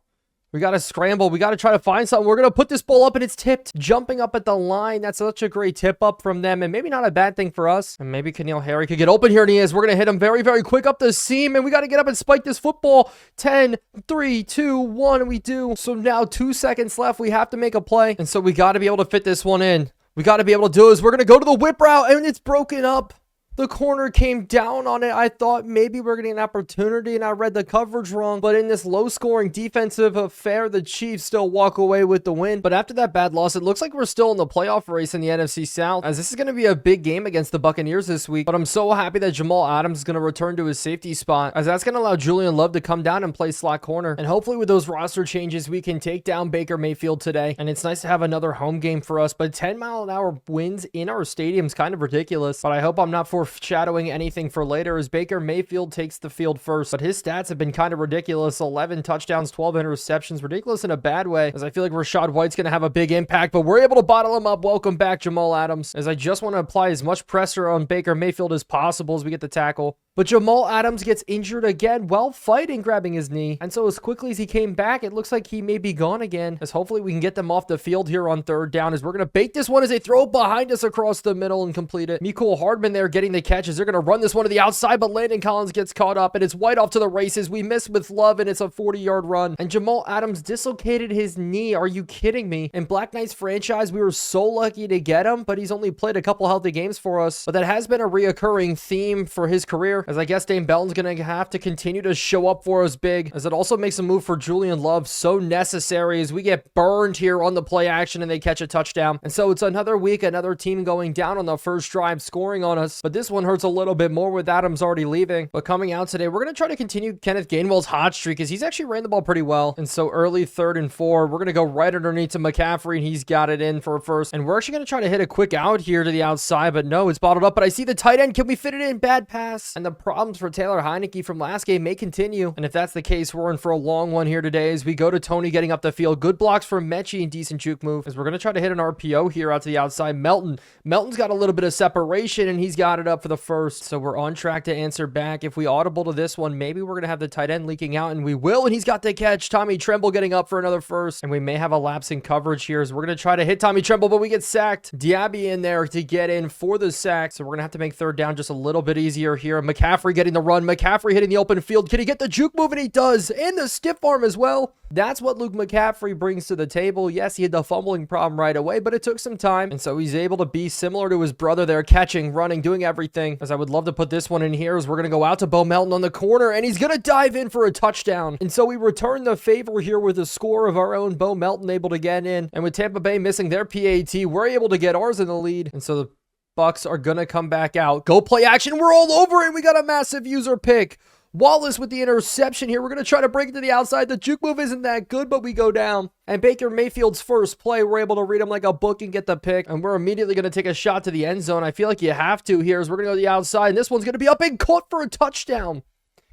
We got to scramble. We got to try to find something. We're going to put this ball up, and it's tipped. Jumping up at the line. That's such a great tip up from them, and maybe not a bad thing for us. And maybe Keneal Harry could get open here, and he is. We're going to hit him very, very quick up the seam, and we got to get up and spike this football. 10, 3, 2, 1, and we do. So now 2 seconds left. We have to make a play, and so we got to be able to fit this one in. We got to be able to do is we're going to go to the whip route, and it's broken up. The corner came down on it. I thought maybe we're getting an opportunity, and I read the coverage wrong. But in this low-scoring defensive affair, the Chiefs still walk away with the win. But after that bad loss, it looks like we're still in the playoff race in the NFC South, as this is going to be a big game against the Buccaneers this week. But I'm so happy that Jamal Adams is going to return to his safety spot, as that's going to allow Julian Love to come down and play slot corner. And hopefully with those roster changes, we can take down Baker Mayfield today. And it's nice to have another home game for us. But 10-mile-an-hour winds in our stadium is kind of ridiculous. But I hope I'm not foreshadowing anything for later, as Baker Mayfield takes the field first. But his stats have been kind of ridiculous. 11 touchdowns, 12 interceptions. Ridiculous in a bad way, as I feel like Rachaad White's going to have a big impact. But we're able to bottle him up. Welcome back, Jamal Adams, as I just want to apply as much pressure on Baker Mayfield as possible as we get the tackle. But Jamal Adams gets injured again while fighting, grabbing his knee. And so as quickly as he came back, it looks like he may be gone again, as hopefully we can get them off the field here on third down, as we're going to bait this one as they throw it behind us across the middle and complete it. Mecole Hardman there getting the catches. They're going to run this one to the outside, but Landon Collins gets caught up, and it's White off to the races. We miss with Love, and it's a 40-yard run. And Jamal Adams dislocated his knee. Are you kidding me? In Black Knight's franchise, we were so lucky to get him, but he's only played a couple healthy games for us. But that has been a reoccurring theme for his career, as I guess Dane Belton's going to have to continue to show up for us big, as it also makes a move for Julian Love so necessary, as we get burned here on the play action and they catch a touchdown. And so it's another week, another team going down on the first drive, scoring on us. But this one hurts a little bit more with Adams already leaving. But coming out today, we're going to try to continue Kenneth Gainwell's hot streak, as he's actually ran the ball pretty well. And so early 3rd and 4, we're going to go right underneath to McCaffrey, and he's got it in for a first. And we're actually going to try to hit a quick out here to the outside, but no, it's bottled up. But I see the tight end. Can we fit it in? Bad pass. And the of problems for Taylor Heineke from last game may continue. And if that's the case, we're in for a long one here today as we go to Tony getting up the field. Good blocks from Mechie and decent juke move as we're going to try to hit an RPO here out to the outside. Melton's got a little bit of separation and he's got it up for the first. So we're on track to answer back. If we audible to this one, maybe we're going to have the tight end leaking out, and we will. And he's got the catch. Tommy Tremble getting up for another first. And we may have a lapse in coverage here as we're going to try to hit Tommy Tremble, but we get sacked. Diaby in there to get in for the sack. So we're going to have to make third down just a little bit easier here. McCaffrey getting the run. McCaffrey hitting the open field. Can he get the juke move? And he does. And the stiff arm as well. That's what Luke McCaffrey brings to the table. Yes, he had the fumbling problem right away, but it took some time. And so he's able to be similar to his brother there, catching, running, doing everything. As I would love to put this one in here as we're going to go out to Bo Melton on the corner, and he's going to dive in for a touchdown. And so we return the favor here with a score of our own. Bo Melton able to get in. And with Tampa Bay missing their PAT, we're able to get ours in the lead. And so the Bucks are going to come back out. Go play action. We're all over it. We got a massive user pick. Wallace with the interception here. We're going to try to break it to the outside. The juke move isn't that good, but we go down. And Baker Mayfield's first play, we're able to read him like a book and get the pick. And we're immediately going to take a shot to the end zone. I feel like you have to here as we're going to go to the outside. And this one's going to be up and caught for a touchdown.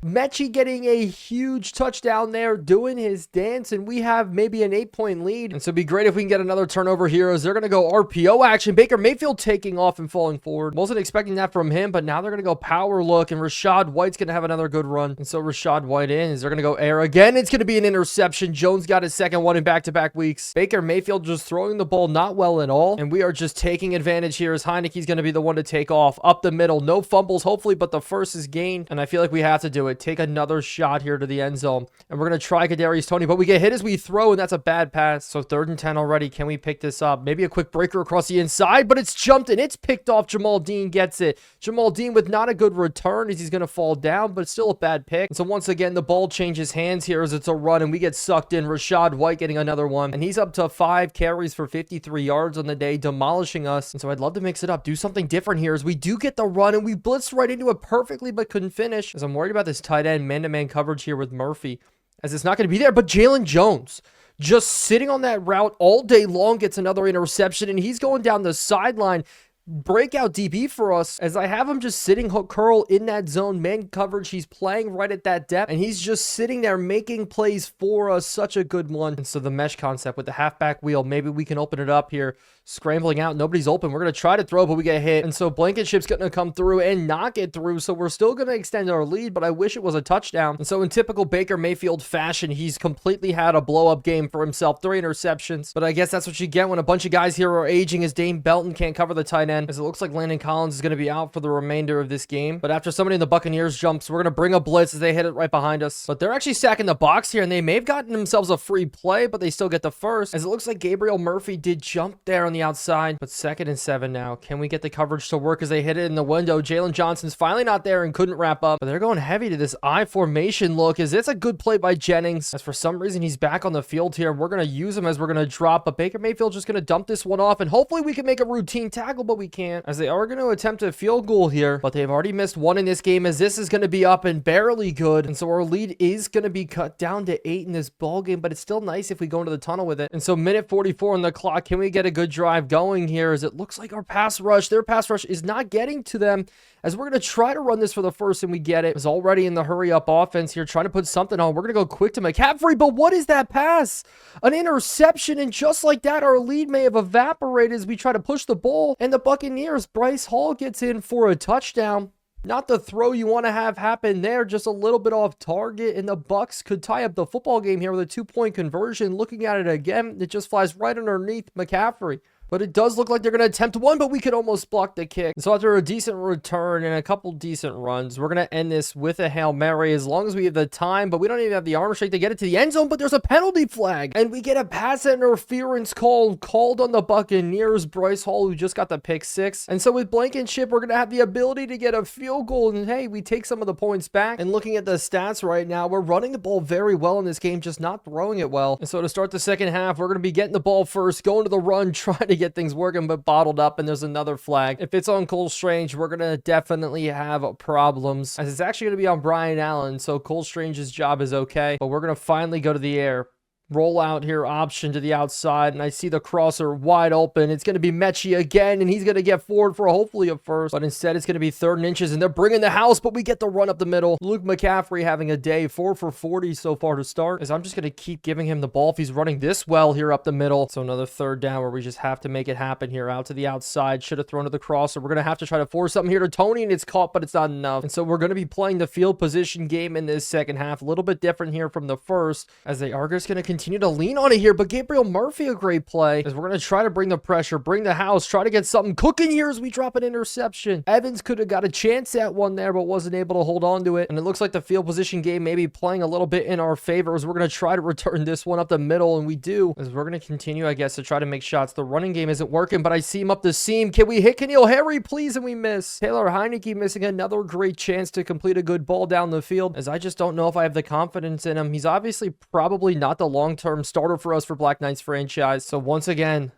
Mechie getting a huge touchdown there, doing his dance, and we have maybe an 8-point lead. And so it'd be great if we can get another turnover here as they're going to go RPO action. Baker Mayfield taking off and falling forward. Wasn't expecting that from him, but now they're going to go power look, and Rachaad White's going to have another good run. And so Rachaad White in as they're going to go air again. It's going to be an interception. Jones got his second one in back-to-back weeks. Baker Mayfield just throwing the ball not well at all, and we are just taking advantage here as Heineke's going to be the one to take off up the middle. No fumbles, hopefully, but the first is gained, and I feel like we have to do it. Take another shot here to the end zone, and we're going to try Kadarius Toney, but we get hit as we throw, and that's a bad pass. So 3rd and 10 already. Can we pick this up? Maybe a quick breaker across the inside, but it's jumped and it's picked off. Jamal Dean gets it. Jamal Dean with not a good return as he's going to fall down, but it's still a bad pick. And so once again, the ball changes hands here as it's a run, and we get sucked in. Rachaad White getting another one, and he's up to 5 carries for 53 yards on the day, demolishing us. And so I'd love to mix it up, do something different here as we do get the run, and we blitzed right into it perfectly, but couldn't finish. As I'm worried about this tight end man-to-man coverage here with Murphy, as it's not going to be there. But Jalen Jones just sitting on that route all day long gets another interception, and he's going down the sideline. Breakout DB for us as I have him just sitting hook curl in that zone man coverage. He's playing right at that depth, and he's just sitting there making plays for us. Such a good one. And so the mesh concept with the halfback wheel, maybe we can open it up here. Scrambling out, nobody's open. We're going to try to throw, but we get hit. And so Blankenship's going to come through and not get through. So we're still going to extend our lead, but I wish it was a touchdown. And so in typical Baker Mayfield fashion, he's completely had a blow-up game for himself. 3 interceptions. But I guess that's what you get when a bunch of guys here are aging, as Dame Belton can't cover the tight end, as it looks like Landon Collins is going to be out for the remainder of this game. But after somebody in the Buccaneers jumps, we're going to bring a blitz as they hit it right behind us. But they're actually stacking the box here, and they may have gotten themselves a free play, but they still get the first, as it looks like Gabriel Murphy did jump there on the outside. But 2nd and 7 now. Can we get the coverage to work as they hit it in the window? Jalen Johnson's finally not there and couldn't wrap up. But they're going heavy to this I formation look, as it's a good play by Jennings. As for some reason, he's back on the field here. We're going to use him as we're going to drop. But Baker Mayfield's just going to dump this one off, and hopefully we can make a routine tackle, but we can't, as they are going to attempt a field goal here. But they've already missed one in this game, as this is going to be up and barely good. And so our lead is going to be cut down to 8 in this ball game, but it's still nice if we go into the tunnel with it. And so minute 44 on the clock. Can we get a good drive going here, as it looks like our pass rush, their pass rush is not getting to them, as we're going to try to run this for the first, and we get it. It's already in the hurry up offense here, trying to put something on. We're going to go quick to McCaffrey, but what is that pass? An interception, and just like that, our lead may have evaporated as we try to push the ball, and the Buccaneers, Bryce Hall gets in for a touchdown. Not the throw you want to have happen there, just a little bit off target, and the Bucks could tie up the football game here with a 2-point conversion. Looking at it again, it just flies right underneath McCaffrey. But it does look like they're going to attempt one, but we could almost block the kick. So after a decent return and a couple decent runs, we're going to end this with a Hail Mary as long as we have the time, but we don't even have the arm strength to get it to the end zone. But there's a penalty flag, and we get a pass interference called on the Buccaneers. Bryce Hall, who just got the pick 6. And so with Blankenship, we're going to have the ability to get a field goal, and hey, we take some of the points back. And looking at the stats right now, we're running the ball very well in this game, just not throwing it well. And so to start the second half, we're going to be getting the ball first, going to the run, trying to get things working, but bottled up, and there's another flag. If it's on Cole Strange, we're going to definitely have problems, as it's actually going to be on Brian Allen, so Cole Strange's job is okay, but we're going to finally go to the air. rollout here option to the outside, and I see the crosser wide open. It's going to be Mechie again, and he's going to get forward for hopefully a first, but instead it's going to be 3rd and inches, and they're bringing the house, but we get the run up the middle. Luke McCaffrey having a day, 4 for 40 so far to start, as I'm just going to keep giving him the ball if he's running this well here up the middle. So another 3rd down where we just have to make it happen here. Out to the outside, should have thrown to the crosser. We're going to have to try to force something here to Tony, and it's caught, but it's not enough. And so we're going to be playing the field position game in this second half. A little bit different here from the first, as they are just going to continue to lean on it here. But Gabriel Murphy, a great play, as we're going to try to bring the pressure, bring the house, try to get something cooking here as we drop an interception. Evans could have got a chance at one there, but wasn't able to hold on to it. And it looks like the field position game may be playing a little bit in our favor, as we're going to try to return this one up the middle, and we do, as we're going to continue, I guess, to try to make shots. The running game isn't working, but I see him up the seam. Can we hit Keneal Harry, please? And we miss. Taylor Heineke missing another great chance to complete a good ball down the field, as I just don't know if I have the confidence in him. He's obviously probably not the long-term starter for us for Black Knights franchise. So once again,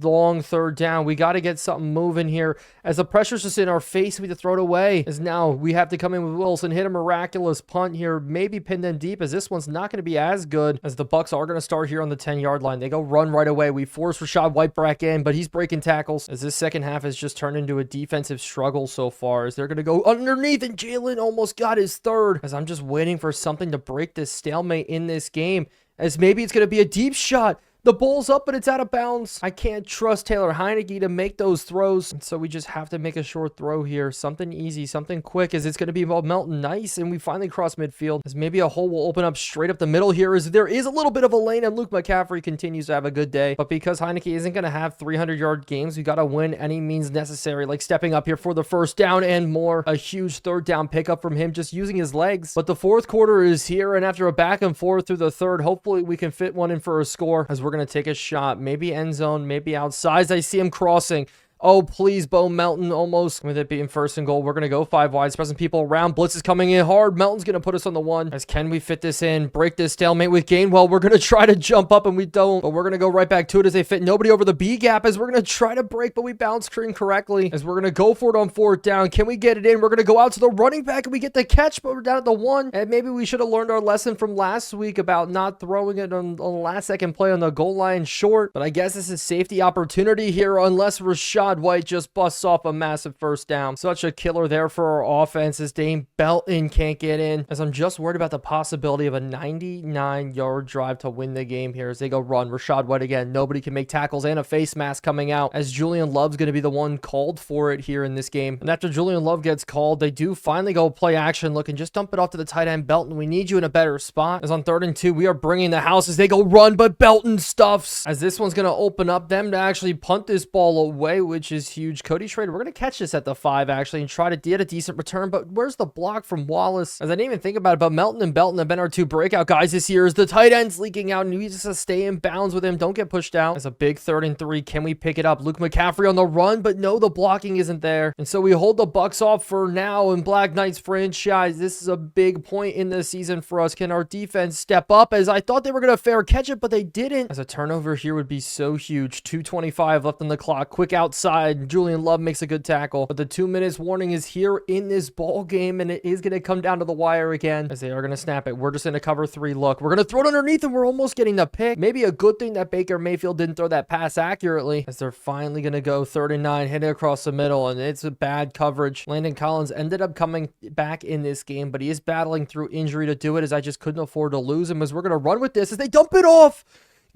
long 3rd down. We got to get something moving here, as the pressure's just in our face. We have to throw it away, as now we have to come in with Wilson, hit a miraculous punt here, maybe pin them deep, as this one's not going to be as good, as the Bucks are going to start here on the 10-yard line. They go run right away. We force Rashad White back in, but he's breaking tackles, as this second half has just turned into a defensive struggle so far, as they're going to go underneath, and Jalen almost got his 3rd, as I'm just waiting for something to break this stalemate in this game, as maybe it's going to be a deep shot. The ball's up, but it's out of bounds. I can't trust Taylor Heineke to make those throws. And so we just have to make a short throw here. Something easy, something quick, as it's going to be Melton Nice. And we finally cross midfield, as maybe a hole will open up straight up the middle here, as there is a little bit of a lane, and Luke McCaffrey continues to have a good day. But because Heineke isn't going to have 300-yard games, we got to win any means necessary, like stepping up here for the 1st down and more. A huge 3rd down pickup from him, just using his legs. But the 4th quarter is here, and after a back and forth through the 3rd, hopefully we can fit one in for a score, as we're going to take a shot, maybe end zone, maybe outside. I see him crossing. Oh, please, Bo Melton, almost. With it being 1st and goal, we're going to go 5 wide, pressing people around. Blitz is coming in hard. Melton's going to put us on the 1. As can we fit this in? Break this stalemate with Gainwell. We're going to try to jump up, and we don't. But we're going to go right back to it, as they fit nobody over the B gap, as we're going to try to break, but we bounce incorrectly, as we're going to go for it on 4th down. Can we get it in? We're going to go out to the running back, and we get the catch, but we're down at the 1. And maybe we should have learned our lesson from last week about not throwing it on the last-second play on the goal line short. But I guess this is safety opportunity here, unless Rashad White just busts off a massive 1st down. Such a killer there for our offense, as Dane Belton can't get in, as I'm just worried about the possibility of a 99-yard drive to win the game here, as they go run. Rashad White again. Nobody can make tackles, and a face mask coming out, as Julian Love's going to be the one called for it here in this game. And after Julian Love gets called, they do finally go play action look and just dump it off to the tight end, Belton. We need you in a better spot, as on 3rd and 2, we are bringing the house, as they go run, but Belton stuffs, as this one's going to open up them to actually punt this ball away, which is huge. Cody Schrader, we're going to catch this at the 5 actually, and try to get a decent return, but where's the block from Wallace? As I didn't even think about it, but Melton and Belton have been our 2 breakout guys this year, as the tight end's leaking out, and we just have to stay in bounds with him. Don't get pushed out. As a big 3rd and 3, can we pick it up? Luke McCaffrey on the run, but no, the blocking isn't there. And so we hold the Bucks off for now in Black Knights franchise. This is a big point in the season for us. Can our defense step up? As I thought they were going to fair catch it, but they didn't. As a turnover here would be so huge. 2:25 left on the clock. Quick outside. Julian Love makes a good tackle, but the 2 minutes warning is here in this ball game, and it is going to come down to the wire again, as they are going to snap it. We're just in a cover 3 look. We're going to throw it underneath, and we're almost getting the pick. Maybe a good thing that Baker Mayfield didn't throw that pass accurately, as they're finally going to go 3rd and 9, hitting across the middle, and it's a bad coverage. Landon Collins ended up coming back in this game, but he is battling through injury to do it, as I just couldn't afford to lose him, as we're going to run with this, as they dump it off.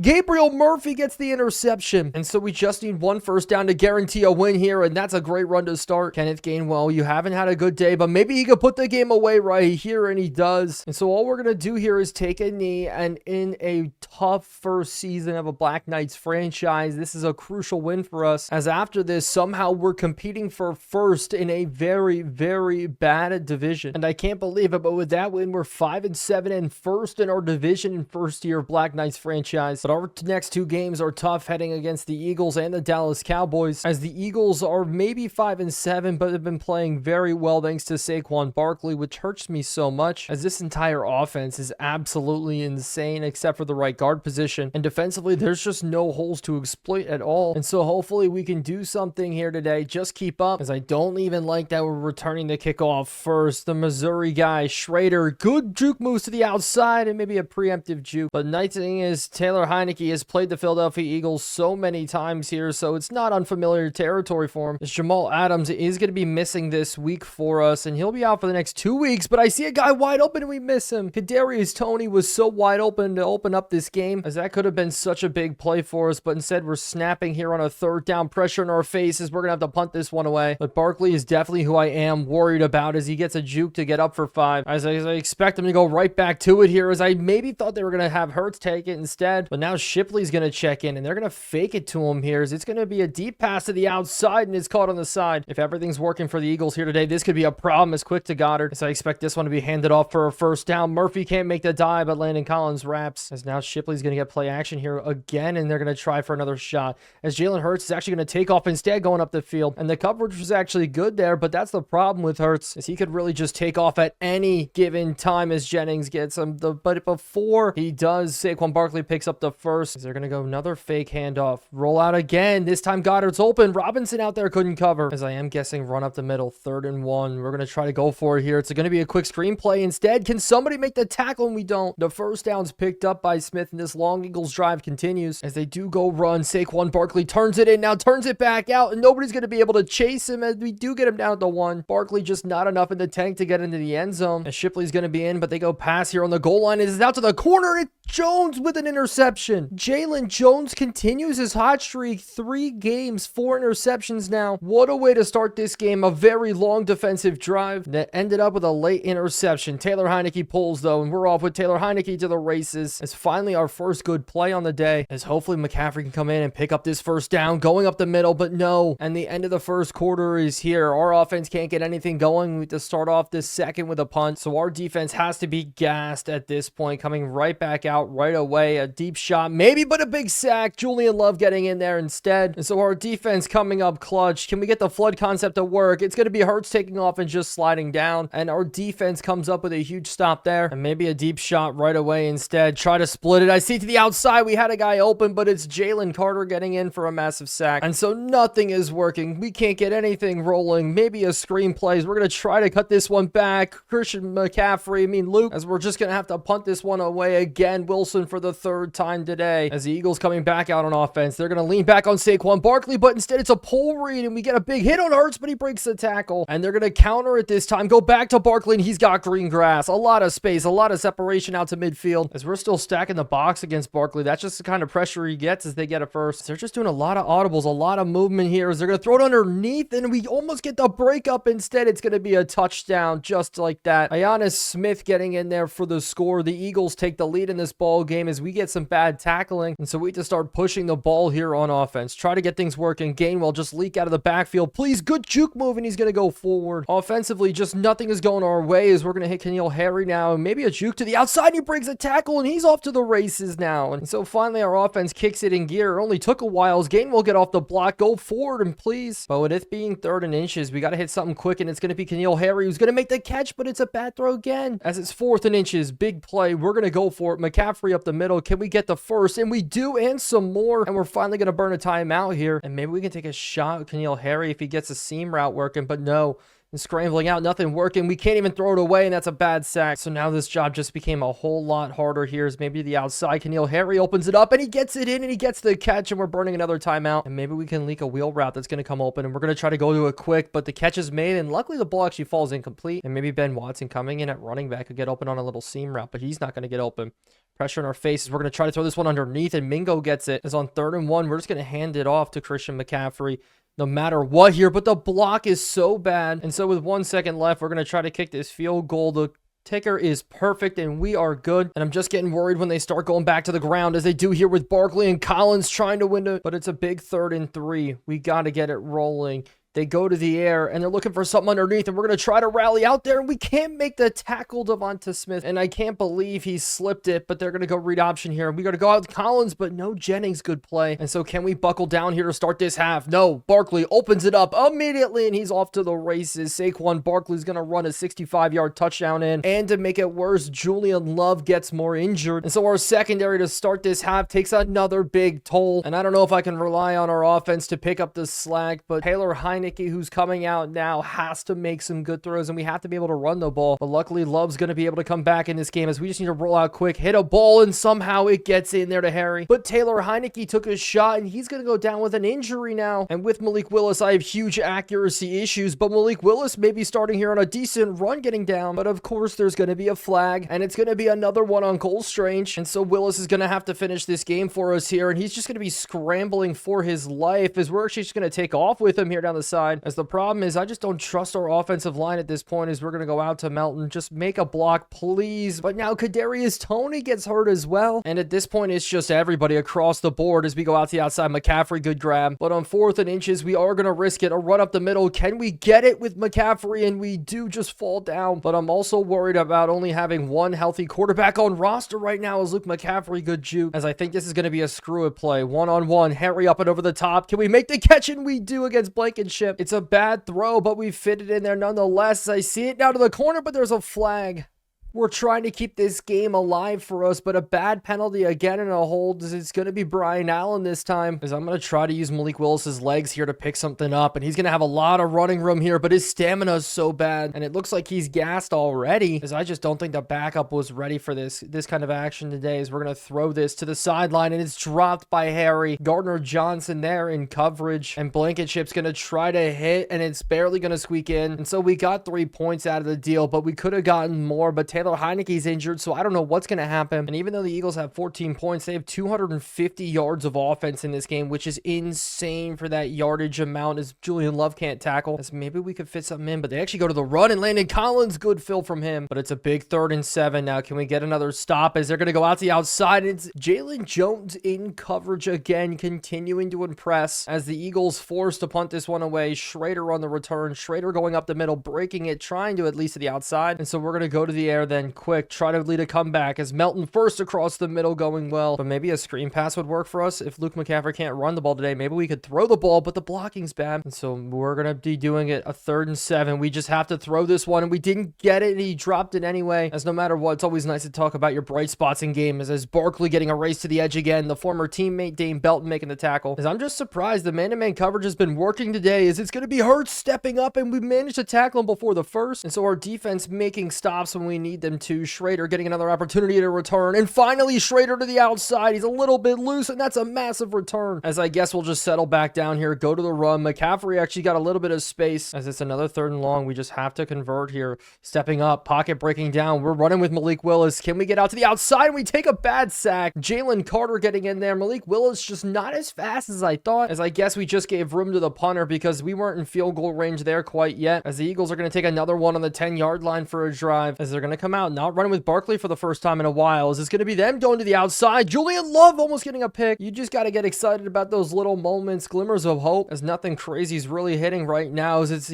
Gabriel Murphy gets the interception. And so we just need 1 first down to guarantee a win here, and that's a great run to start. Kenneth Gainwell, you haven't had a good day, but maybe he could put the game away right here, and he does. And so all we're going to do here is take a knee, and in a tough first season of a Black Knights franchise, this is a crucial win for us, as after this, somehow we're competing for first in a very, very bad division. And I can't believe it, but with that win, we're 5-7 and first in our division in first year of Black Knights franchise. But But our next two games are tough, heading against the Eagles and the Dallas Cowboys, as the Eagles are maybe 5-7, but have been playing very well thanks to Saquon Barkley, which hurts me so much, as this entire offense is absolutely insane except for the right guard position, and defensively there's just no holes to exploit at all. And so hopefully we can do something here today. Just keep up, as I don't even like that we're returning the kickoff first. The Missouri guy, Schrader, good juke moves to the outside and maybe a preemptive juke. But nice thing is Taylor Heineke has played the Philadelphia Eagles so many times here, so it's not unfamiliar territory for him. As Jamal Adams is going to be missing this week for us, and he'll be out for the next 2 weeks. But I see a guy wide open and we miss him. Kadarius Toney was so wide open to open up this game, as that could have been such a big play for us, but instead we're snapping here on a third down, pressure in our faces. We're gonna have to punt this one away. But Barkley is definitely who I am worried about, as he gets a juke to get up for 5, as I expect him to go right back to it here, as I maybe thought they were gonna have Hurts take it instead. But now Shipley's gonna check in and they're gonna fake it to him here, as it's gonna be a deep pass to the outside and it's caught on the side. If everything's working for the Eagles here today, this could be a problem. As quick to Goddard, as I expect this one to be handed off for a first down. Murphy can't make the dive, but Landon Collins wraps, as now Shipley's gonna get play action here again, and they're gonna try for another shot, as Jalen Hurts is actually gonna take off instead, going up the field. And the coverage was actually good there, but that's the problem with Hurts, is he could really just take off at any given time as Jennings gets him. But before he does, Saquon Barkley picks up the first, as they're gonna go another fake handoff, roll out again. This time Goddard's open, Robinson out there couldn't cover, as I am guessing run up the middle, 3rd and 1. We're gonna try to go for it here. It's gonna be a quick screenplay instead. Can somebody make the tackle? And we don't. The first down's picked up by Smith, and this long Eagles drive continues, as they do go run. Saquon Barkley turns it in, now turns it back out, and nobody's going to be able to chase him, as we do get him down to 1. Barkley just not enough in the tank to get into the end zone, as Shipley's going to be in, but they go pass here on the goal line. It is out to the corner, and it's Jones with an interception. Jalen Jones continues his hot streak, 3 games, 4 interceptions now. What a way to start this game. A very long defensive drive that ended up with a late interception. Taylor Heineke pulls though, and we're off with Taylor Heineke to the races, as finally our first good play on the day, as hopefully McCaffrey can come in and pick up this first down, going up the middle, but no. And the end of the first quarter is here. Our offense can't get anything going. We have to start off this second with a punt, so our defense has to be gassed at this point, coming right back out right away. A deep shot maybe, but a big sack. Julian Love getting in there instead, and so our defense coming up clutch. Can we get the flood concept to work? It's going to be Hurts taking off and just sliding down, and our defense comes up with a huge stop there, and maybe a deep shot right away instead. Try to split it. I see to the outside we had a guy open, but it's Jalen Carter getting in for a massive sack, and so nothing is working. We can't get anything rolling. Maybe a screen plays. We're going to try to cut this one back. Christian McCaffrey, Luke, as we're just going to have to punt this one away again. Wilson for the 3rd time today, as the Eagles coming back out on offense. They're going to lean back on Saquon Barkley, but instead it's a pull read, and we get a big hit on Hurts, but he breaks the tackle, and they're going to counter it this time. Go back to Barkley, and he's got green grass. A lot of space, a lot of separation out to midfield, as we're still stacking the box against Barkley. That's just the kind of pressure he gets as they get it first. They're just doing a lot of audibles, a lot of movement here, as they're going to throw it underneath, and we almost get the breakup. Instead, it's going to be a touchdown just like that. Ionis Smith getting in there for the score. The Eagles take the lead in this ball game as we get some bad tackling, and so we need to start pushing the ball here on offense. Try to get things working. Gainwell just leak out of the backfield. Please, good juke move, and he's going to go forward. Offensively, just nothing is going our way, as we're going to hit N'Keal Harry now, and maybe a juke to the outside, and he brings a tackle, and he's off to the races now. And so finally our offense kicks it in gear. It only took a while as Gainwell get off the block. Go forward, and please. But with it being 3rd and inches, we got to hit something quick, and it's going to be N'Keal Harry who's going to make the catch, but it's a bad throw again. As it's 4th and inches, big play. We're going to go for it. McCaffrey up the middle. Can we get the first? And we do, and some more. And we're finally going to burn a timeout here. And maybe we can take a shot with N'Keal Harry if he gets a seam route working, but no. And scrambling out, nothing working. We can't even throw it away, and that's a bad sack. So now this job just became a whole lot harder here, as maybe the outside. N'Keal Harry opens it up, and he gets it in, and he gets the catch, and we're burning another timeout. And maybe we can leak a wheel route that's going to come open, and we're going to try to go to it quick, but the catch is made, and luckily the ball actually falls incomplete. And maybe Ben Watson coming in at running back could get open on a little seam route, but he's not going to get open. Pressure in our faces. We're going to try to throw this one underneath, and Mingo gets it. It's on 3rd and 1. We're just going to hand it off to Christian McCaffrey no matter what here, but the block is so bad. And so with 1 second left, we're going to try to kick this field goal. The ticker is perfect, and we are good. And I'm just getting worried when they start going back to the ground, as they do here with Barkley and Collins trying to win it, but it's a big 3rd and 3. We got to get it rolling. They go to the air, and they're looking for something underneath, and we're going to try to rally out there, and we can't make the tackle, Devonta Smith, and I can't believe he slipped it, but they're going to go read option here. We got to go out with Collins, but no Jennings, good play. And so can we buckle down here to start this half? No, Barkley opens it up immediately, and he's off to the races. Saquon Barkley's going to run a 65-yard touchdown in, and to make it worse, Julian Love gets more injured, and so our secondary to start this half takes another big toll, and I don't know if I can rely on our offense to pick up the slack, but Taylor Heineke, who's coming out now, has to make some good throws, and we have to be able to run the ball. But luckily, Love's going to be able to come back in this game, as we just need to roll out quick, hit a ball, and somehow it gets in there to Harry. But Taylor Heineke took a shot, and he's going to go down with an injury now. And with Malik Willis, I have huge accuracy issues, but Malik Willis may be starting here on a decent run getting down. But of course, there's going to be a flag, and it's going to be another one on Cole Strange. And so Willis is going to have to finish this game for us here, and he's just going to be scrambling for his life, as we're actually just going to take off with him here down the side. As the problem is, I just don't trust our offensive line at this point, as we're going to go out to Melton. Just make a block, please. But now Kadarius Toney gets hurt as well. And at this point, it's just everybody across the board as we go out to the outside. McCaffrey, good grab. But on 4th and inches, we are going to risk it. A run up the middle. Can we get it with McCaffrey? And we do just fall down. But I'm also worried about only having one healthy quarterback on roster right now, as Luke McCaffrey, good juke. As I think this is going to be a screw it play. One-on-one. Harry up and over the top. Can we make the catch? And we do against Blankenship. It's a bad throw, but we fit it in there nonetheless. I see it now to the corner, but there's a flag. We're trying to keep this game alive for us, but a bad penalty again and a hold. It's going to be Brian Allen this time, as I'm going to try to use Malik Willis's legs here to pick something up, and he's going to have a lot of running room here, but his stamina is so bad, and it looks like he's gassed already, as I just don't think the backup was ready for this kind of action today, as we're going to throw this to the sideline, and it's dropped by Harry. Gardner Johnson there in coverage, and Blankenship's going to try to hit, and it's barely going to squeak in, and so we got 3 points out of the deal, but we could have gotten more, but Taylor Heineke's injured, so I don't know what's going to happen. And even though the Eagles have 14 points, they have 250 yards of offense in this game, which is insane for that yardage amount, as Julian Love can't tackle. As maybe we could fit something in, but they actually go to the run, and Landon Collins, good fill from him. But it's a big 3rd and 7 now. Can we get another stop, as they're going to go out to the outside? It's Jalen Jones in coverage again, continuing to impress, as the Eagles forced to punt this one away. Schrader on the return. Schrader going up the middle, breaking it, trying to at least to the outside. And so we're going to go to the air then quick, try to lead a comeback, as Melton first across the middle going well. But maybe a screen pass would work for us. If Luke McCaffrey can't run the ball today, maybe we could throw the ball, but the blocking's bad. And so we're going to be doing it a 3rd and 7. We just have to throw this one, and we didn't get it, and he dropped it anyway. As no matter what, it's always nice to talk about your bright spots in games, as Barkley getting a race to the edge again, the former teammate Dane Belton making the tackle. As I'm just surprised the man-to-man coverage has been working today, as it's going to be Hurts stepping up, and we managed to tackle him before the first. And so our defense making stops when we need them to. Schrader getting another opportunity to return, and finally Schrader to the outside. He's a little bit loose, and that's a massive return, as I guess we'll just settle back down here, go to the run. McCaffrey actually got a little bit of space, as it's another 3rd and long. We just have to convert here. Stepping up, pocket breaking down. We're running with Malik Willis. Can we get out to the outside? We take a bad sack. Jalen Carter getting in there. Malik Willis just not as fast as I thought, as I guess we just gave room to the punter, because we weren't in field goal range there quite yet, as the Eagles are going to take another one on the 10-yard line for a drive, as they're going to come out not running with Barkley for the first time in a while. Is this going to be them going to the outside? Julian Love almost getting a pick. You just got to get excited about those little moments, glimmers of hope, as nothing crazy is really hitting right now, as it's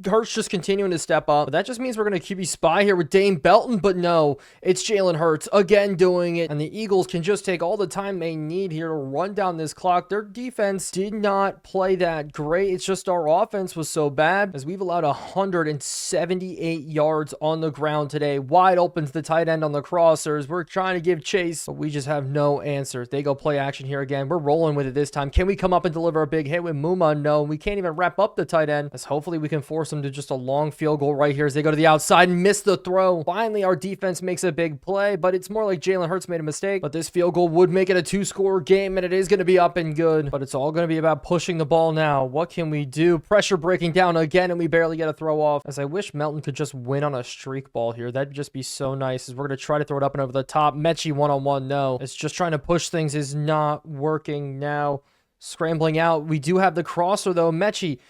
Hurts just continuing to step up. But that just means we're going to QB spy here with Dane Belton, but no, it's Jalen Hurts again doing it, and the Eagles can just take all the time they need here to run down this clock. Their defense did not play that great. It's just our offense was so bad, as we've allowed 178 yards on the ground today. Wide opens the tight end on the crossers. We're trying to give chase, but we just have no answers. They go play action here again. We're rolling with it this time. Can we come up and deliver a big hit with Muma? No, we can't even wrap up the tight end, as hopefully we can force them to just a long field goal right here, as they go to the outside and miss the throw. Finally, our defense makes a big play, but it's more like Jalen Hurts made a mistake. But this field goal would make it a 2-score game, and it is going to be up and good. But it's all going to be about pushing the ball now. What can we do? Pressure breaking down again, and we barely get a throw off, as I wish Melton could just win on a streak ball here. That'd just be so nice, as we're going to try to throw it up and over the top. Mechie one-on-one, no. It's just trying to push things is not working now. Scrambling out. We do have the crosser, though. Mechie,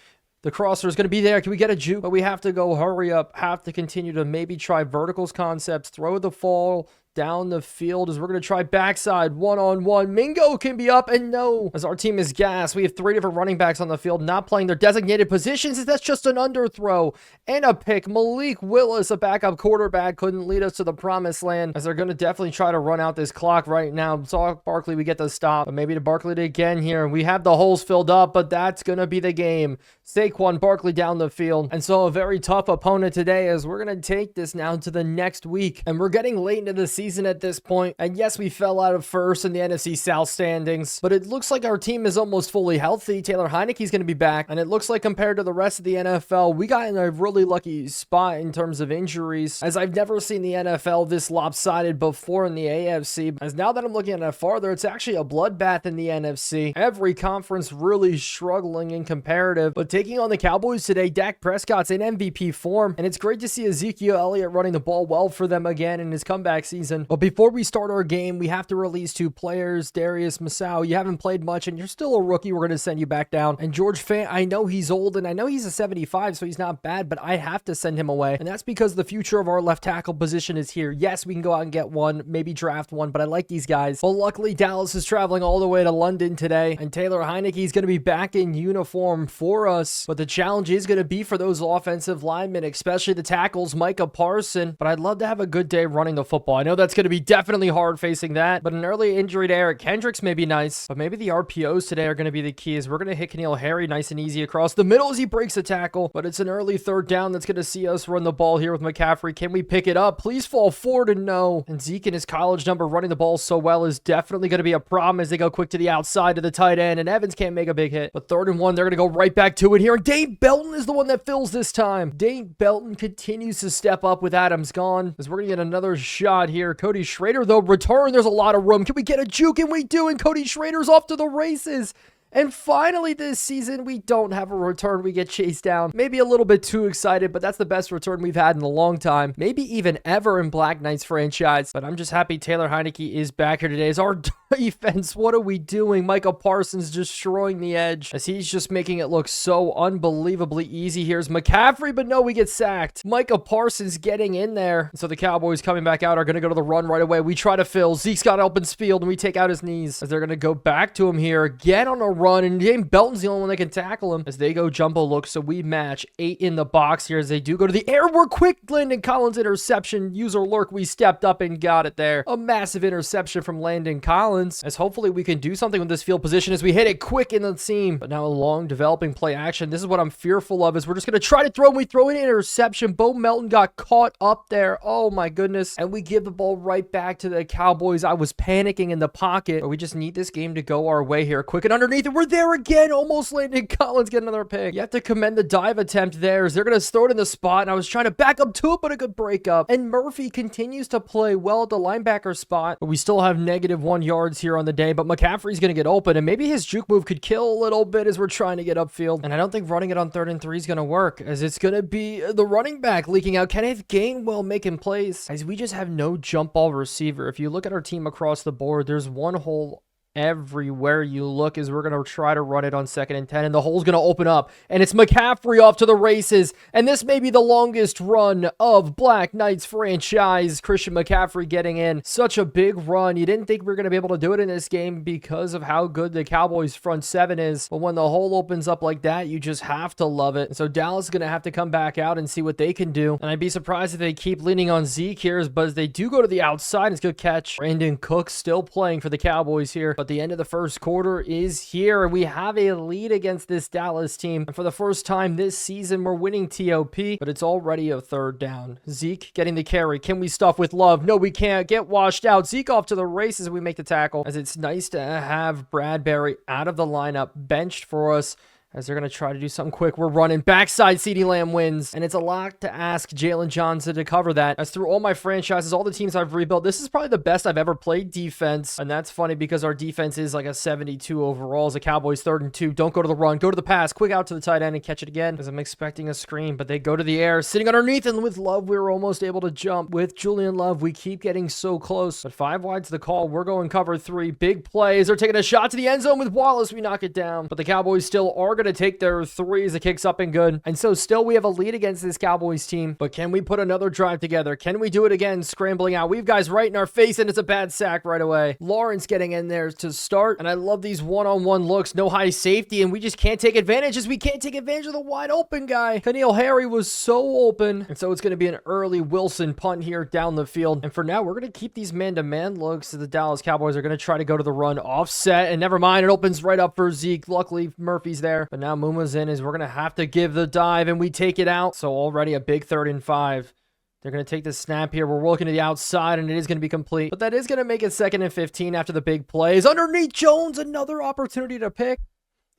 the crosser is going to be there. Can we get a juke? But we have to go hurry up. Have to continue to maybe try verticals concepts. Throw the fall down the field as we're going to try backside one-on-one. Mingo can be up, and no, as our team is gassed. We have 3 different running backs on the field not playing their designated positions, as that's just an underthrow and a pick. Malik Willis, a backup quarterback, couldn't lead us to the promised land, as they're going to definitely try to run out this clock right now. Saw Barkley, we get the stop, but maybe to Barkley again here. We have the holes filled up, but that's going to be the game. Saquon Barkley down the field, and so a very tough opponent today, as we're going to take this now to the next week, and we're getting late into the season at this point. And yes, we fell out of first in the NFC South standings, but it looks like our team is almost fully healthy. Taylor Heineke's going to be back, and it looks like compared to the rest of the NFL, we got in a really lucky spot in terms of injuries, as I've never seen the NFL this lopsided before in the AFC, as now that I'm looking at it farther, it's actually a bloodbath in the NFC. Every conference really struggling in comparative, but taking on the Cowboys today, Dak Prescott's in MVP form, and it's great to see Ezekiel Elliott running the ball well for them again in his comeback season. But before we start our game, we have to release 2 players. Darius Masau, you haven't played much, and you're still a rookie. We're going to send you back down. And George Fant, I know he's old, and I know he's a 75, so he's not bad, but I have to send him away, and that's because the future of our left tackle position is here. Yes, we can go out and get one, maybe draft one, but I like these guys. But luckily, Dallas is traveling all the way to London today, and Taylor Heinicke is going to be back in uniform for us. But the challenge is going to be for those offensive linemen, especially the tackles, Micah Parson. But I'd love to have a good day running the football. I know that's going to be definitely hard facing that, but an early injury to Eric Kendricks may be nice. But maybe the RPOs today are going to be the key, as we're going to hit N'Keal Harry nice and easy across the middle as he breaks a tackle. But it's an early 3rd down that's going to see us run the ball here with McCaffrey. Can we pick it up? Please fall forward, and no. And Zeke in his college number running the ball so well is definitely going to be a problem as they go quick to the outside to the tight end, and Evans can't make a big hit. But 3rd and 1, they're going to go right back to it here, and Dane Belton is the one that fills this time. Dane Belton continues to step up with Adams gone, as we're going to get another shot here. Cody Schrader, though, return. There's a lot of room. Can we get a juke? And we do, and Cody Schrader's off to the races. And finally this season, we don't have a return. We get chased down. Maybe a little bit too excited, but that's the best return we've had in a long time. Maybe even ever in Black Knights franchise. But I'm just happy Taylor Heinicke is back here today. As our defense, what are we doing? Micah Parsons destroying the edge, as he's just making it look so unbelievably easy. Here's McCaffrey, but no, we get sacked. Micah Parsons getting in there. So the Cowboys coming back out are going to go to the run right away. We try to fill. Zeke's got open field, and we take out his knees, as they're going to go back to him here again on a run, and Dane Belton's the only one that can tackle him, as they go jumbo look. So we match 8 in the box here as they do go to the air. We're quick. Landon Collins interception. User lurk. We stepped up and got it there. A massive interception from Landon Collins, as hopefully we can do something with this field position as we hit it quick in the seam. But now a long developing play action. This is what I'm fearful of, is we're just going to try to throw, and we throw an interception. Bo Melton got caught up there. Oh my goodness. And we give the ball right back to the Cowboys. I was panicking in the pocket, but we just need this game to go our way here. Quick and underneath, and we're there again. Almost Landon Collins get another pick. You have to commend the dive attempt there, as they're going to throw it in the spot, and I was trying to back up to it, but a good break up. And Murphy continues to play well at the linebacker spot, but we still have -1 yards here on the day. But McCaffrey's going to get open, and maybe his juke move could kill a little bit as we're trying to get upfield. And I don't think running it on 3rd and 3 is going to work, as it's going to be the running back leaking out. Kenneth Gainwell making plays, as we just have no jump ball receiver. If you look at our team across the board, there's one hole everywhere you look, as we're going to try to run it on 2nd and 10, and the hole's going to open up, and it's McCaffrey off to the races, and this may be the longest run of Black Knights franchise. Christian McCaffrey getting in. Such a big run. You didn't think we were going to be able to do it in this game because of how good the Cowboys front 7 is, but when the hole opens up like that, you just have to love it. And so Dallas is going to have to come back out and see what they can do, and I'd be surprised if they keep leaning on Zeke here, but as they do go to the outside, it's a good catch. Brandon Cook still playing for the Cowboys here, but the end of the first quarter is here, and we have a lead against this Dallas team. And for the first time this season, we're winning TOP, but it's already a 3rd down. Zeke getting the carry. Can we stuff with Love? No, we can't. Get washed out. Zeke off to the races. We make the tackle, as it's nice to have Bradbury out of the lineup, benched for us, as they're going to try to do something quick. We're running backside. CeeDee Lamb wins, and it's a lot to ask Jalen Johnson to cover that, as through all my franchises, all the teams I've rebuilt, this is probably the best I've ever played defense. And that's funny because our defense is like a 72 overall as a Cowboys. 3rd and 2. Don't go to the run. Go to the pass. Quick out to the tight end and catch it again, as I'm expecting a screen, but they go to the air, sitting underneath, and with Love, we were almost able to jump. With Julian Love, we keep getting so close, but 5 wide's the call. We're going cover 3. Big plays. They're taking a shot to the end zone with Wallace. We knock it down, but the Cowboys still are going to take their threes. The kick's up and good. And so still we have a lead against this Cowboys team. But can we put another drive together? Can we do it again? Scrambling out. We've guys right in our face, and it's a bad sack right away. Lawrence getting in there to start. And I love these one-on-one looks. No high safety, and we just can't take advantage as we can't take advantage of the wide open guy. Keneal Harry was so open. And so it's going to be an early Wilson punt here down the field. And for now, we're going to keep these man-to-man looks. The Dallas Cowboys are going to try to go to the run offset. And never mind, it opens right up for Zeke. Luckily, Murphy's there. But now Muma's in as we're going to have to give the dive, and we take it out. So already a big 3rd and 5. They're going to take the snap here. We're looking to the outside, and it is going to be complete. But that is going to make it 2nd and 15 after the big plays. Underneath Jones, another opportunity to pick.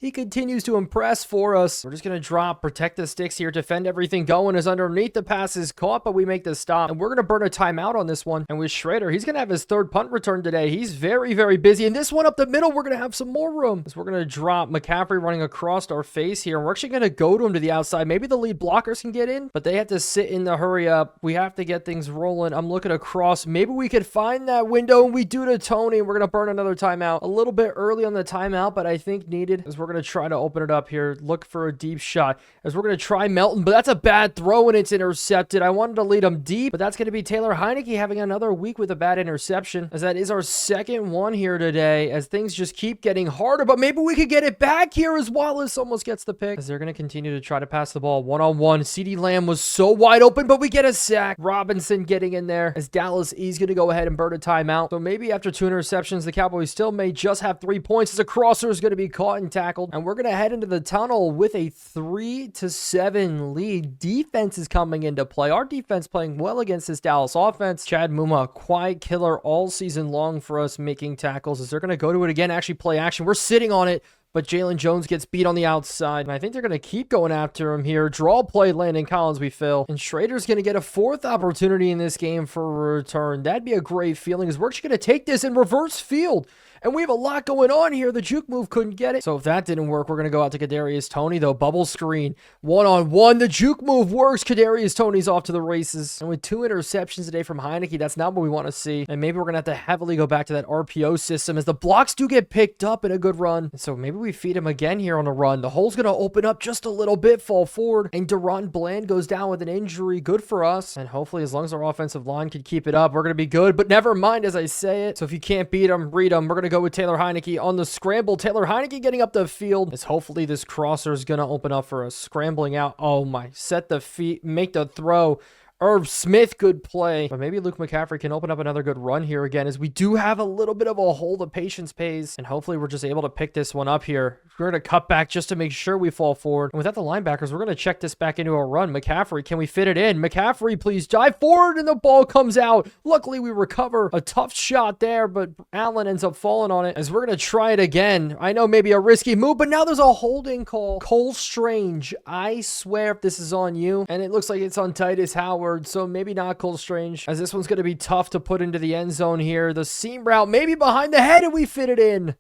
He continues to impress for us. We're just going to drop, protect the sticks here, defend everything going as underneath the pass is caught, but we make the stop. And we're going to burn a timeout on this one. And with Schrader, he's going to have his 3rd punt return today. He's very, very busy. And this one up the middle, we're going to have some more room. As we're going to drop McCaffrey running across our face here. And we're actually going to go to him to the outside. Maybe the lead blockers can get in, but they have to sit in the hurry up. We have to get things rolling. I'm looking across. Maybe we could find that window, and we do to Tony. And we're going to burn another timeout. A little bit early on the timeout, but I think needed, as we're going to try to open it up here. Look for a deep shot as we're going to try Melton, but that's a bad throw and it's intercepted. I wanted to lead him deep, but that's going to be Taylor Heineke having another week with a bad interception, as that is our 2nd one here today, as things just keep getting harder. But maybe we could get it back here as Wallace almost gets the pick, as they're going to continue to try to pass the ball one-on-one. CeeDee Lamb was so wide open, but we get a sack. Robinson getting in there as Dallas is going to go ahead and burn a timeout. So maybe after 2 interceptions, the Cowboys still may just have 3 points, as a crosser is going to be caught and tackled, and we're going to head into the tunnel with a 3-7 lead. Defense is coming into play. Our defense playing well against this Dallas offense. Chad Muma, a quiet killer all season long for us, making tackles as they're going to go to it again, actually play action. We're sitting on it, but Jalen Jones gets beat on the outside, and I think they're going to keep going after him here. Draw play, Landon Collins, we fill, and Schrader's going to get a 4th opportunity in this game for a return. That'd be a great feeling, as we're actually going to take this in reverse field. And we have a lot going on here. The juke move couldn't get it. So if that didn't work, we're going to go out to Kadarius Toney, though. Bubble screen. One-on-one. The juke move works. Kadarius Toney's off to the races. And with 2 interceptions today from Heineke, that's not what we want to see. And maybe we're going to have to heavily go back to that RPO system, as the blocks do get picked up in a good run. And so maybe we feed him again here on a run. The hole's going to open up just a little bit, fall forward. And Deron Bland goes down with an injury. Good for us. And hopefully, as long as our offensive line can keep it up, we're going to be good. But never mind as I say it. So if you can't beat him, read him. We're going to go with Taylor Heineke on the scramble. Taylor Heineke getting up the field, as hopefully this crosser is going to open up for us. Scrambling out. Oh my. Set the feet. Make the throw. Irv Smith, good play. But maybe Luke McCaffrey can open up another good run here again, as we do have a little bit of a hole. The patience pays. And hopefully we're just able to pick this one up here. We're going to cut back just to make sure we fall forward. And without the linebackers, we're going to check this back into a run. McCaffrey, can we fit it in? McCaffrey, please dive forward, and the ball comes out. Luckily, we recover. A tough shot there, but Allen ends up falling on it, as we're going to try it again. I know maybe a risky move, but now there's a holding call. Cole Strange, I swear if this is on you. And it looks like it's on Titus Howard. So maybe not Cole Strange, as this one's going to be tough to put into the end zone here. The seam route, maybe behind the head, and we fit it in.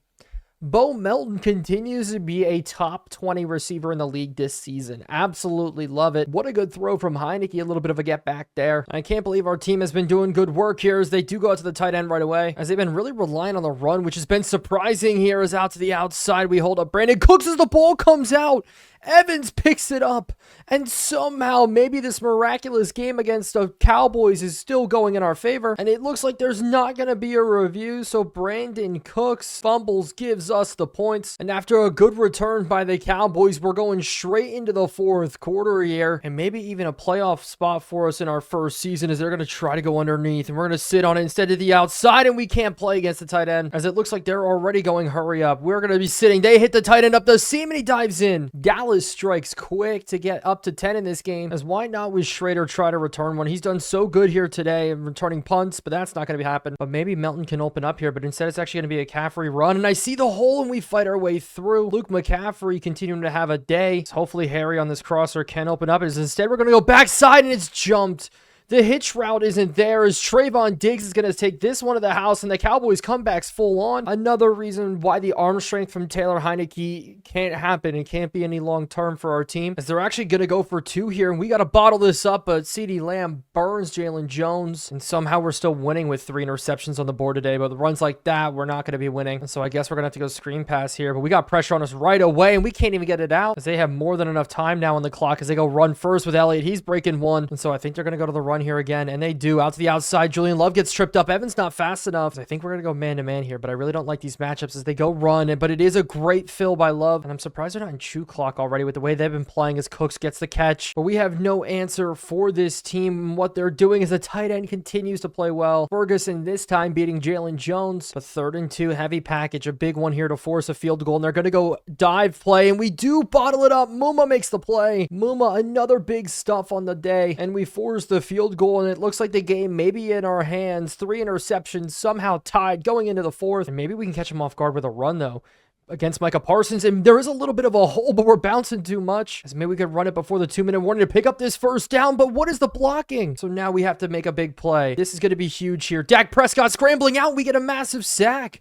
Bo Melton continues to be a top 20 receiver in the league this season. Absolutely love it. What a good throw from Heineke. A little bit of a get back there. I can't believe our team has been doing good work here, as they do go out to the tight end right away, as they've been really relying on the run, which has been surprising here. As out to the outside, we hold up Brandon Cooks as the ball comes out. Evans picks it up, and somehow maybe this miraculous game against the Cowboys is still going in our favor, and it looks like there's not going to be a review. So Brandon Cooks fumbles, gives us the points, and after a good return by the Cowboys, we're going straight into the 4th quarter here, and maybe even a playoff spot for us in our first season, as they're going to try to go underneath, and we're going to sit on it instead of the outside, and we can't play against the tight end, as it looks like they're already going hurry up. We're going to be sitting. They hit the tight end up the seam, and he dives in. Dallas strikes quick to get up to 10 in this game, as why not with Schrader try to return one? He's done so good here today in returning punts, but that's not going to happen. But maybe Melton can open up here, but instead it's actually going to be a McCaffrey run, and I see the hole, and we fight our way through. Luke McCaffrey continuing to have a day. So hopefully Harry on this crosser can open up, as instead we're going to go backside, and it's jumped. The hitch route isn't there as Trayvon Diggs is going to take this one to the house, and the Cowboys comebacks full on. Another reason why the arm strength from Taylor Heineke can't happen and can't be any long term for our team, as they're actually going to go for 2 here, and we got to bottle this up, but CeeDee Lamb burns Jalen Jones, and somehow we're still winning with 3 interceptions on the board today, but the runs like that, we're not going to be winning. And so I guess we're going to have to go screen pass here, but we got pressure on us right away, and we can't even get it out, as they have more than enough time now on the clock as they go run first with Elliott. He's breaking one, and so I think they're going to go to the run here again, and they do. Out to the outside, Julian Love gets tripped up. Evan's not fast enough. I think we're going to go man-to-man here, but I really don't like these matchups as they go run, but it is a great fill by Love, and I'm surprised they're not in chew clock already with the way they've been playing as Cooks gets the catch, but we have no answer for this team. What they're doing is the tight end continues to play well. Ferguson this time beating Jalen Jones, but 3rd and 2, heavy package, a big one here to force a field goal, and they're going to go dive play, and we do bottle it up. Muma makes the play. Muma, another big stuff on the day, and we force the field goal, and it looks like the game may be in our hands. 3 interceptions, somehow tied going into the 4th, and maybe we can catch him off guard with a run though against Micah Parsons, and there is a little bit of a hole, but we're bouncing too much, as maybe we could run it before the 2-minute warning to pick up this first down, but what is the blocking? So now we have to make a big play. This is going to be huge here. Dak Prescott scrambling out, we get a massive sack.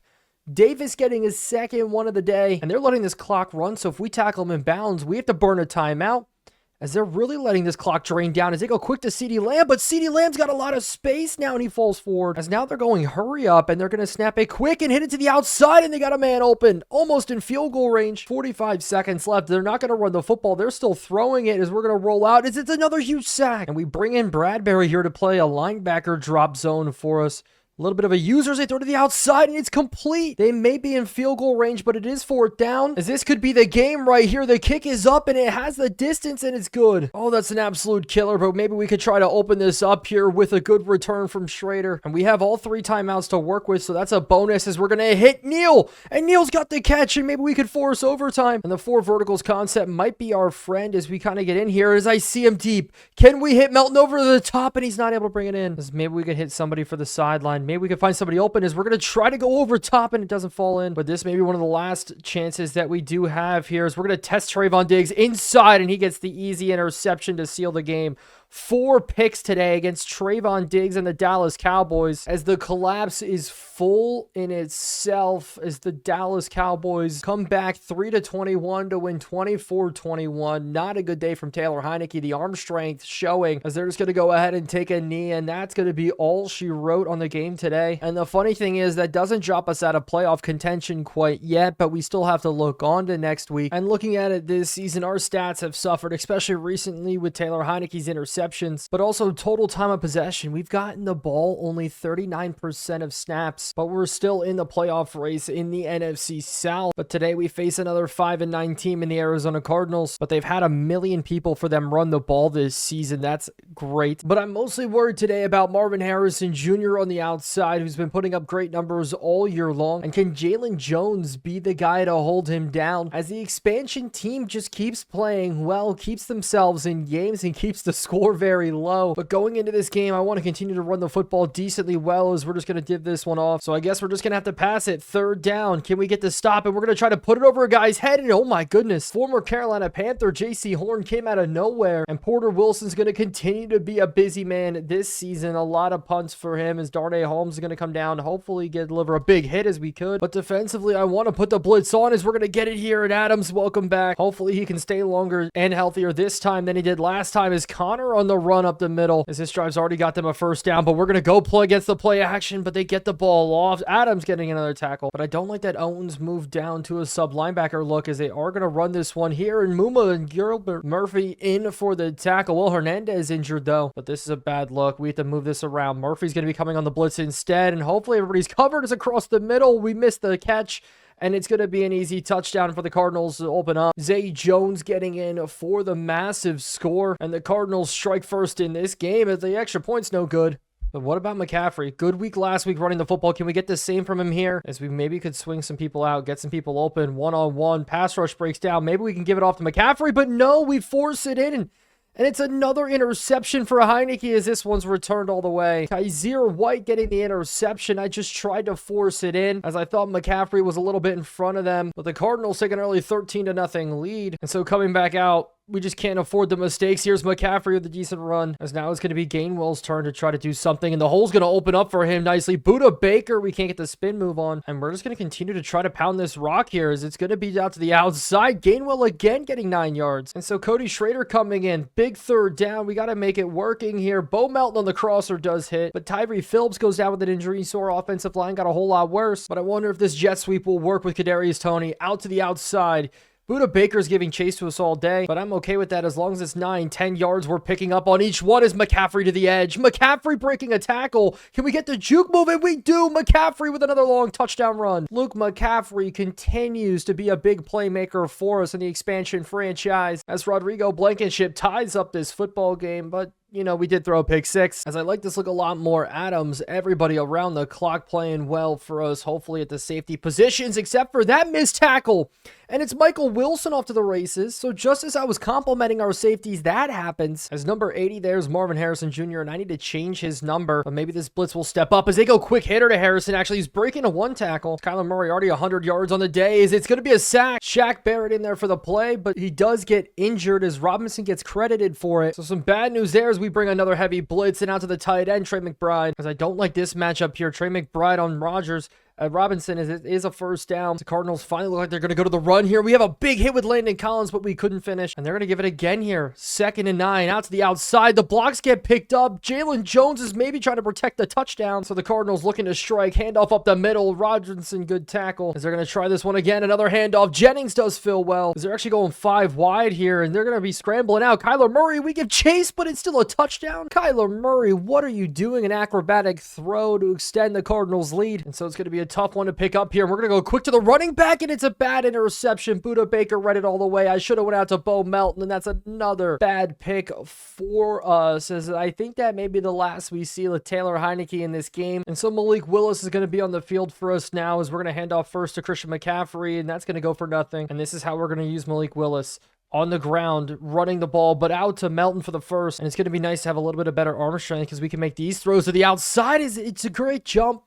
Davis getting his 2nd one of the day, and they're letting this clock run, so if we tackle him in bounds, we have to burn a timeout, as they're really letting this clock drain down as they go quick to CeeDee Lamb, but CeeDee Lamb's got a lot of space now, and he falls forward, as now they're going hurry up, and they're going to snap it quick and hit it to the outside, and they got a man open, almost in field goal range. 45 seconds left. They're not going to run the football. They're still throwing it as we're going to roll out, as it's another huge sack, and we bring in Bradbury here to play a linebacker drop zone for us. A little bit of a user as they throw to the outside, and it's complete. They may be in field goal range, but it is 4th down, as this could be the game right here. The kick is up, and it has the distance, and it's good. Oh, that's an absolute killer, but maybe we could try to open this up here with a good return from Schrader. And we have all 3 timeouts to work with, so that's a bonus as we're going to hit Neal, and Neal's got the catch, and maybe we could force overtime. And the 4 verticals concept might be our friend as we kind of get in here, as I see him deep. Can we hit Melton over the top, and he's not able to bring it in? As maybe we could hit somebody for the sideline. Maybe we could find somebody open as we're going to try to go over top and it doesn't fall in. But this may be one of the last chances that we do have here, as we're going to test Trayvon Diggs inside, and he gets the easy interception to seal the game. 4 picks today against Trayvon Diggs and the Dallas Cowboys, as the collapse is full in itself, as the Dallas Cowboys come back 3-21 to win 24-21. Not a good day from Taylor Heineke. The arm strength showing, as they're just going to go ahead and take a knee, and that's going to be all she wrote on the game today. And the funny thing is that doesn't drop us out of playoff contention quite yet, but we still have to look on to next week. And looking at it this season, our stats have suffered, especially recently with Taylor Heineke's interceptions, but also total time of possession. We've gotten the ball only 39% of snaps, but we're still in the playoff race in the NFC South. But today we face another 5-9 team in the Arizona Cardinals, but they've had 1 million people for them run the ball this season. That's great. But I'm mostly worried today about Marvin Harrison Jr. on the outside, who's been putting up great numbers all year long. And can Jalen Jones be the guy to hold him down, as the expansion team just keeps playing well, keeps themselves in games, and keeps the score very low? But going into this game, I want to continue to run the football decently well, as we're just going to give this one off. So I guess we're just going to have to pass it. 3rd down. Can we get the stop? And we're going to try to put it over a guy's head. And oh my goodness, former Carolina Panther J.C. Horn came out of nowhere. And Porter Wilson's going to continue to be a busy man this season. A lot of punts for him, as Darnay Holmes is going to come down, hopefully deliver a big hit as we could. But defensively, I want to put the blitz on, as we're going to get it here. And Adams, welcome back. Hopefully he can stay longer and healthier this time than he did last time, as Connor on the run up the middle, as this drive's already got them a 1st down. But we're going to go play against the play action, but they get the ball off. Adams getting another tackle, but I don't like that Owens moved down to a sub linebacker look, as they are going to run this one here. And Muma and Gilbert Murphy in for the tackle. Will Hernandez injured though, but this is a bad look. We have to move this around. Murphy's going to be coming on the blitz instead, and hopefully everybody's covered as across the middle. We missed the catch, and it's going to be an easy touchdown for the Cardinals to open up. Zay Jones getting in for the massive score, and the Cardinals strike first in this game, as the extra point's no good. But what about McCaffrey? Good week last week running the football. Can we get the same from him here, as we maybe could swing some people out, get some people open, one-on-one, pass rush breaks down. Maybe we can give it off to McCaffrey, but no, we force it in. And it's another interception for Heineke, as this one's returned all the way. Kaiser White getting the interception. I just tried to force it in, as I thought McCaffrey was a little bit in front of them. But the Cardinals take an early 13-0 lead. And so coming back out We just can't afford the mistakes. Here's McCaffrey with a decent run. As now it's going to be Gainwell's turn to try to do something. And the hole's going to open up for him nicely. Buda Baker, we can't get the spin move on. And we're just going to continue to try to pound this rock here as it's going to be out to the outside. Gainwell again getting 9 yards. And so Cody Schrader coming in. Big third down. We got to make it working here. Bo Melton on the crosser does hit. But Tyree Phillips goes down with an injury. So our offensive line got a whole lot worse. But I wonder if this jet sweep will work with Kadarius Toney out to the outside. Buda Baker's giving chase to us all day, but I'm okay with that as long as it's 9-10 yards we're picking up on each one. Is McCaffrey to the edge. McCaffrey breaking a tackle. Can we get the juke move? And we do. McCaffrey with another long touchdown run. Luke McCaffrey continues to be a big playmaker for us in the expansion franchise as Rodrigo Blankenship ties up this football game, but you know, we did throw a pick six. As I like this look a lot more, Adams, everybody around the clock playing well for us, hopefully at the safety positions, except for that missed tackle. And it's Michael Wilson off to the races. So just as I was complimenting our safeties, that happens. As number 80, there's Marvin Harrison Jr., and I need to change his number. But maybe this blitz will step up as they go quick hitter to Harrison. Actually, he's breaking a one tackle. Kyler Murray already 100 yards on the day. It's going to be a sack. Shaq Barrett in there for the play, but he does get injured as Robinson gets credited for it. So some bad news there as we bring another heavy blitz and out to the tight end, Trey McBride. Because I don't like this matchup here. Trey McBride on Rodgers. Robinson is a first down. The Cardinals finally look like they're going to go to the run here. We have a big hit with Landon Collins, but we couldn't finish. And they're going to give it again here. 2nd and 9 out to the outside. The blocks get picked up. Jalen Jones is maybe trying to protect the touchdown. So the Cardinals looking to strike. Handoff up the middle. Rodgerson, good tackle. As they're going to try this one again. Another handoff. Jennings does fill well. As they're actually going 5 wide here. And they're going to be scrambling out. Kyler Murray, we give chase, but it's still a touchdown. Kyler Murray, what are you doing? An acrobatic throw to extend the Cardinals' lead. And so it's going to be a tough one to pick up here. We're going to go quick to the running back, and it's a bad interception. Buda Baker read it all the way. I should have went out to Bo Melton, and that's another bad pick for us, as I think that may be the last we see with Taylor Heineke in this game. And so Malik Willis is going to be on the field for us now, as we're going to hand off first to Christian McCaffrey, and that's going to go for nothing. And this is how we're going to use Malik Willis. On the ground, running the ball, but out to Melton for the first. And it's going to be nice to have a little bit of better arm strength because we can make these throws to the outside. It's a great jump.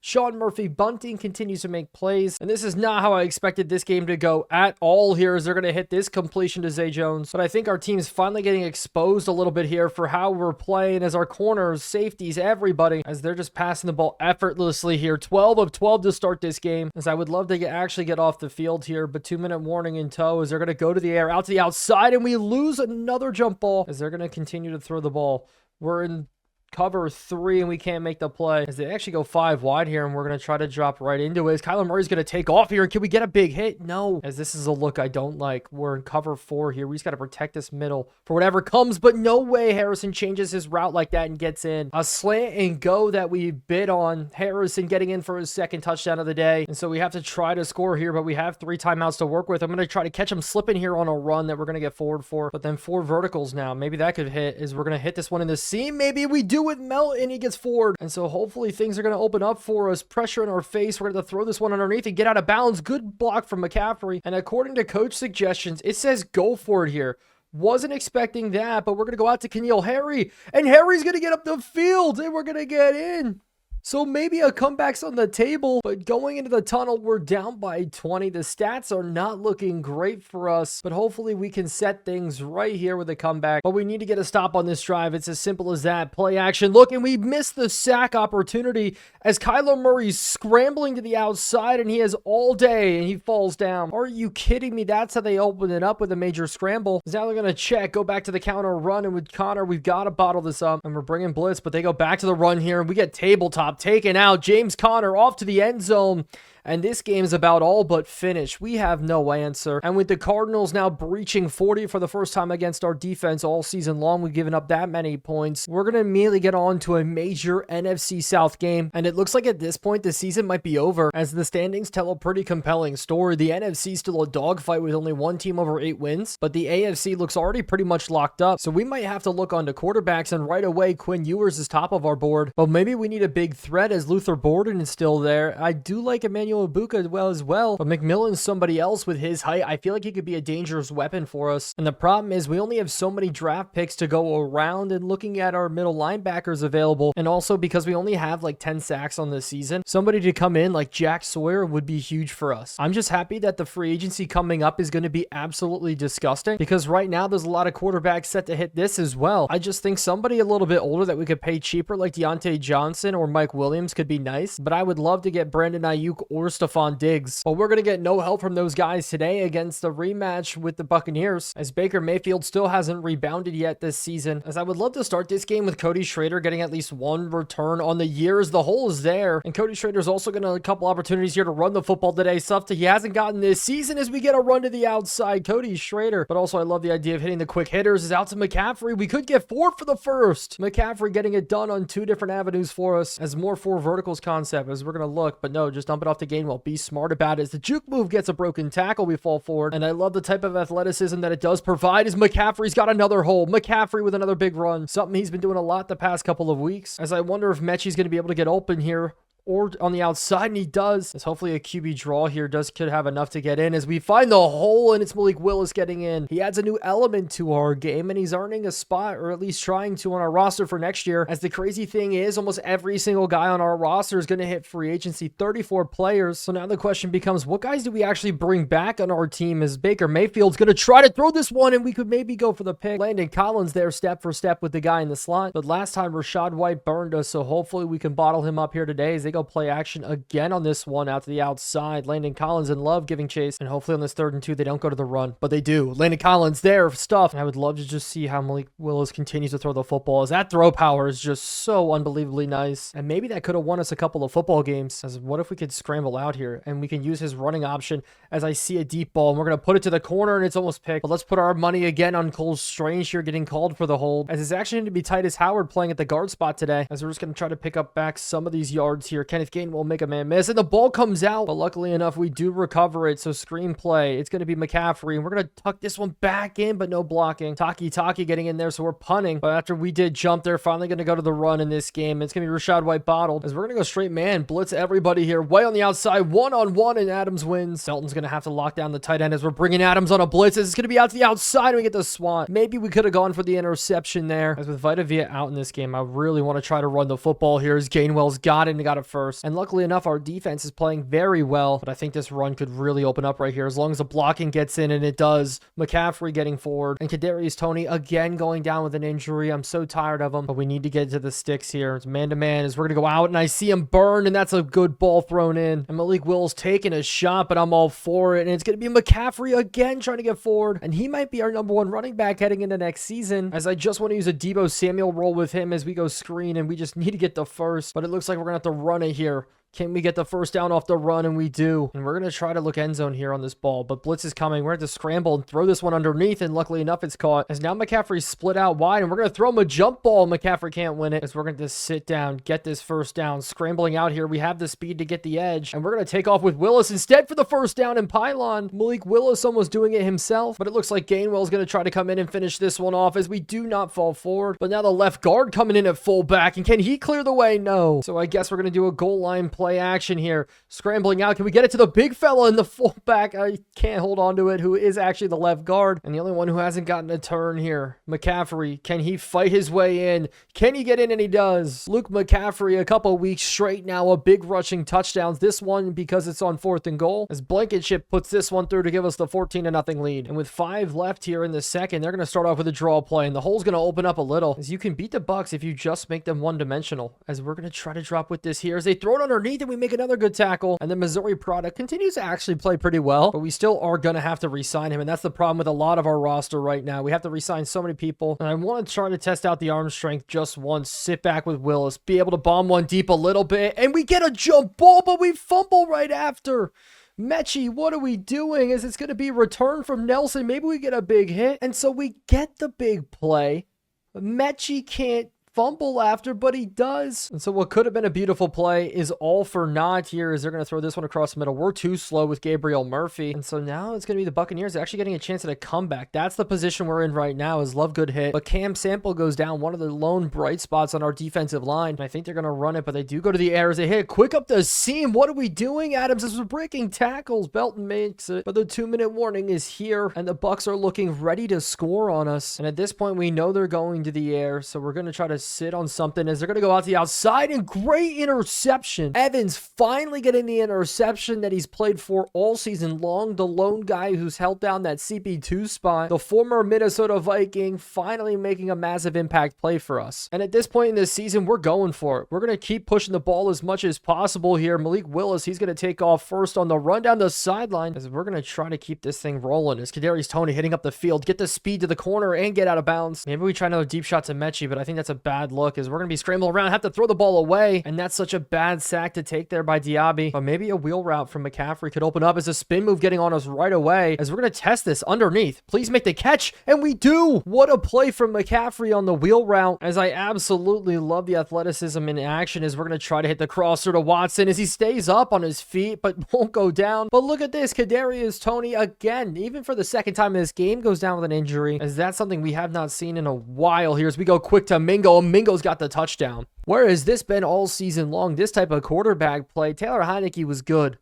Sean Murphy Bunting continues to make plays, and this is not how I expected this game to go at all here, as they're going to hit this completion to Zay Jones. But I think our team's finally getting exposed a little bit here for how we're playing as our corners, safeties, everybody, as they're just passing the ball effortlessly here. 12 of 12 to start this game, as I would love to actually get off the field here, but 2-minute warning in tow as they're going to go to the air, out to the outside, and we lose another jump ball as they're going to continue to throw the ball. We're in cover 3 and we can't make the play as they actually go 5 wide here, and we're going to try to drop right into it as Kyler Murray's going to take off here. And can we get a big hit? No, as this is a look I don't like. We're in cover 4 here. We just got to protect this middle for whatever comes, but no way Harrison changes his route like that and gets in. A slant and go that we bid on. Harrison getting in for his 2nd touchdown of the day, and so we have to try to score here, but we have 3 timeouts to work with. I'm going to try to catch him slipping here on a run that we're going to get forward for, but then 4 verticals now. Maybe that could hit, as we're going to hit this one in the seam. Maybe we do with Melton. He gets forward, and so hopefully things are going to open up for us. Pressure in our face. We're going to throw this one underneath and get out of bounds. Good block from McCaffrey, and according to coach suggestions, it says go for it here. Wasn't expecting that, but we're going to go out to Keneal Harry, and Harry's going to get up the field, and we're going to get in. So maybe a comeback's on the table, but going into the tunnel, we're down by 20. The stats are not looking great for us, but hopefully we can set things right here with a comeback. But we need to get a stop on this drive. It's as simple as that. Play action. Look, and we missed the sack opportunity as Kyler Murray's scrambling to the outside, and he has all day, and he falls down. Are you kidding me? That's how they open it up with a major scramble. Now they're going to check, go back to the counter run, and with Connor, we've got to bottle this up, and we're bringing blitz, but they go back to the run here, and we get tabletop taken out. James Conner off to the end zone. And this game's about all but finished. We have no answer. And with the Cardinals now breaching 40 for the first time against our defense all season long, we've given up that many points. We're going to immediately get on to a major NFC South game. And it looks like at this point, the season might be over, as the standings tell a pretty compelling story. The NFC's still a dogfight with only one team over 8 wins, but the AFC looks already pretty much locked up. So we might have to look onto quarterbacks, and right away, Quinn Ewers is top of our board. But maybe we need a big threat, as Luther Borden is still there. I do like Emmanuel Daniel Ibuka as well. But McMillan's somebody else with his height. I feel like he could be a dangerous weapon for us. And the problem is we only have so many draft picks to go around, and looking at our middle linebackers available, and also because we only have like 10 sacks on this season, somebody to come in like Jack Sawyer would be huge for us. I'm just happy that the free agency coming up is going to be absolutely disgusting, because right now there's a lot of quarterbacks set to hit this as well. I just think somebody a little bit older that we could pay cheaper like Deontay Johnson or Mike Williams could be nice, but I would love to get Brandon Ayuk or Stephon Diggs. But we're going to get no help from those guys today against the rematch with the Buccaneers, as Baker Mayfield still hasn't rebounded yet this season. As I would love to start this game with Cody Schrader getting at least one return on the year, as the hole is there. And Cody Schrader's also going to a couple opportunities here to run the football today, stuff that he hasn't gotten this season, as we get a run to the outside. Cody Schrader. But also I love the idea of hitting the quick hitters. Is out to McCaffrey. We could get 4 for the first. McCaffrey getting it done on 2 different avenues for us, as more 4 verticals concept as we're going to look. But no, just dump it off to Gainwell. Be smart about it. As the juke move gets a broken tackle, we fall forward. And I love the type of athleticism that it does provide, as McCaffrey's got another hole. McCaffrey with another big run. Something he's been doing a lot the past couple of weeks, as I wonder if Mechie's going to be able to get open here or on the outside, and he does. As hopefully a QB draw here could have enough to get in, as we find the hole, and it's Malik Willis getting in. He adds a new element to our game, and he's earning a spot, or at least trying to, on our roster for next year. As the crazy thing is, almost every single guy on our roster is going to hit free agency, 34 players. So now the question becomes, what guys do we actually bring back on our team, as Baker Mayfield's going to try to throw this one, and we could maybe go for the pick. Landon Collins there step for step with the guy in the slot, but last time Rachaad White burned us, so hopefully we can bottle him up here today as they go play action again on this one out to the outside. Landon Collins and Love giving chase, and hopefully on this 3rd and 2 they don't go to the run, but they do. Landon Collins there stuff, and I would love to just see how Malik Willis continues to throw the football, as that throw power is just so unbelievably nice. And maybe that could have won us a couple of football games, as what if we could scramble out here and we can use his running option, as I see a deep ball and we're going to put it to the corner and it's almost picked. But let's put our money again on Cole Strange here getting called for the hold, as it's actually going to be Titus Howard playing at the guard spot today, as we're just going to try to pick up back some of these yards here. Kenneth Gainwell make a man miss, and the ball comes out, but luckily enough we do recover it. So screenplay, it's going to be McCaffrey, and we're going to tuck this one back in, but no blocking. Taki getting in there, so we're punting. But after we did jump, they're finally going to go to the run in this game. It's going to be Rachaad White bottled, as we're going to go straight man blitz everybody here, way on the outside, one-on-one, and Adams wins. Selton's going to have to lock down the tight end as we're bringing Adams on a blitz. It's going to be out to the outside, and we get the swat. Maybe we could have gone for the interception there, as with Vita Vea out in this game, I really want to try to run the football here, as Gainwell's got it and got it first. And luckily enough, our defense is playing very well, but I think this run could really open up right here as long as the blocking gets in, and it does. McCaffrey getting forward, and Kadarius Toney again going down with an injury. I'm so tired of him, but we need to get to the sticks here. It's man-to-man as we're going to go out, and I see him burn, and that's a good ball thrown in. And Malik Willis taking a shot, but I'm all for it, and it's going to be McCaffrey again trying to get forward, and he might be our #1 running back heading into next season, as I just want to use a Deebo Samuel roll with him as we go screen, and we just need to get the first, but it looks like we're going to have to run it here. Can we get the first down off the run? And we do. And we're going to try to look end zone here on this ball, but blitz is coming. We're going to have to scramble and throw this one underneath, and luckily enough, it's caught. As now McCaffrey split out wide, and we're going to throw him a jump ball. McCaffrey can't win it, as we're going to just sit down, get this first down. Scrambling out here, we have the speed to get the edge, and we're going to take off with Willis instead for the first down and pylon. Malik Willis almost doing it himself, but it looks like Gainwell's going to try to come in and finish this one off, as we do not fall forward. But now the left guard coming in at fullback, and can he clear the way? No. So I guess we're going to do a goal line play action here. Scrambling out. Can we get it to the big fella in the fullback? I can't hold on to it, who is actually the left guard, and the only one who hasn't gotten a turn here. McCaffrey, can he fight his way in? Can he get in? And he does. Luke McCaffrey, a couple weeks straight now, a big rushing touchdowns. This one because it's on 4th and goal, as Blankenship puts this one through to give us the 14-0 lead. And with 5 left here in the second, they're going to start off with a draw play, and the hole's going to open up a little, as you can beat the Bucs if you just make them one-dimensional. As we're going to try to drop with this here, as they throw it underneath, and we make another good tackle, and the Missouri product continues to actually play pretty well, but we still are going to have to re-sign him, and that's the problem with a lot of our roster right now. We have to re-sign so many people, and I want to try to test out the arm strength just once, sit back with Willis, be able to bomb one deep a little bit, and we get a jump ball, but we fumble right after. Mechie, what are we doing? Is it's going to be return from Nelson? Maybe we get a big hit, and so we get the big play. Mechie can't fumble after, but he does. And so what could have been a beautiful play is all for naught here as they're going to throw this one across the middle. We're too slow with Gabriel Murphy. And so now it's going to be the Buccaneers actually getting a chance at a comeback. That's the position we're in right now is Love good hit. But Cam Sample goes down, one of the lone bright spots on our defensive line. And I think they're going to run it, but they do go to the air as they hit quick up the seam. What are we doing, Adams? As we're breaking tackles, Belton makes it. But the 2-minute warning is here, and the Bucs are looking ready to score on us. And at this point, we know they're going to the air, so we're going to try to sit on something as they're going to go out to the outside, and great interception. Evans finally getting the interception that he's played for all season long. The lone guy who's held down that CP2 spot. The former Minnesota Viking finally making a massive impact play for us. And at this point in this season, we're going for it. We're going to keep pushing the ball as much as possible here. Malik Willis, he's going to take off first on the run down the sideline as we're going to try to keep this thing rolling. As Kadarius Toney hitting up the field, get the speed to the corner and get out of bounds. Maybe we try another deep shot to Mechie, but I think that's a bad look as we're going to be scrambling around, have to throw the ball away, and that's such a bad sack to take there by Diaby. But maybe a wheel route from McCaffrey could open up as a spin move getting on us right away as we're going to test this underneath. Please make the catch, and we do! What a play from McCaffrey on the wheel route as I absolutely love the athleticism in action as we're going to try to hit the crosser to Watson as he stays up on his feet but won't go down. But look at this, Kadarius Toney again, even for the second time in this game, goes down with an injury as that's something we have not seen in a while here as we go quick to Mingo, and Mingo's got the touchdown. Where has this been all season long? This type of quarterback play. Taylor Heineke was good,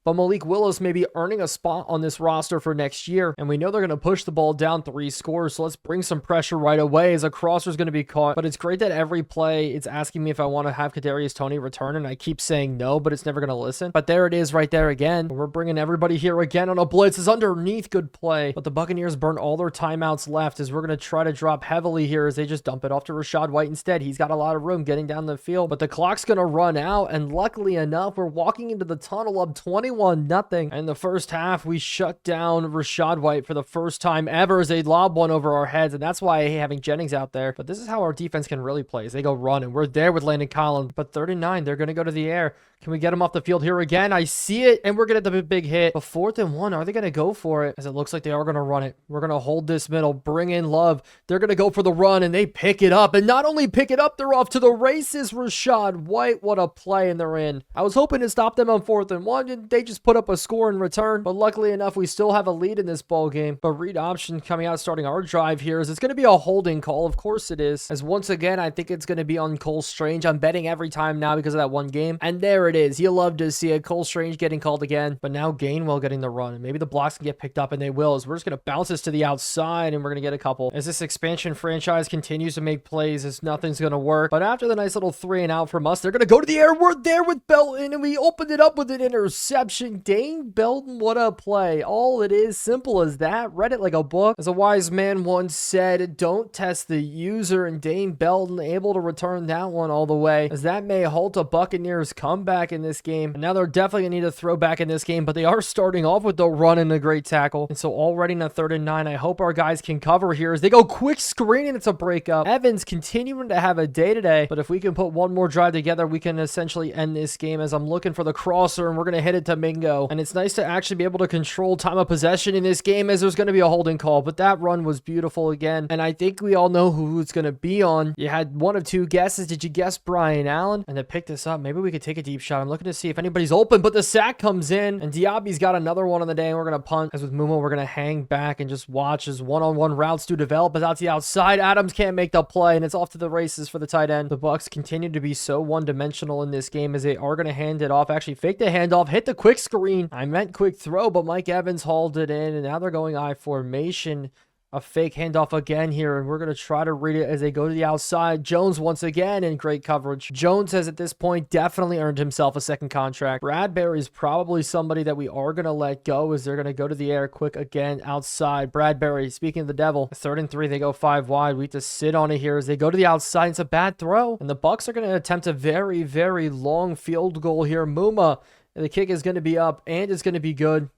but Malik Willis may be earning a spot on this roster for next year. And we know they're going to push the ball down 3 scores. So let's bring some pressure right away as a crosser is going to be caught. But it's great that every play it's asking me if I want to have Kadarius Toney return. And I keep saying no, but it's never going to listen. But there it is right there again. We're bringing everybody here again on a blitz. It's underneath, good play. But the Buccaneers burn all their timeouts left as we're going to try to drop heavily here as they just dump it off to Rachaad White instead. He's got a lot of room getting down the field. But the clock's going to run out. And luckily enough, we're walking into the tunnel up 21-0. In the first half, we shut down Rachaad White for the first time ever as they lob one over our heads, and that's why I hate having Jennings out there. But this is how our defense can really play, as they go run, and we're there with Landon Collins. But 39, they're going to go to the air. Can we get him off the field here again? I see it, and we're going to get the big hit. But 4th and 1, are they going to go for it? As it looks like they are going to run it. We're going to hold this middle, bring in Love. They're going to go for the run, and they pick it up. And not only pick it up, they're off to the races. Rachaad White, what a play, and they're in. I was hoping to stop them on 4th and 1, and they just put up a score in return. But luckily enough, we still have a lead in this ball game. But read option coming out starting our drive here is it's going to be a holding call. Of course it is. As once again, I think it's going to be on Cole Strange. I'm betting every time now because of that one game. And there it is. You love to see it. Cole Strange getting called again. But now Gainwell getting the run. And maybe the blocks can get picked up, and they will. As we're just going to bounce this to the outside, and we're going to get a couple. As this expansion franchise continues to make plays, as nothing's going to work. But after the nice little 3 and out from us, they're going to go to the air. We're there with Belton, and we opened it up with an interception. Dane Belton, what a play. All it is, simple as that. Read it like a book. As a wise man once said, don't test the user, and Dane Belton able to return that one all the way, as that may halt a Buccaneers comeback in this game. And now they're definitely going to need a throwback in this game, but they are starting off with the run and a great tackle. And so already in a 3rd and 9, I hope our guys can cover here as they go quick screen, and it's a breakup. Evans continuing to have a day today, but if we can put one more drive together, we can essentially end this game as I'm looking for the crosser, and we're going to hit it to Mingo. And it's nice to actually be able to control time of possession in this game as there's going to be a holding call, but that run was beautiful again. And I think we all know who it's going to be on. You had one of 2 guesses. Did you guess Brian Allen? And to pick this up, maybe we could take a deep shot. I'm looking to see if anybody's open, but the sack comes in, and Diaby's got another one on the day, and we're going to punt. As with Mumo, we're going to hang back and just watch as one-on-one routes do develop. But out to the outside, Adams can't make the play, and it's off to the races for the tight end. The Bucs continue to be so one-dimensional in this game as they are going to hand it off. Actually, fake the handoff, hit the quick screen. I meant quick throw, but Mike Evans hauled it in, and now they're going I formation. A fake handoff again here, and we're going to try to read it as they go to the outside. Jones once again in great coverage. Jones has at this point definitely earned himself a second contract. Bradbury's probably somebody that we are going to let go as they're going to go to the air quick again outside. Bradbury, speaking of the devil, 3rd and 3, they go 5 wide. We have to sit on it here as they go to the outside. It's a bad throw, and the Bucs are going to attempt a very, very long field goal here. Muma, the kick is going to be up, and it's going to be good.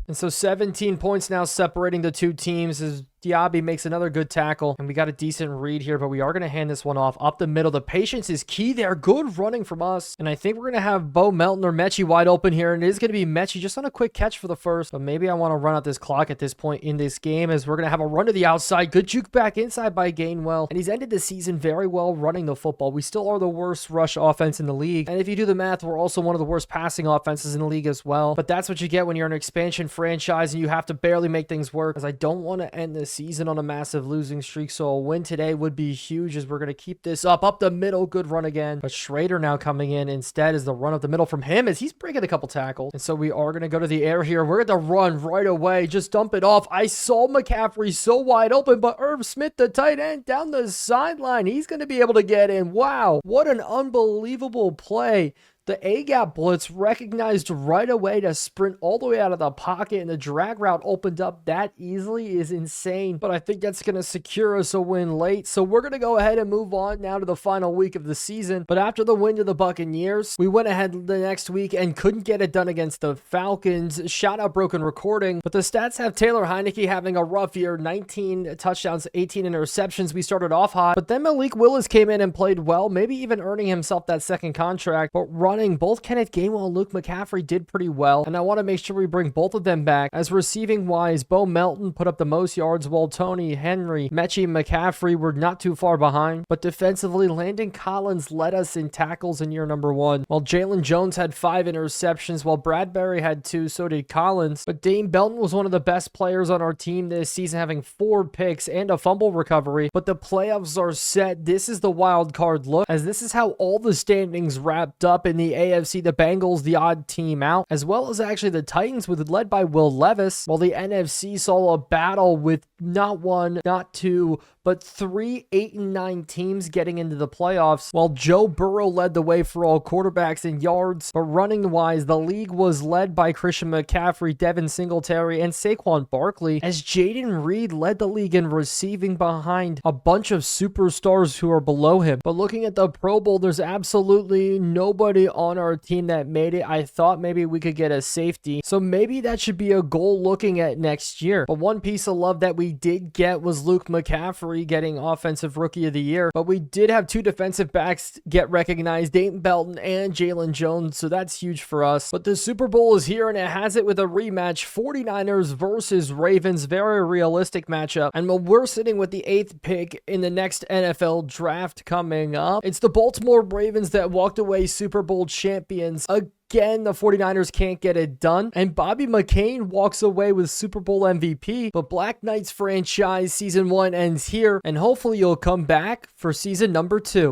And so 17 points now separating the 2 teams as Diaby makes another good tackle, and we got a decent read here, but we are going to hand this one off up the middle. The patience is key there. Good running from us, and I think we're going to have Bo Melton or Mechie wide open here, and it is going to be Mechie just on a quick catch for the first, but maybe I want to run out this clock at this point in this game as we're going to have a run to the outside. Good juke back inside by Gainwell, and he's ended the season very well running the football. We still are the worst rush offense in the league, and if you do the math, we're also one of the worst passing offenses in the league as well, but that's what you get when you're an expansion franchise and you have to barely make things work, as I don't want to end the season on a massive losing streak, so a win today would be huge as we're going to keep this up the middle. Good run again, but Schrader now coming in instead is the run up the middle from him as he's breaking a couple tackles, and so we are going to go to the air here. We're going to run right away, just dump it off. I saw McCaffrey so wide open, but Irv Smith, the tight end, down the sideline, he's going to be able to get in. Wow, what an unbelievable play. The A-gap blitz recognized right away to sprint all the way out of the pocket, and the drag route opened up that easily is insane, but I think that's going to secure us a win late. So we're going to go ahead and move on now to the final week of the season, but after the win to the Buccaneers, we went ahead the next week and couldn't get it done against the Falcons. Shout out broken recording, but the stats have Taylor Heineke having a rough year, 19 touchdowns, 18 interceptions. We started off hot, but then Malik Willis came in and played well, maybe even earning himself that second contract, but both Kenneth Gainwell and Luke McCaffrey did pretty well, and I want to make sure we bring both of them back. As receiving wise, Bo Melton put up the most yards, while Tony, Henry, Mechie, and McCaffrey were not too far behind, but defensively, Landon Collins led us in tackles in year number 1, while Jalen Jones had 5 interceptions, while Bradbury had 2, so did Collins, but Dane Belton was one of the best players on our team this season, having 4 picks and a fumble recovery, but the playoffs are set. This is the wild card look, as this is how all the standings wrapped up. In the AFC, the Bengals, the odd team out, as well as actually the Titans, with led by Will Levis, while the NFC saw a battle with not 1, not 2, but 3 8-9 teams getting into the playoffs, while Joe Burrow led the way for all quarterbacks in yards, but running wise, the league was led by Christian McCaffrey, Devin Singletary, and Saquon Barkley, as Jaden Reed led the league in receiving behind a bunch of superstars who are below him. But looking at the Pro Bowl, there's absolutely nobody on our team that made it. I thought maybe we could get a safety, so maybe that should be a goal looking at next year. But one piece of love that we did get was Luke McCaffrey getting Offensive Rookie of the Year, but we did have 2 defensive backs get recognized, Dayton Belton and Jalen Jones, so that's huge for us. But the Super Bowl is here, and it has it with a rematch, 49ers versus Ravens, very realistic matchup, and while we're sitting with the 8th pick in the next NFL draft coming up, it's the Baltimore Ravens that walked away Super Bowl champions. Again, the 49ers can't get it done, and Bobby McCain walks away with Super Bowl MVP, but Black Knights franchise season 1 ends here, and hopefully you'll come back for season number 2.